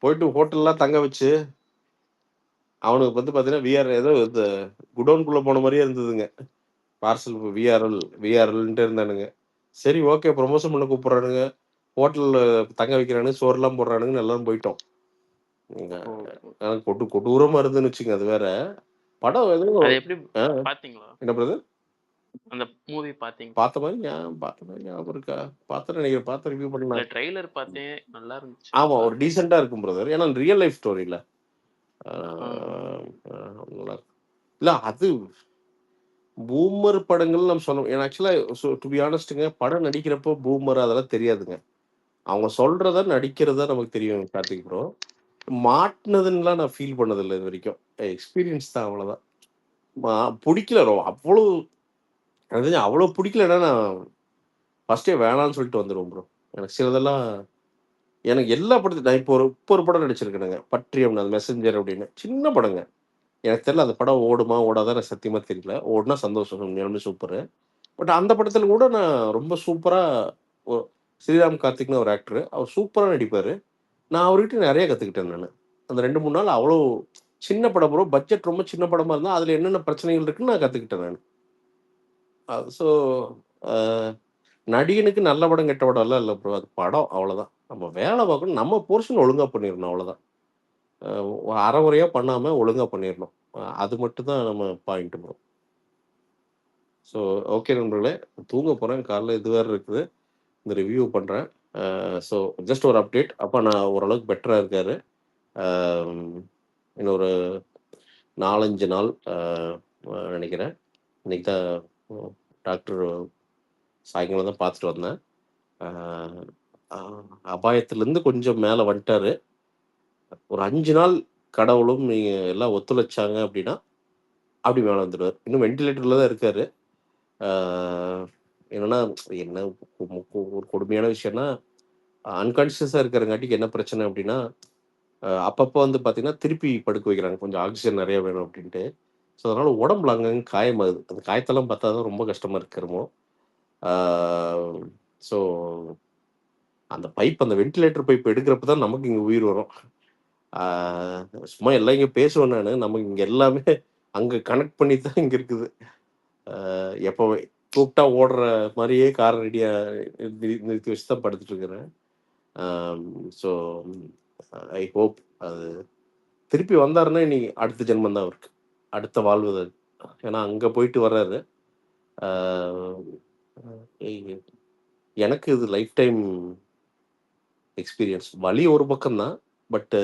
போயிட்டு ஹோட்டல்லாம் தங்க வச்சு அவனுக்கு வந்து பாத்தீங்கன்னா விஆர் ஏதோ குடோன்குள்ள போன மாதிரியே இருந்ததுங்க. பார்சல் விஆர்எல்ன்ட்டு இருந்தானுங்க. சரி ஓகே, ப்ரொமோஷன் பண்ண கூப்பிடுறானுங்க, ஹோட்டல்ல தங்க வைக்கிறானுங்க, சோறுலாம் போடுறானுங்க, எல்லாரும் போயிட்டோம். கொடூரமா இருந்துன்னு வச்சுங்க. அது வேற படம் எதுவும் எப்படி பாத்தீங்களா? என்ன பிரதர்? அந்த மூவி பாத்தீங்க? பார்த்த மாதிரி ஞாபகம் இருக்கா? பார்த்தேன்னு நினைக்கிறேன். பார்த்து ரிவ்யூ இல்ல பண்ணலாம். ட்ரெய்லர் பார்த்தேன். நல்லா இருந்துச்சு. ஆமா, ஒரு டீசெண்டா இருக்கும் பிரதர். ஏன்னா ரியல் லைஃப் ஸ்டோரி இல்ல. நல்லா இருக்கு. இல்ல அது பூமர் படங்கள் நம்ம சொல்ல, ஏன்னா ஆக்சுவலா டு பி ஆனஸ்ட்டுங்க, படம் நடிக்கிறப்போ பூமர் அதெல்லாம் தெரியாதுங்க. அவங்க சொல்றத நடிக்கிறதா நமக்கு தெரியும் கார்த்திக் ப்ரோ. மாட்டினதுன்னெலாம் நான் ஃபீல் பண்ணதில்லை இது வரைக்கும். எக்ஸ்பீரியன்ஸ் தான், அவ்வளோதான். பிடிக்கல அவ்வளோ, எனக்கு தெரிஞ்சு அவ்வளோ பிடிக்கலன்னா நான் ஃபர்ஸ்டே வேணான்னு சொல்லிட்டு வந்துடுவோம் ப்ரோ. எனக்கு சிலதெல்லாம், எனக்கு எல்லா படத்தையும் நான் இப்போ ஒரு படம் நடிச்சிருக்கேனுங்க, பற்றியம், அது மெசஞ்சர் அப்படின்னு. சின்ன படங்க, எனக்கு தெரியல அந்த படம் ஓடுமா ஓடாதான் எனக்கு சத்தியமாக தெரியல. ஓடுனா சந்தோஷம், உண்மையாலுமே சூப்பரு. பட் அந்த படத்தில் கூட நான் ரொம்ப சூப்பராக, ஸ்ரீராம் கார்த்திக்னு ஒரு ஆக்டர், அவர் சூப்பராக நடிப்பார். நான் அவர்கிட்ட நிறைய கற்றுக்கிட்டேன். நான் அந்த 2-3 நாள் அவ்வளோ சின்ன படம் ப்ரோ, பட்ஜெட் ரொம்ப சின்ன படமாக இருந்தால் அதில் என்னென்ன பிரச்சனைகள் இருக்குன்னு நான் கற்றுக்கிட்டேன் நான். ஸோ நடிகனுக்கு நல்ல படம் கெட்ட படம் எல்லாம் இல்லை ப்ரோ, அது படம், அவ்வளோதான். நம்ம வேலை பார்க்கணும், நம்ம போர்ஷன் ஒழுங்காக பண்ணிடணும், அவ்வளோதான். அறகுறையாக பண்ணாமல் ஒழுங்காக பண்ணிடணும், அது மட்டும் தான் நம்ம பாயிண்ட் ப்ரோ. ஸோ ஓகே நண்பர்களே, தூங்க போகிறேன், காலைல இது வேறு இருக்குது, இந்த ரிவ்யூ பண்ணுறேன். ஸோ ஜஸ்ட் ஒரு அப்டேட், அப்போ நான் ஓரளவுக்கு பெட்டராக இருக்காரு. இன்னொரு 4-5 நாள் நினைக்கிறேன். இன்னைக்கு தான் டாக்டர் சாயங்காலம் தான் பார்த்துட்டு வந்தேன். அபாயத்துலேருந்து கொஞ்சம் மேலே வந்துட்டாரு. ஒரு 5 நாள் கடவுளும் நீங்கள் எல்லாம் ஒத்துழைச்சாங்க அப்படின்னா அப்படி மேலே வந்துடுவார். இன்னும் வெண்டிலேட்டரில் தான் இருக்கார். என்னன்னா என்ன ஒரு கொடுமையான விஷயம்னா, அன்கான்ஷியஸாக இருக்கிறங்காட்டிக்கு என்ன பிரச்சனை அப்படின்னா, அப்பப்போ வந்து பார்த்தீங்கன்னா திருப்பி படுக்க வைக்கிறாங்க, கொஞ்சம் ஆக்சிஜன் நிறைய வேணும் அப்படின்ட்டு. ஸோ அதனால் உடம்புல அங்கங்கே காயமாகுது. அந்த காயத்தெல்லாம் பார்த்தா தான் ரொம்ப கஷ்டமாக இருக்கிறமோ. ஸோ அந்த பைப், அந்த வென்டிலேட்டர் பைப் எடுக்கிறப்ப தான் நமக்கு இங்கே உயிர் வரும். சும்மா எல்லாம் இங்கே பேசுவேன் நான், நமக்கு இங்கே எல்லாமே அங்கே கனெக்ட் பண்ணி தான் இங்கே இருக்குது. எப்போ கூப்பிட்டா ஓடுற மாதிரியே கார் ரெடியாக நிறுத்தி வச்சு தான் படுத்துட்டு இருக்கிறேன். ஸோ ஐ ஹோப் அது திருப்பி வந்தாருன்னா இனி அடுத்த ஜென்மம் தான் அவருக்கு, அடுத்த வாழ்வு. ஏன்னா அங்கே போயிட்டு வர்றாரு. எனக்கு இது லைஃப் டைம் எக்ஸ்பீரியன்ஸ். வலி ஒரு பக்கம்தான், பட்டு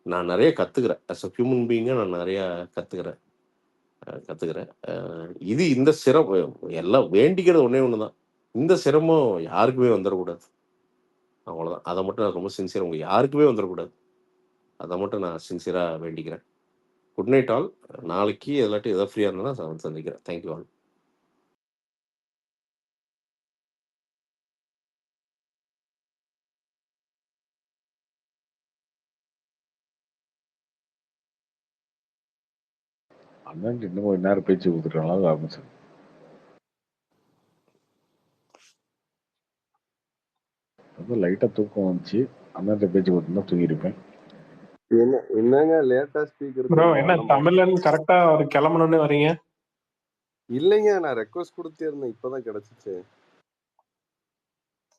நான் நிறைய கற்றுக்கிறேன். அஸ் அ ஹியூமன் பீயிங்காக நான் நிறையா கற்றுக்கிறேன். இது இந்த சிரமம் எல்லாம் வேண்டிக்கிறது ஒன்றே ஒன்று தான், இந்த சிரமம் யாருக்குமே வந்துடக்கூடாது, அவ்வளோதான். அதை மட்டும் நான் ரொம்ப சின்சியராக, உங்கள் யாருக்குமே வந்துடக்கூடாது, அதை மட்டும் நான் சின்சியராக வேண்டிக்கிறேன். Good night all. நாளைக்கு எல்லாட்டும் எதாவது ஃப்ரீயாக இருந்தால் நான் சந்திக்கிறேன். Thank you all. அண்ணன் இன்னும் ஒரு நேரம் பேச்சு கொடுத்துட்டாலும் ஆரம்பிச்சு லைட்டா தூக்கம் வந்துச்சு. அண்ணன் பேச்சு கொடுத்துருந்தா தூங்கிருப்பேன். என்னங்க லேட்டா ஸ்பீக்கர் ப்ரோ, என்ன தமிழன் கரெக்டா ஒரு கிளம்பணும்னு வரீங்க? இல்லைங்க, நான் ரெக்வஸ்ட் கொடுத்தே இருந்தேன், இப்பதான் கிடைச்சிச்சு.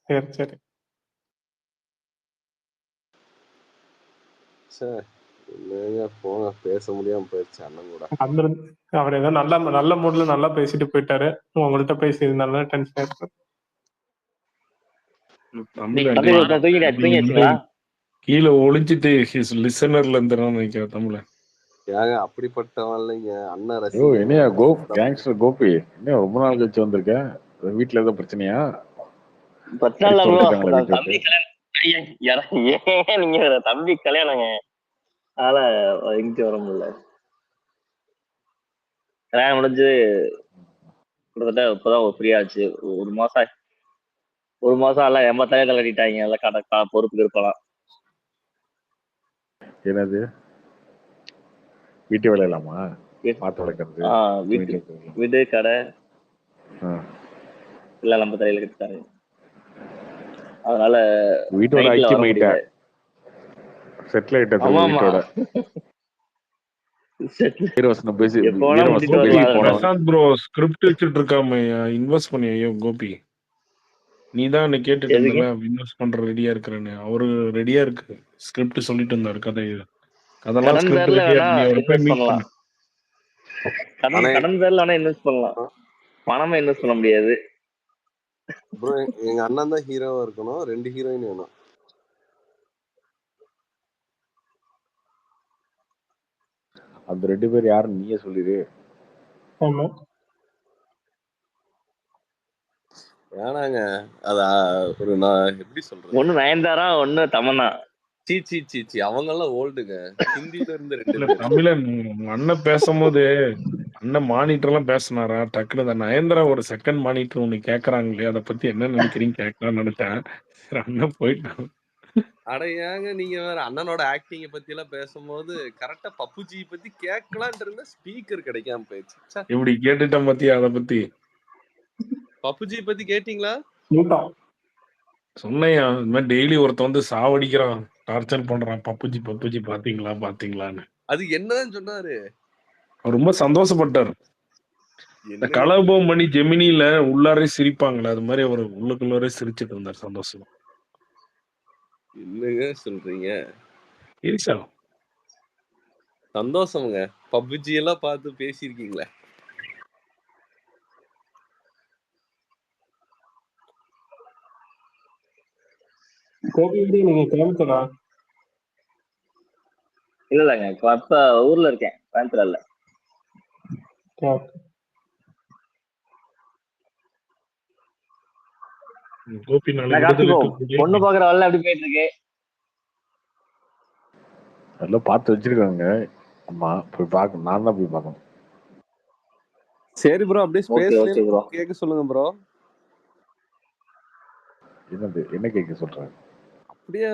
சரி சரி. என்னங்க போங்க, பேச முடியாம போயிடுச்சு அண்ணன் கூட. அவர் ஏதோ நல்ல மூட்ல நல்லா பேசிட்டு போயிட்டாரு, உங்கள்கிட்ட பேசி இருந்தால டென்ஷன் ஆயிருக்கு. கீழே ஒளிஞ்சிட்டு லிசனர்ல இருந்தான்னு நினைக்கிறேன் தமிழன். ஏங்க அப்படிப்பட்டவன் இல்லைங்க, அண்ணன் ஐயோ என்னையா கேங்ஸ்டர் கோபி, என்ன ரொம்ப நாள் கழிச்சு வந்திருக்கேன், வீட்டுல ஏதோ பிரச்சனையா? நீங்க தம்பி கல்யாணங்க, அதனால இங்க வர முடியல. கல்யாணம் முடிஞ்சு கிட்டத்தட்ட இப்பதான் ஃப்ரீ ஆச்சு. ஒரு மாசம் எல்லாம் எம்பத்தாலே கலட்டிட்டாங்க, எல்லாம் கடை பொறுப்புக்கு இருக்கலாம். என்னது வீட்டு வேலை இல்லாமா? மாட்டு வளர்க்கறது, வீடு கடை எல்லாம் நம்ம தலையில கட்டிட்டாங்க. அதனால வீட்டோட ஐக்கியமாயிட்ட செட்டில் ஆயிட்ட வீட்டோட. பிரசாந்த் ப்ரோ ஸ்கிரிப்ட் வச்சுட்டு இருக்காம இன்வெஸ்ட் பண்ணி. ஐயோ கோபி, நீ தான் கேட்டுட்டு இருந்தல இன்வெஸ்ட் பண்ற ரெடியா இருக்கிறேன்னு. அவரு ரெடியா இருக்கு, ஸ்கிரிப்ட் சொல்லிட்டு இருந்தாரு. கதைலாம் ஸ்கிரிப்ட் ரெடியா இருக்கு, கடன் பேர்ல இன்வெஸ்ட் பண்ணலாம். பணமே என்ன சொல்ல முடியாது. ப்ரோ எங்க அண்ணன் தான் ஹீரோவா இருக்கணும், 2 ஹீரோயின் வேணும். அந்த 2 பேர் யாருன்னு நீயே சொல்லிடு. ஆமா. வேணாங்க. அது ஒரு நான் எப்படி சொல்றது, ஒண்ணு நயன்தாரா, ஒண்ணு தமன்னா. சீ சீ சீ சீ அவங்க எல்லாம் ஓல்டுங்க. ஹிந்தில இருந்து 2 இல்ல பேர். தமிழன் உங்க அண்ணன் பேசும்போது அண்ணன் மானிட்டர் எல்லாம் பேசினாரா டக்குனு இந்த நயன்தாரா ஒரு செகண்ட் மானிட்டர் ஒண்ணு கேக்குறாங்களே அதை பத்தி என்ன நினைக்கிறீங்க கேட்கலாம்னு நினைச்சேன். சரி அண்ணன் போயிட்டான். அட ஏங்க நீங்க வேற அண்ணனோட ஆக்டிங்க பத்தி எல்லாம் பேசும்போது கரெக்டா பப்புஜி பத்தி கேட்கலான்ட்டு இருந்த ஸ்பீக்கர் கிடைக்காம போயிடுச்சு. ச்சே. இப்படி கேட்டுட்டேன் பத்தியா அதை பத்தி பப்புஜி பத்தி கேட்டீங்களா? சொன்னையா இந்த மாதிரி டெய்லி ஒருத்தன் வந்து சாவடிக்கிறான், டார்ச்சர் பண்றான், பப்புஜி பப்புஜி பாத்தீங்களா பாத்தீங்களான்னு. அது என்னன்னு சொன்னாரு? அவர் ரொம்ப சந்தோஷப்பட்டார். இந்த என்ன கலபம் பண்ணி ஜெமினில உள்ளாரே சிரிப்பாங்களே அது மாதிரி அவர் உள்ளுக்குள்ளாரே சிரிச்சிட்டு இருந்தார் சந்தோஷம். என்னங்க சொல்றீங்க? ஈஸா சந்தோஷமுங்க. பப்புஜி எல்லாம் பார்த்து பேசியிருக்கீங்களே. கோபி நீங்க கோயம்புத்தூரா? இல்லங்க இப்ப ஊர்ல இருக்கேன், கோயம்புத்தூர்ல இல்ல. கோபி நான் நாளை கார்த்திகோ விடுதலைக்கு பொண்ணு பாக்குற வேலை எப்படி போயிட்டு இருக்கு? அதெல்லாம் பார்த்து வச்சிருக்காங்க. ஆமா போய் பார்க்கணும், நான் தான் போய் பார்க்கணும். சரி ப்ரோ, அப்படியே ஓகே ஸ்பேஸ்ல ஓகே ப்ரோ. கேட்க சொல்லுங்க ப்ரோ. என்னது என்ன கேட்க சொல்றேன்? அப்படியே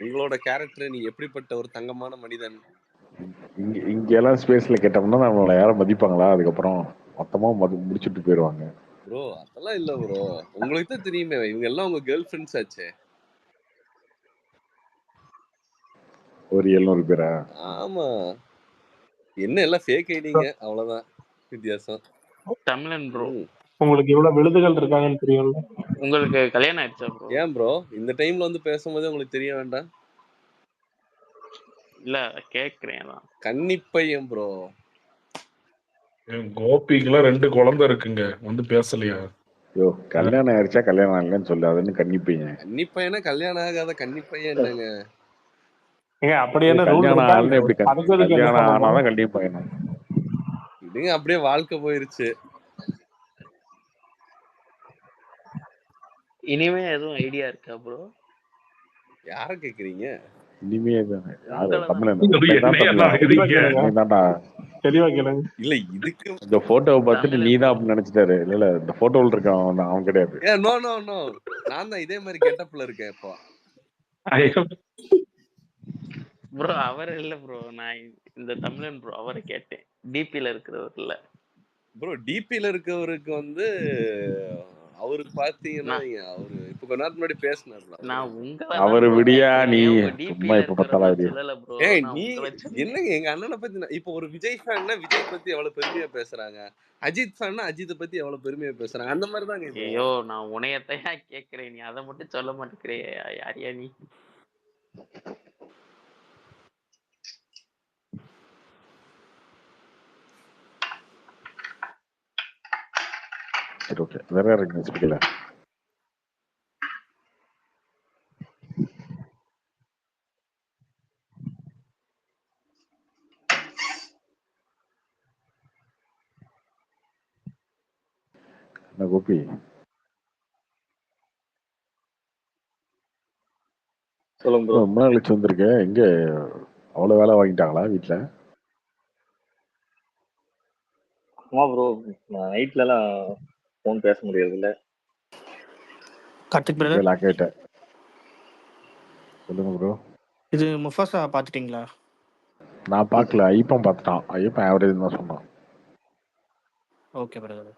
உங்களோட கேரக்டர், நீங்க எப்படிப்பட்ட ஒரு தங்கமான மனிதன்? இங்க எல்லாம் ஸ்பேஸ்ல கேட்டோம்னா நம்மள யாரும் மதிப்பாங்களா? அதுக்கப்புறம் மொத்தமா முடிச்சுட்டு போயிடுவாங்க. ப்ரோ அதெல்லாம் இல்ல ப்ரோ, உங்களுக்கு தான் தெரியுமே இவங்க எல்லாம் உங்க கேர்ள் ஃப்ரெண்ட்ஸ் ஆச்சே. ஒரு 700 பேரா? ஆமா, என்ன எல்லாம் ஃபேக் ஐடிங்க, அவ்வளவுதான் வித்தியாசம். தமிழன் ப்ரோ, உங்களுக்கு எவ்வளவு விழுதுகள் இருக்காங்கன்னு தெரியும்ல. உங்களுக்கு கல்யாணம் ஆயிடுச்சா ப்ரோ? ஏன் ப்ரோ இந்த டைம்ல வந்து பேசும்போதே உங்களுக்கு தெரிய வேண்டாம்? இல்ல கேக்குறேன் தான். கன்னிப்பையன் ப்ரோ. கோபிக்குலாம் 2 குழந்தை இருக்குங்க, வந்து பேசலையா? ஐயோ கல்யாணம் ஆயிடுச்சா கல்யாணம் ஆகலன்னு சொல்லு, அதுன்னு கன்னிப்பையன். கன்னிப்பையனா கல்யாணம் ஆகாத கன்னிப்பையன் என்னங்க? அப்படி என்ன ரூல் கல்யாணம் இருக்கா? ஆகலன்னு எப்படி அதுக்கு எதுக்கு என்ன கல்யாணம் சம்பந்தம்? ஆனாதான் கன்னிப்பையனா? இதுங்க அப்படியே வாழ்க்கை போயிருச்சு. இனிமே எதுவும் ஐடியா இருக்கா ப்ரோ? யார கேக்குறீங்க? இனிமே தானே யாரு? உங்களை தமிழன் தான். தான்டா. தெளிவா கேளுங்க. இல்ல இதுக்கு இந்த போட்டோவை பார்த்துட்டு நீ தான் அப்படின்னு நினைச்சிட்டாரு. இல்ல இந்த போட்டோவில் இருக்கான் அவன் கிடையாது. நோ நோ நோ, நான் தான் இதே மாதிரி கெட்டப்ல இருக்கேன் இப்போ. ப்ரோ அவர் இல்ல ப்ரோ, நான் இந்த தமிழன் ப்ரோ அவரை கேட்டேன். டிபில இருக்கிறவர் இல்ல ப்ரோ. டிபில இருக்கவருக்கு வந்து அவருக்கு பாத்தீங்கன்னா அவரு இப்ப கொஞ்ச நேரத்துக்கு முன்னாடி பேசினார்ல. நான் உங்களை அவரு விடியா நீ உங்க சும்மா டிபில இப்ப பத்தாளா விடியா? சொல்லல ப்ரோ. ஏய் நான் நீ உங்களை என்னங்க எங்க அண்ணனை பத்தி இப்போ ஒரு விஜய் ஃபேன்னா விஜய் பத்தி எவ்வளவு பெருமையா பேசுறாங்க, அஜித் ஃபேன்னா அஜித்தை பத்தி எவ்வளவு பெருமையா பேசுறாங்க, அந்த மாதிரி தாங்க இது. ஐயோ நான் உனையத்தையா கேக்குறேன், நீ அதை மட்டும் சொல்ல மாட்டேங்கிறிய. யாரியா நீ? சரி ஓகே, வேற இருக்கு ஸ்பீக்கர்ல. என்ன கோபி சொல்லுங்க ப்ரோ. ரொம்ப நாள் கழிச்சு வந்திருக்க, எங்க அவ்வளவு வேலை வாங்கிட்டாங்களா வீட்டுல? ஆமா ப்ரோ, நைட்ல எல்லாம் போன் பேச முடியாது இல்ல. கார்த்திக் பிரதர், லாக் ஆயிட்ட. சொல்லுங்க ப்ரோ. இது முஃபாசா பாத்துட்டீங்களா? நான் பார்க்கல, ஐப்பன் பார்த்துட்டான். ஐப்பன் ஆவரேஜ் தான் சொன்னான். Okay brother.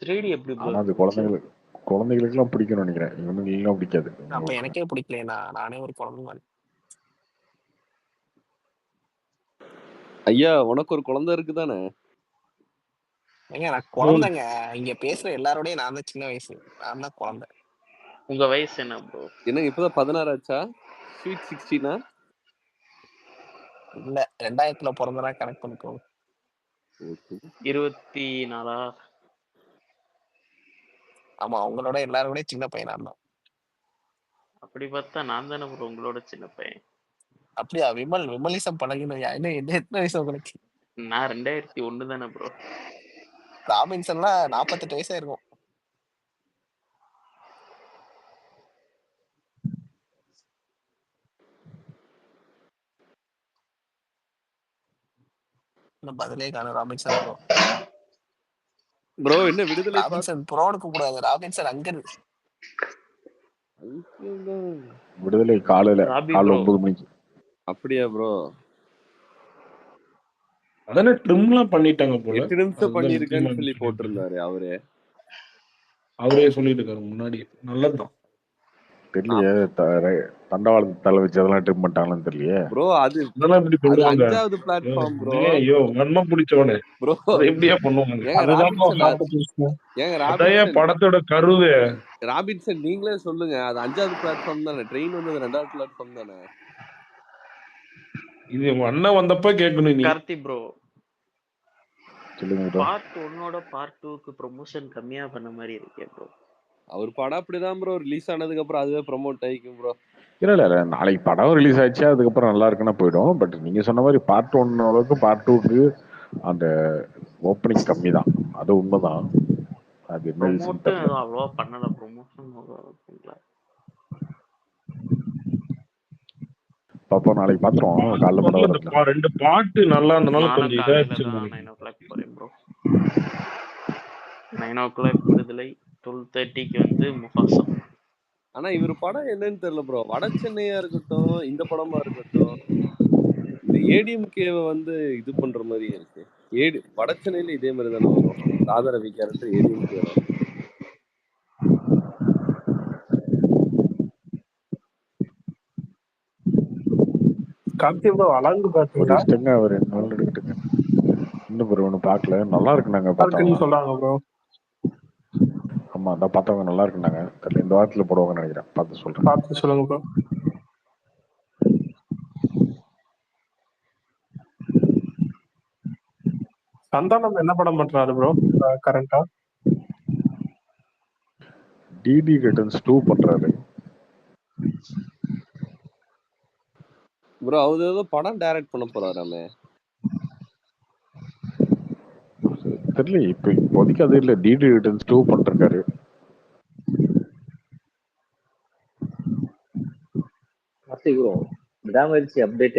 3D எப்படி ப்ரோ? ஆனா அது குழந்தைகளுக்கு எல்லாம் பிடிக்கும்னு நினைக்கிறேன், இவனுக்கு எல்லாம் பிடிக்காது. அப்ப எனக்கே பிடிக்கலையா? நானே ஒரு குழந்தை மாதிரி. ஐயா உனக்கு ஒரு குழந்தை இருக்குதானே? ஏங்க நான் குழந்தைங்க, இங்க பேசுற எல்லாரோடய நான் தான் சின்ன வயசு, நான் தான் குழந்தை. உங்க வயசு என்ன ப்ரோ? என்னங்க இப்பதான் 16 ஆச்சா? ஸ்வீட் 16 இல்ல 2000ல பிறந்தனா கனெக்ட் பண்ணிக்கோங்க. 24 ஆமா அவங்களோட எல்லாரோட சின்ன பையனா இருந்தான். அப்படி பார்த்தா நான் தானே ப்ரோ உங்களோட சின்ன பையன். அப்படியா? விமலிசம் பழகினயா? என்ன என்ன எத்தனை வயசு உங்களுக்கு? நான் 2001 தானே ப்ரோ. ராபின்சன்லாம் 48 வயசா இருக்கும். இன்னும் பதிலே காணும் ராபின்சன் ப்ரோ. ப்ரோ என்ன விடுதலை ராபின்சன் ப்ரோன்னு கூப்பிடாது, ராபின்சன் அங்கர். விடுதலை காலையில ராபி காலைல ப்ரோ 9 மணிக்கு. அப்படியா ப்ரோ? அதானே ட்ரிம்லாம் பண்ணிட்டாங்க போல. 8 நிமிஷம் அதுதான் பண்ணிருக்கேன்னு முக்கியமான சொல்லி விஷயம். போட்டிருந்தாரு அவரே. அவரே சொல்லிட்டு இருக்காரு முன்னாடி. நல்லதுதான். தெரியலையே தண்டவாளத்தை தலை வச்சு அதெல்லாம் ட்ரிம் பண்ணிட்டாங்களான்னு தெரியலையே. ப்ரோ அது அதெல்லாம் எப்படி அது பண்ணுவாங்க? 5வது பிளாட்ஃபார்ம் ப்ரோ. ஐயோ வன்மம் பிடிச்சவனே, ப்ரோ அதை எப்படியா பண்ணுவாங்க? ஏங்க அதுதான் bro ராபின்சன் ஹார்ட் பீஸ். ஏங்க அதையே ராபின்சன் படத்தோட கருவே. ராபின்சன் நீங்களே சொல்லுங்க. அது 5வது பிளாட்ஃபார்ம் தானே. ட்ரெயின் வந்து 2வது பிளாட்ஃபார்ம் தானே. இது உங்க அண்ணன் வந்தப்ப கேட்கணும் நீ. கார்த்தி ப்ரோ சொல்லுங்க bro. பார்ட் 1ஓட பார்ட் 2க்கு ப்ரொமோஷன் கம்மியா பண்ண மாதிரி இருக்கே ப்ரோ. அவர் படம் அப்படிதான் ப்ரோ. ரிலீஸ் ஆனதுக்கு அப்புறம் அதுவே ப்ரோமோட் ஆயிக்கும் ப்ரோ. இல்ல நாளைக்கு படம் ரிலீஸ் ஆயிடுச்சு, அதுக்கப்புறம் நல்லா இருக்குன்னா போயிடும். பட் நீங்க சொன்ன மாதிரி பார்ட் 1 அளவுக்கு பார்ட் 2க்கு அந்த ஓப்பனிங் கம்மி தான், அது உண்மைதான். அது என்ன ரீசன் ப்ரொமோட்டும் தெரியல. எதுவும் அவ்வளோவா பண்ணல. ப்ரொமோஷன் பாப்போம், நாளைக்கு பாத்துருவோம். காலைல படம் முதல்ல வரதுல 2 பாட்டு நல்லா இருந்தனால நானும் கொஞ்சம் காலையில இதாச்சு. தான் 9 o'clock போறேன் ப்ரோ. 9 o'clock விடுதலை, 12:30க்கு வந்து முஃபாசா. ஆனா இவர் படம் என்னன்னு தெரியல ப்ரோ. வட சென்னையா இருக்கட்டும், இந்த படமா இருக்கட்டும், இந்த ஏடிஎம்கேவை வந்து இது பண்ற மாதிரி இருக்கு. வட சென்னையில இதே மாதிரி தானே வரும். ராதா ரவி கேரக்டர் ஏடிஎம்கே வரும். கார்த்தி ப்ரோ அலங்கு ஒரு பாத்தீங்களா? இஷ்டங்க அவர் என்ன வேணாலும் எடுக்கட்டுங்க. இன்னும் ப்ரோ ஒன்றும் பார்க்கல. நல்லா இருக்குனாங்க இருக்குன்னு பார்த்தவங்க. சொல்றாங்க ப்ரோ. ஆமா அதான் பார்த்தவங்க நல்லா இருக்குனாங்க. தெரியல இந்த வாரத்துல போடுவாங்கன்னு நினைக்கிறேன். பார்த்து சொல்றேன். பார்த்து சொல்லுங்க ப்ரோ. சந்தானம் என்ன படம் பண்றாரு ப்ரோ கரண்டா? டிடி ரிட்டர்ன்ஸ் 2 பண்றாரு. ப்ரோ அவர் ஏதோ படம் டைரக்ட் பண்ண போறாராமே. தெரியல இப்போதைக்கு அது இல்ல. டிடி ரிட்டர்ன்ஸ் 2 பண்ணிருக்காரு. விடாமரிச்சி அப்டேட்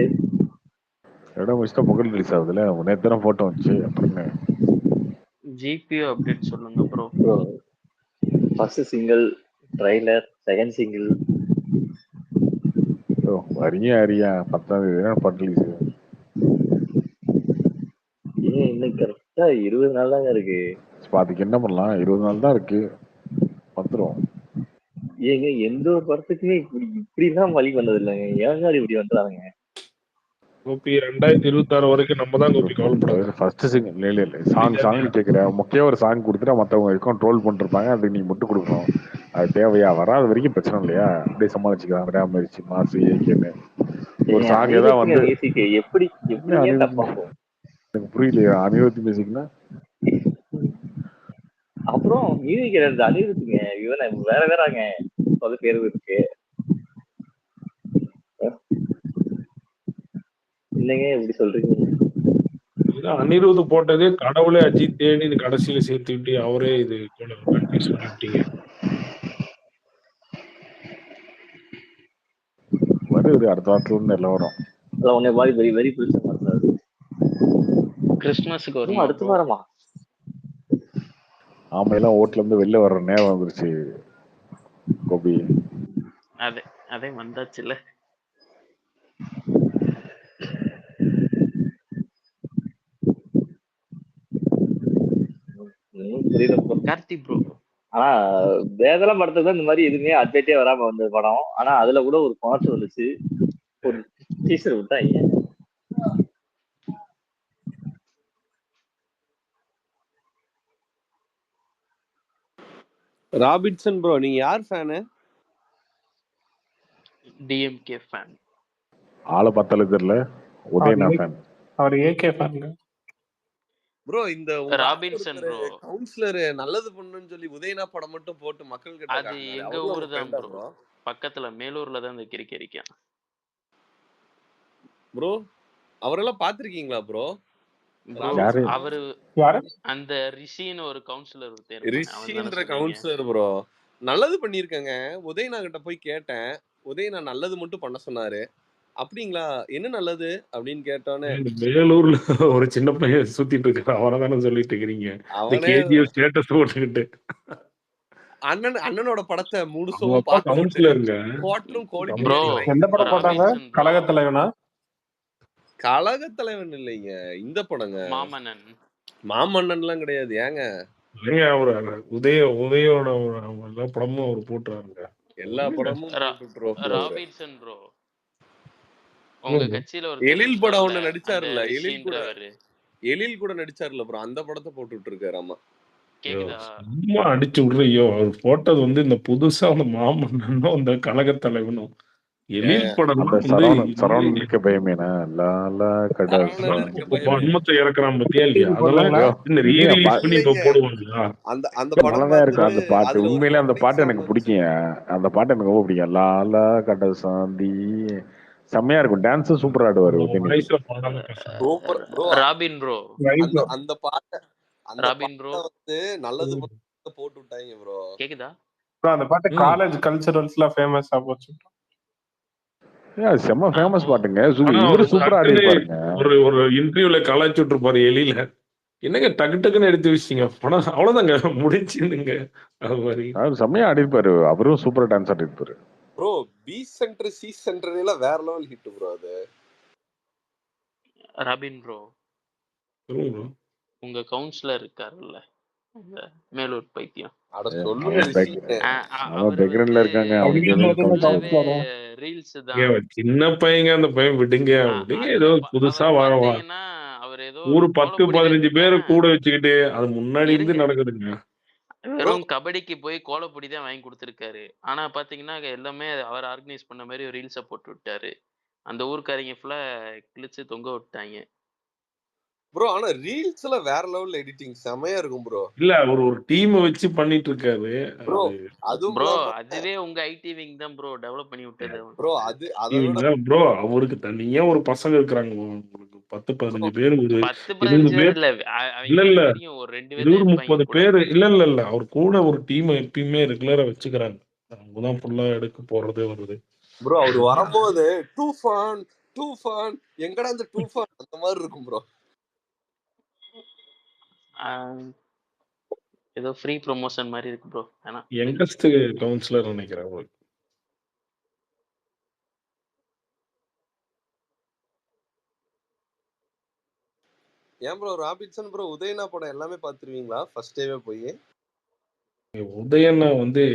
இடம் வச்சுட்டா புகழ் ரிலீஸ் ஆகுதுல. நேற்று தான் போட்டோ வந்துச்சு. அப்புறம் என்ன ஜிபிஓ அப்டேட் சொல்லுங்க bro. First single trailer, second single அரியா 10ஆம் தேதி படம் ரிலீஸ். ஏன் இன்னும் கரெக்டா 20 நாள் தாங்க இருக்கு. அதுக்கு என்ன பண்ணலாம்? 20 நாள் தான் இருக்கு, வந்துரும். ஏங்க எந்த ஒரு படத்துக்குமே இப்படிலாம் வழி வந்தது இல்லைங்க. ஏங்க இப்படி வந்துறாங்க? கோபி 2026 வரைக்கும் நம்ம தான் கோபி கவலைப்படாது. ஃபர்ஸ்ட் சிங்கிள் இல்ல சாங் கேட்குறேன். முக்கிய ஒரு சாங் கொடுத்துட்டா மற்றவங்க வரைக்கும் ட்ரோல் பண்ணிருப்பாங்க. அதுக்கு நீ முட்டு கொடுக்கணும். அது தேவையா? வராத வரைக்கும் பிரச்சனை இல்லையா? அப்படியே சமாளிச்சுக்கலாம். விடாமரிச்சு மாசு ஏகேன்னு ஒரு சாங் ஏதாவது வந்து எப்படி எனக்கு புரியலையா? அனிருத் மியூசிக்னா அப்புறம் மியூசிக் அனிருத்துங்க. இவன் வேற வேறாங்க அது பேரு இருக்கு இல்லைங்க. எப்படி சொல்றீங்க? அனிருத் போட்டதே கடவுளே அஜித் தேனி கடைசியில சேர்த்துக்கிட்டு அவரே இது கன்ஃபியூஸ் பண்ணிட்டீங்க. வருது அடுத்த வாரத்துல இருந்து எல்லாம் வரும். உன்னை மாதிரி வெரி வெரி பிடிச்ச மாதிரி கிறிஸ்துமஸுக்கு வரும் அடுத்த வாரமா? ஆமா எல்லாம் ஓட்டுல இருந்து வெளில வர்ற நேரம் வந்துருச்சு கோபி. அதே வந்தாச்சுல்ல. கார்த்தி ப்ரோ ஆனா வேதெல்லாம் படத்துக்கு தான் இந்த மாதிரி எதுவுமே அப்டேட்டே வராம வந்த படம். ஆனா அதுல கூட ஒரு பாட்டு வந்துச்சு, ஒரு டீசர் விட்டாங்க. ராபின்சன் ப்ரோ நீங்க யார் ஃபேனு? DMK fan. ஆளை பார்த்தாலே தெரியல. உதயனா ஃபேன். அவர் ஏகே ஃபேன். ப்ரோ இந்த உங்க ஆள் ராபின்சன் ஒருத்தர் ப்ரோ. கவுன்சிலர் நல்லது பண்ணுன்னு சொல்லி உதயனா படம் மட்டும் போட்டு மக்கள் கிட்ட அது காட்டினாரு. எங்க அவரும் ஊரு உங்க தான் ஃப்ரெண்டா ப்ரோ. ப்ரோ? பக்கத்துல மேலூர்ல தான் இந்த கிரிக்கி இருக்கான். ப்ரோ அவரெல்லாம் பாத்திருக்கீங்களா ப்ரோ? ப்ரோ யாரு அவரு யாரு? அந்த ரிஷின்னு ஒரு கவுன்சிலர் இருப்பானே, அவன் தானே ரிஷின்ற சொன்னீங்க? கவுன்சிலர் ப்ரோ நல்லது பண்ணியிருக்கேங்க. உதயனா கிட்ட போய் கேட்டேன். உதயனா நல்லது மட்டும் பண்ண சொன்னாரு. அப்படிங்களா என்ன நல்லது அப்படின்னு கேட்டோன்னே இந்த வேலூர்ல ஒரு சின்ன பையன் சுத்திட்டு இருக்காரு. அவனை தானே சொல்லிட்டு இருக்கிறீங்க. இந்த அவனே கேஜிஎஃப் ஸ்டேட்டஸ் போட்டுக்கிட்டு. அண்ணனோட படத்தை அவங்க முழுசும் அப்பா பார்க்க விட்டு கவுன்சிலருங்க. குவார்டரும் கோழி ப்ரோ பிரியாணி வாங்கி எந்த படம் போட்டாங்க? ராபின்சன் ப்ரோ, கழக தலைவனா? கழக தலைவன் இல்லைங்க, இந்த படங்க மாமன்னன். மாமன்னன்லாம் கிடையாது ஏங்க. இல்லைங்க அவரு உதயோட எல்லா படமும் அவர் போட்டுறாருங்க. எல்லா படமும் ரா- போட்டு விட்டுருவாரு அவரு. ராபின்சன் ப்ரோ, உங்க கட்சியில ஒருத்தர் எழில் படம் இருப்பார்ல, ஒண்ணு அந்த நடிச்சாருல்ல, ரிஷின்றவரு. எழில் கூட நடிச்சாருல ப்ரோ, அந்த படத்தை போட்டு விட்டுருக்காரு. ஆமா கேக்குதா? சும்மா அடிச்சு விடுறியோ அவர் போட்டது வந்து இந்த புதுசா அந்த மாமன்னனும் அந்த கழக தலைவனும் எழில் படம் அந்த வந்து சரவணன் இருக்க பயமேனா லாலா கடசா வன்மத்தை இறக்குறான் பத்தியா இல்லையா? அதெல்லாம் ஐயோ, இந்த ரீ இல்லையா, ரிலீஸ் பண்ணி இப்ப இல்லைங்க. போடுவாங்களா? அந்த அந்த படம் நல்லாதான் இருக்கும் பார்த்துட்டு அந்த பாட்டு. அதுல ஒரு உண்மையிலே அந்த opening பாட்டு song எனக்கு வந்துச்சு. பிடிக்கும். அந்த பாட்டு எனக்கு ரொம்ப பிடிக்கும். லாலா கடசாந்தி செம்மையா இருக்கும். டான்ஸும் சூப்பரா ஆடுவாரு அந்த உதயநிதி. வாய்ஸ்ல பாடாம பேசுறாங்க. Super bro. ராபின் ப்ரோ, அந்த அந்த பாட்டை ராபின் ப்ரோ வந்து நல்லது பண்ண போட்டு விட்டாங்க ப்ரோ. கேக்குதா? bro, அந்த பாட்டு காலேஜ் கல்ச்சரல்ஸ்ல ஃபேமஸா போச்சு. அது செம்ம ஃபேமஸ் பாட்டுங்க. ஆனா இவரு அவர் சூப்பரா ஆடி டக்குன்னு இருப்பாருங்க. ஒரு இன்டர்வியூல கலாய்ச்சி விட்டுருப்பாரு எழில. என்னங்க டக்கு டக்குன்னு எடுத்து வச்சிட்டீங்க படம், அவ்வளவுதாங்க முடிச்சுங்க. அது மாதிரி அவர் செம்மையா ஆடி இருப்பாரு. அவரும் சூப்பரா டான்ஸ் ஆடி இருப்பாரு. Bro B centre C centre எல்லாம் வேற லெவல் ஹிட் ப்ரோ. அது ராபின் ப்ரோ, உங்க கவுன்சிலர் இருக்காருல்ல, அந்த மேலூர் பைத்தியம். அட சொல்லுங்க அவன் ரிஷி. அவன் பேக்ரவுண்ட்ல இருக்காங்க. அவனுக்கு எதுவும் ஃபுல்லாவே ரீல்ஸ் தான். சின்ன பையங்க, அந்த பையன் விடுங்க விடுங்க. ஏதோ புதுசா வரவா பாத்தீங்கன்னா அவர் ஏதோ ஒரு ஒரு 10-15 பேரு கூட வச்சுக்கிட்டு அது முன்னாடி இருந்து நடக்குதுங்க. வெறும் கபடிக்கு போய் கோலப்பொடி தான் வாங்கி கொடுத்துருக்காரு. ஆனா பாத்தீங்கன்னா எல்லாமே அவர் ஆர்கனைஸ் பண்ண மாதிரி ஒரு ரீல்ஸை போட்டு விட்டாரு. அந்த ஊர்க்காரங்க ஃபுல்லா கிழிச்சு தொங்க விட்டாங்க. ப்ரோ ஆனா ரீல்ஸ்ல வேற லெவல் எடிட்டிங் செமையா இருக்கும் ப்ரோ. இல்ல அவர் ஒரு டீம் வச்சு பண்ணிட்டு இருக்காரு ப்ரோ. அதுவும் ப்ரோ அதுவே உங்க ஐடி விங் தான் ப்ரோ டெவலப் பண்ணி விட்டது. ப்ரோ அது அதோட ப்ரோ அவருக்கு தனியா ஒரு பசங்க இருக்காங்க. உங்களுக்கு 10-15 பேர், ஒரு 10-15 பேர் இல்ல, இல்ல தெரியும் ஒரு 2 20-30 பேர். இல்ல அவர் கூட ஒரு டீம் எப்பயுமே ரெகுலரா வச்சுக்கிறாங்க. அவங்கதான் ஃபுல்லா எடுக்க போறது வருது. ப்ரோ அவர் வரும்போது டூஃபான் எங்கடா அந்த டூஃபான் அந்த மாதிரி இருக்கும் ப்ரோ. ஏதோ ஃப்ரீ ப்ரொமோஷன் மாதிரி இருக்கு ப்ரோ. ஆனா யங்கஸ்ட் கவுன்சிலர் நினைக்கிறேன். ஏன் ப்ரோ ராபின்சன் ப்ரோ உதயனா படம் எல்லாமே பாத்துருவீங்களா ஃபர்ஸ்ட் டேவே போய்? உதயனா வந்து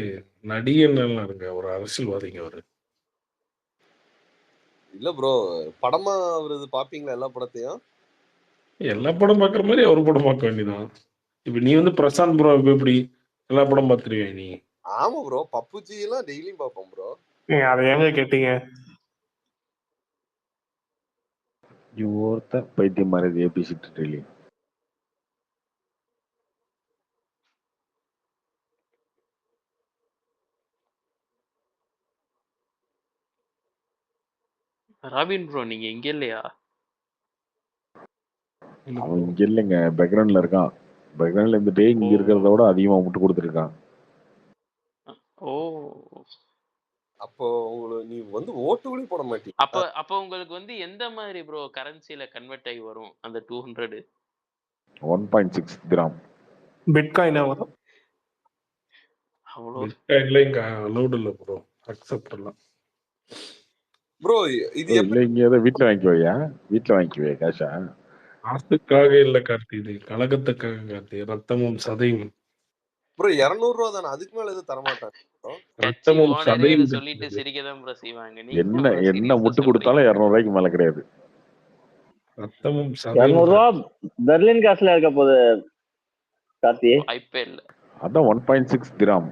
நடிகன் இருங்க, ஒரு அரசியல்வாதிங்க அவரு. இல்ல ப்ரோ படமா அவரது பாப்பீங்களா எல்லா படத்தையும்? எல்லா படம் பாக்குற மாதிரி அவர் படம் பார்க்க வேண்டியதான். இப்ப நீ வந்து பிரசாந்த் ப்ரோ எப்படி எல்லா படம் பாத்துருவியா நீ? ஆமா ப்ரோ பப்புஜி எல்லாம் டெய்லியும் பாப்போம் ப்ரோ. அதை ஏங்க கேட்டீங்க? ஒருத்த பைத்தியம் மாதிரி பேசிட்டு டெய்லி. ராபின் ப்ரோ நீங்க இங்க இல்லையா? அவன் இங்க இல்லைங்க, பேக்ரவுண்ட்ல இருக்கான். பேக்ரவுண்ட்ல இருந்துட்டே இங்க இருக்கிறத விட அதிகமா முட்டு கொடுத்துருக்கான். ஓ அப்போ உங்களுக்கு நீ வந்து ஓட்டு கூட போட மாட்டீங்க. அப்ப உங்களுக்கு வந்து எந்த மாதிரி ப்ரோ கரன்சில கன்வெர்ட் ஆகி வரும் அந்த 200? 1.6 கிராம் பிட்காயினா வரும். அவ்வளோ பிட்காயின்ல இங்க அலௌட் இல்ல ப்ரோ, அக்செப்ட் இல்ல ப்ரோ. இது இல்ல இங்க ஏதோ வீட்டுல வாங்கிக்குவையா? வீட்டுல வாங்கிக்குவே கேஷா? காசுக்காக இல்ல கார்த்தி, இது கழகத்துக்காக கார்த்தி. ரத்தமும் சதையும் ப்ரோ 200 ரூபா தானே, அதுக்கு மேல எதுவும் தர மாட்டாங்க. ரத்தமும் சதையும் சொல்லிட்டு சிரிக்கதான் ப்ரோ செய்வாங்க. என்ன முட்டு கொடுத்தாலும் 200 ரூபாய்க்கு மேல கிடையாது. ரத்தமும் 200 ரூபா பெர்லின் காசுல இருக்க போது கார்த்தி. வாய்ப்பே இல்ல. அதான் 1.6 கிராம்.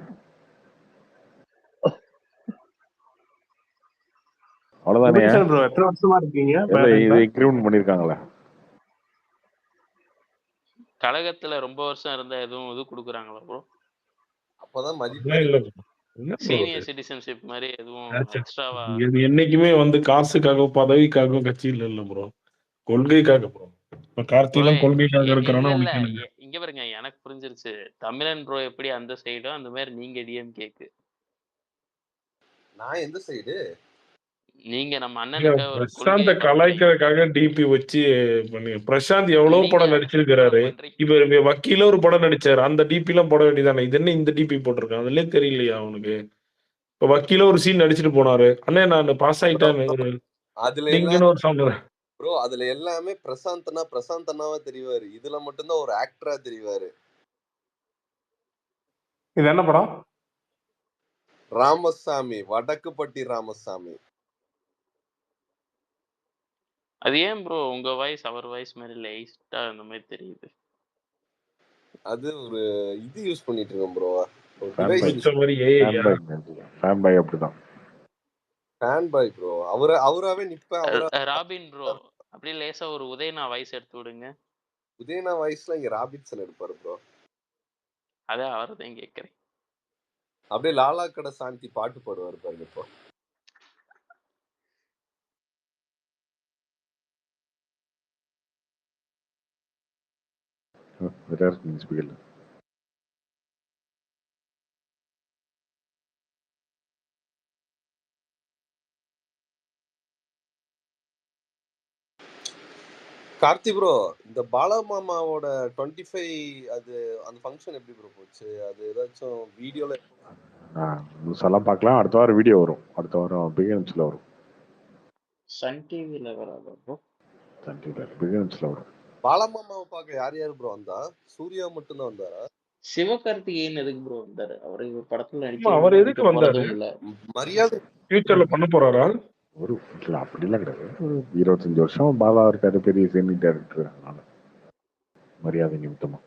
அவ்வளவுதானே. ப்ரோ எத்தனை வருஷமா இருக்கீங்க? இது இன்க்ரிமெண்ட் பண்ணிருக்காங்களா? கழகத்துல ரொம்ப வருஷம் இருந்தா எதுவும் இது குடுக்குறாங்களா ப்ரோ? அப்பதான் மதிப்பு அப்படிலாம் இல்ல அதிகம். bro. என்ன bro இது? சீனியர் சிட்டிசன்ஷிப் மாதிரி எதுவும் ஆச்சா. எக்ஸ்ட்ராவா? இது என்னைக்குமே வந்து காசுக்காகவும் பதவிக்காகவும் கட்சியில் இல்ல ப்ரோ, கொள்கைக்காக ப்ரோ. இப்ப ப்ரோ கார்த்திலாம் கொள்கைக்காக இல்ல இருக்கிறானா இல்ல அவனுக்கு கேளுங்க. இங்க பாருங்க, எனக்கு புரிஞ்சிருச்சு. தமிழன் ப்ரோ எப்படி அந்த சைடோ அந்த மாதிரி நீங்க டிஎம்கேக்கு. நான் எந்த சைடு? நீங்க நம்ம ஏங்க, அண்ணனுக்காக ஒரு பிரசாந்த கொள்கையை பரப்புறீங்க. கலாய்க்கிறதுக்காக டிபி வச்சு பண்ணி பிரசாந்த் எவ்வளவு நீங்க படம் ப்ரோ நடிச்சிருக்கிறாரு. பண்றீங்க. இவர் வக்கீல ஒரு படம் நடிச்சாரு, அந்த டிபி எல்லாம் போட வேண்டியதானே. இது என்ன இந்த டிபி போட்டிருக்கான், அதுலயே தெரியலையா அவனுக்கு? இப்ப வக்கீல ஒரு சீன் நடிச்சிட்டு போனாரு, அண்ணே நான் பாஸ் ப்ரோ ஆயிட்டேன் ஒரு அதுல எல்லாம் டிங்குன்னு ஒரு சவுண்ட். ப்ரோ அதுல எல்லாமே பிரசாந்த்னா பிரசாந்த் அண்ணாவா தெரிவாரு. இதுல மட்டும்தான் ஒரு ஆக்டரா தெரிவாரு. இது என்ன படம்? ராமசாமி, வடக்குப்பட்டி ராமசாமி. அது ஏன் ப்ரோ உங்க வாய்ஸ் அவர் வாய்ஸ் மாதிரி லைட்டா அந்த மாதிரி தெரியுது? அது ஒரு இது யூஸ் பண்ணிட்டு இருக்கேன் ப்ரோ, ஒரு ஃபேன் டிவைஸ் பாய் யூஸ். பிடிச்ச மாதிரி ஃபேன் ஏயா பாய் ஃபேன் பாய் அப்படிதான். Fan boy bro. அவராவே நிப்பேன். ராபின் ப்ரோ அப்படியே லேசா ஒரு உதயனா வாய்ஸ் எடுத்து விடுங்க. உதயனா வாய்ஸ்ல இங்க ராபின்சன் எடுப்பாரு ப்ரோ. அதான் அவரை தான் கேட்கறேன். அப்படியே லாலா கடை சாந்தி பாட்டு பாடுவாரு பாருங்க இப்போ. விராட் ஸ்பீக்கர்ல கார்த்தி ப்ரோ, இந்த பாலமாமாவோட 25 அது அந்த ஃபங்க்ஷன் எப்படி ப்ரோ போச்சு? அது ஏதாச்சும் வீடியோல நியூஸெல்லாம் பார்க்கலாம். அடுத்த வாரம் வீடியோ வரும். அடுத்த வாரம் பிகினம்ஸ்ல வரும். சன் டிவில வராதா ப்ரோ? சன் டிவில பிகினம்ஸ்ல வரும். பாலமாமாவை பார்க்க யார் யார் ப்ரோ வந்தா? சூர்யா மட்டும்தான் வந்தாரா? சிவகார்த்திகேயன் எதுக்கு ப்ரோ வந்தாரு? அவரை ஒரு படத்துல அவர் நடிக்க எதுக்கு வந்தாரு? போறதும் இல்ல. மரியாதை ஃபியூச்சர்ல பண்ண போறாரா? ஒரு இல்ல அப்படிலாம் கிடையாது. ஒரு 25 வருஷம் பாலா இருக்காரு, பெரிய சீனியர் டேரக்டர். அதனால மரியாதை நிமித்தமா.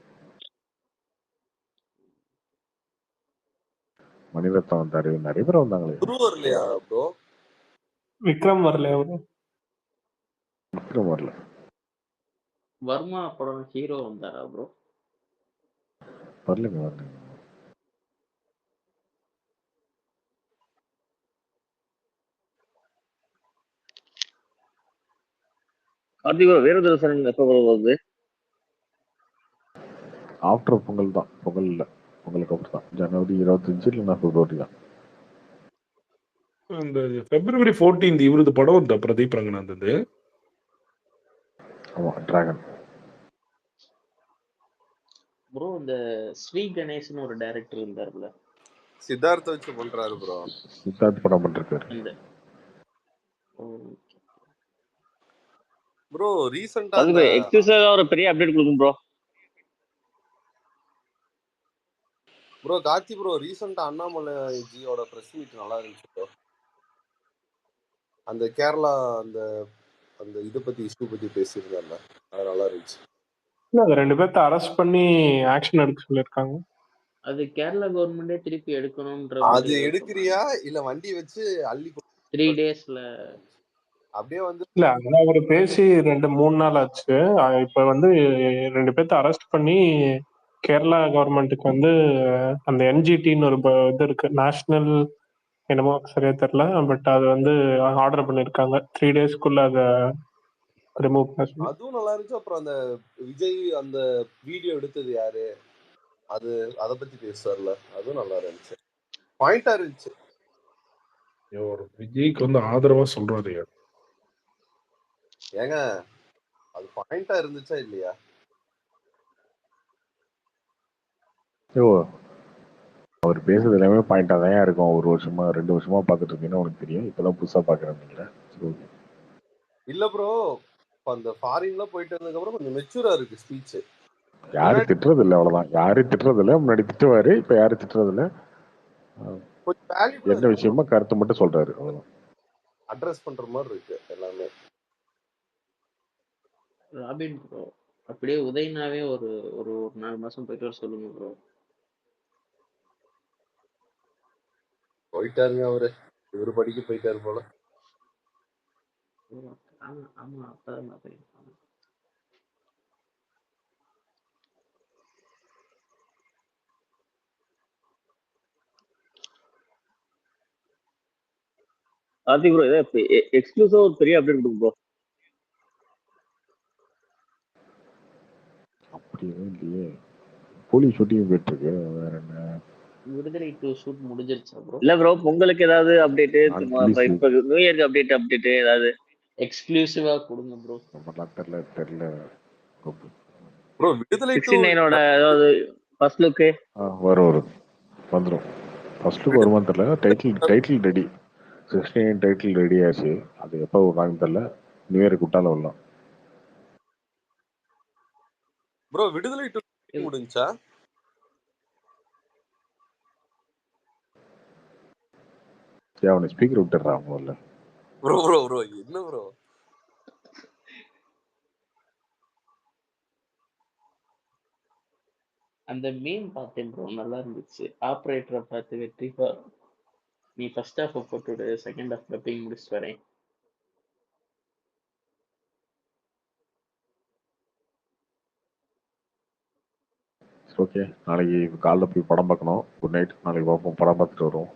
மணிரத்னம் வந்தாரு, நிறைய பேர் வந்தாங்களே. குரு வரலையா ப்ரோ? விக்ரம் வரலையா ப்ரோ? விக்ரம் வரல. வர்மா படம் ஹீரோ வந்தாரா ப்ரோ? வரலங்க வரல. கார்த்திகோ வீரதர்சன் எப்போ வருது? ஆஃப்டர் பொங்கல் தான். பொங்கல் இல்லை, பொங்கலுக்கு அப்புறம் தான். ஜனவரி 25 இல்லைன்னா பிப்ரவரி தான். இந்த பிப்ரவரி 14 இவரது படம் வருதா, பிரதீப் ரங்கநாதன்? ஆமா, டிராகன். ப்ரோ இந்த ஸ்ரீ கணேஷ்னு ஒரு டைரக்டர் இருந்தாருல்ல, சித்தார்த்த வச்சு பண்றாரு ப்ரோ. சித்தார்த் படம் பண்ணிருக்காரு. அந்த ப்ரோ ரீசன்ட்டா அது எக்ஸ்க்ளூசிவா ஒரு பெரிய அப்டேட் கொடுக்கும் ப்ரோ. ப்ரோ கார்த்தி ப்ரோ, ரீசெண்டா அண்ணாமலை ஜியோட பிரஸ் மீட் நல்லா இருந்துச்சு ப்ரோ. அந்த கேரளா அந்த அந்த இதை பத்தி இஷ்யூ பத்தி பேசியிருந்தாங்க, அது நல்லா இருந்துச்சு. இல்ல அது 2 பேர்த்த அரெஸ்ட் பண்ணி ஆக்ஷன் எடுக்க சொல்லியிருக்காங்க. அது கேரளா கவர்மெண்டே திருப்பி எடுக்கணும்ன்ற அது எடுக்கிறியா இல்ல வண்டி வச்சு அள்ளி 3 டேஸ்ல அப்படியே வந்து இல்ல அதெல்லாம் அவர் பேசி 2-3 நாள் ஆச்சு. இப்ப வந்து 2 பேர்த்த அரெஸ்ட் பண்ணி கேரளா கவர்மெண்ட்டுக்கு வந்து அந்த என்ஜிடின்னு ஒரு இது இருக்கு, நேஷனல் என்னமோ சரியா தெரியல, பட் அது வந்து ஆர்டர் பண்ணிருக்காங்க 3 டேஸ்க்குள்ள அதை ரிமூவ் பண்ண சொல்லி. அதுவும் நல்லா இருந்துச்சு. அப்புறம் அந்த விஜய் அந்த வீடியோ எடுத்தது யாரு, அது அதை பத்தி பேசுவார்ல, அதுவும் நல்லா இருந்துச்சு. பாயிண்டா இருந்துச்சு. ஒரு விஜய்க்கு வந்து ஆதரவா சொல்றாரு. ஏங்க அது பாயிண்டா இருந்துச்சா இல்லையா? அவர் பேசுறது எல்லாமே பாயிண்டா தான் இருக்கும். 1 வருஷமா 2 வருஷமா பார்த்துட்டு இருக்கீங்கன்னா உனக்கு தெரியும். இப்பதான் புதுசா பாக்குறேன். இல்ல ப்ரோ, அந்த ஃபாரின்ல போயிட்டு வந்ததுக்கு அப்புறம் கொஞ்சம் மெச்சூரா இருக்கு ஸ்பீச். யாரும் திட்டுறது இல்லை, அவ்வளவுதான். யாரும் திட்டுறது இல்லை. முன்னாடி திட்டுவாரு, இப்ப யாரும் திட்டுறது இல்லை. என்ன விஷயமா கருத்து மட்டும் சொல்றாரு, அவ்வளவுதான். அட்ரஸ் பண்ற மாதிரி இருக்கு எல்லாமே. ராபின் ப்ரோ அப்படியே உதயனாவே ஒரு ஒரு 4 மாசம் போயிட்டு வர சொல்லுங்க ப்ரோ. போயிட்டாருங்க அவரு, இவரு படிக்க போயிட்டாரு போல. ஆமா அப்பதான் நான் போயிருக்கேன். கார்த்திக் ப்ரோ ஏதோ எக்ஸ்க்ளூசிவா ஒரு பெரிய அப்டேட் கொடுக்கும் ப்ரோ. அப்படி எதுவும் இல்லையே. போலீஸ் ஷூட்டிங் போயிட்டு இருக்கு, வேற என்ன? விடுதலை 2 ஷூட் முடிஞ்சிருச்சா ப்ரோ? இல்ல ப்ரோ, பொங்கலுக்கு ஏதாவது அப்டேட், நான் இப்ப ரிலீஸ் இப்ப நியூ இயர்க்கு அப்டேட் ஏதாவது எக்ஸ்க்ளூசிவா கொடுங்க ப்ரோ. நம்மலாம் தெரியல. ப்ரோ விடுதலை 2 69ஓட ஏதாவது ஃபர்ஸ்ட் லுக்கு வரும் வந்துடும். ஃபர்ஸ்ட் லுக் வருமான்னு தெரியல. Title ready. 69 டைட்டில் ரெடி ஆச்சு. அது எப்போ விடுறாங்கன்னு தெரியல. நியூ இயருக்கு விட்டாலும் வரலாம். ப்ரோ விடுதலை 2 முடிஞ்சா? அவனை ஸ்பீக்கர் விட்டுறான் முதல்ல. ப்ரோ ப்ரோ ப்ரோ என்ன ப்ரோ? அந்த மீம் பார்த்தேன் ப்ரோ, நல்லா இருந்துச்சு. ஆப்ரேட்டரை பார்த்து வெற்றி நீ ஃபர்ஸ்ட் ஹாஃப் போட்டு விடு, செகண்ட் ஹாஃப் டப்பிங் முடிச்சுட்டு வரேன். ஓகே, நாளைக்கு காலைல போய் படம் பார்க்கணும். Good night. நாளைக்கு பார்ப்போம், படம் பார்த்துட்டு வருவோம்.